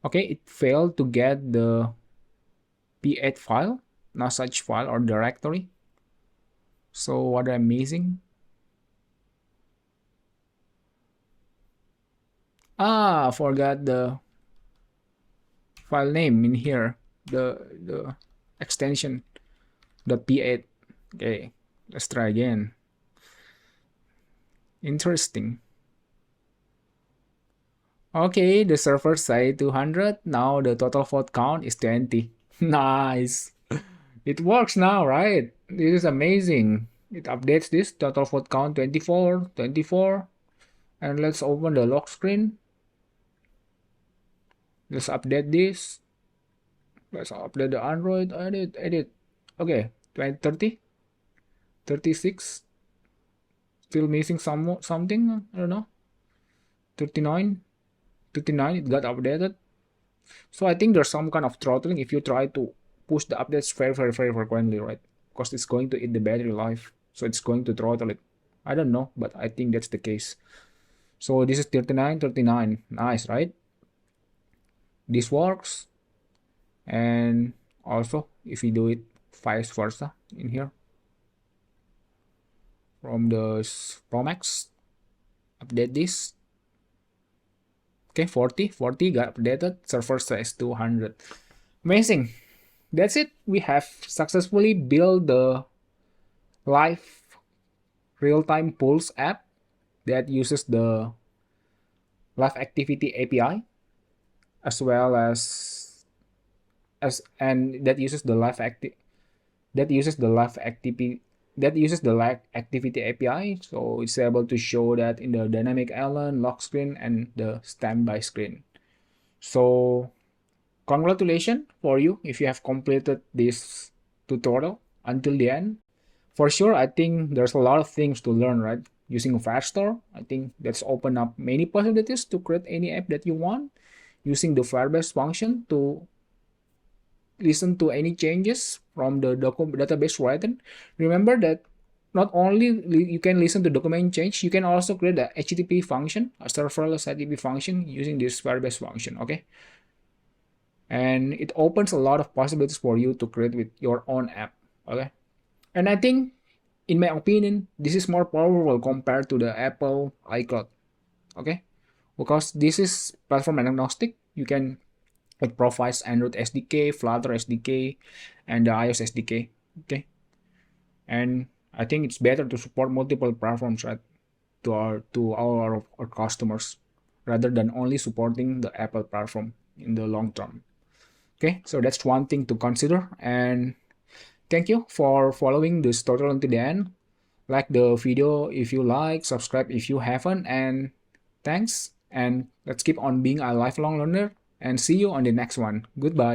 Okay, it failed to get the P8 file, no such file or directory. So what I'm missing? Forgot the file name in here, the extension .p8. Okay, let's try again. Interesting. Okay, the server say 200. Now the total vote count is 20. Nice. It works now, right? This is amazing. It updates this total vote count 24, 24. And let's open the lock screen. Let's update this. Let's update the Android. Edit. Okay, 20, 30, 36. Still missing something. I don't know. 39. 59. It got updated. So I think there's some kind of throttling if you try to push the updates very frequently, right? Because it's going to eat the battery life. So it's going to throttle it. I don't know, but I think that's the case. So this is 39, 39. Nice, right? This works. And also, if we do it vice versa in here, from the Pro Max, update this. Okay, 40 got updated. Server says 200. Amazing. That's it. We have successfully built the live real-time polls app that uses the LiveActivity API as well as and that uses the LiveActivity API. So it's able to show that in the dynamic island, lock screen, and the standby screen. So congratulations for you if you have completed this tutorial until the end. For sure, I think there's a lot of things to learn, right? Using Firestore, I think that's opened up many possibilities to create any app that you want. Using the Firebase function to listen to any changes from the database written. Remember that not only you can listen to document change, you can also create a HTTP function, a serverless HTTP function using this Firebase function, okay? And it opens a lot of possibilities for you to create with your own app, okay? And I think, in my opinion, this is more powerful compared to the Apple iCloud, okay? Because this is platform agnostic. It provides Android SDK, Flutter SDK, and the iOS SDK, okay? And I think it's better to support multiple platforms, right, to our customers rather than only supporting the Apple platform in the long term. Okay, so that's one thing to consider. And thank you for following this tutorial until the end. Like the video if you like, subscribe if you haven't, and thanks. And let's keep on being a lifelong learner, and see you on the next one. Goodbye.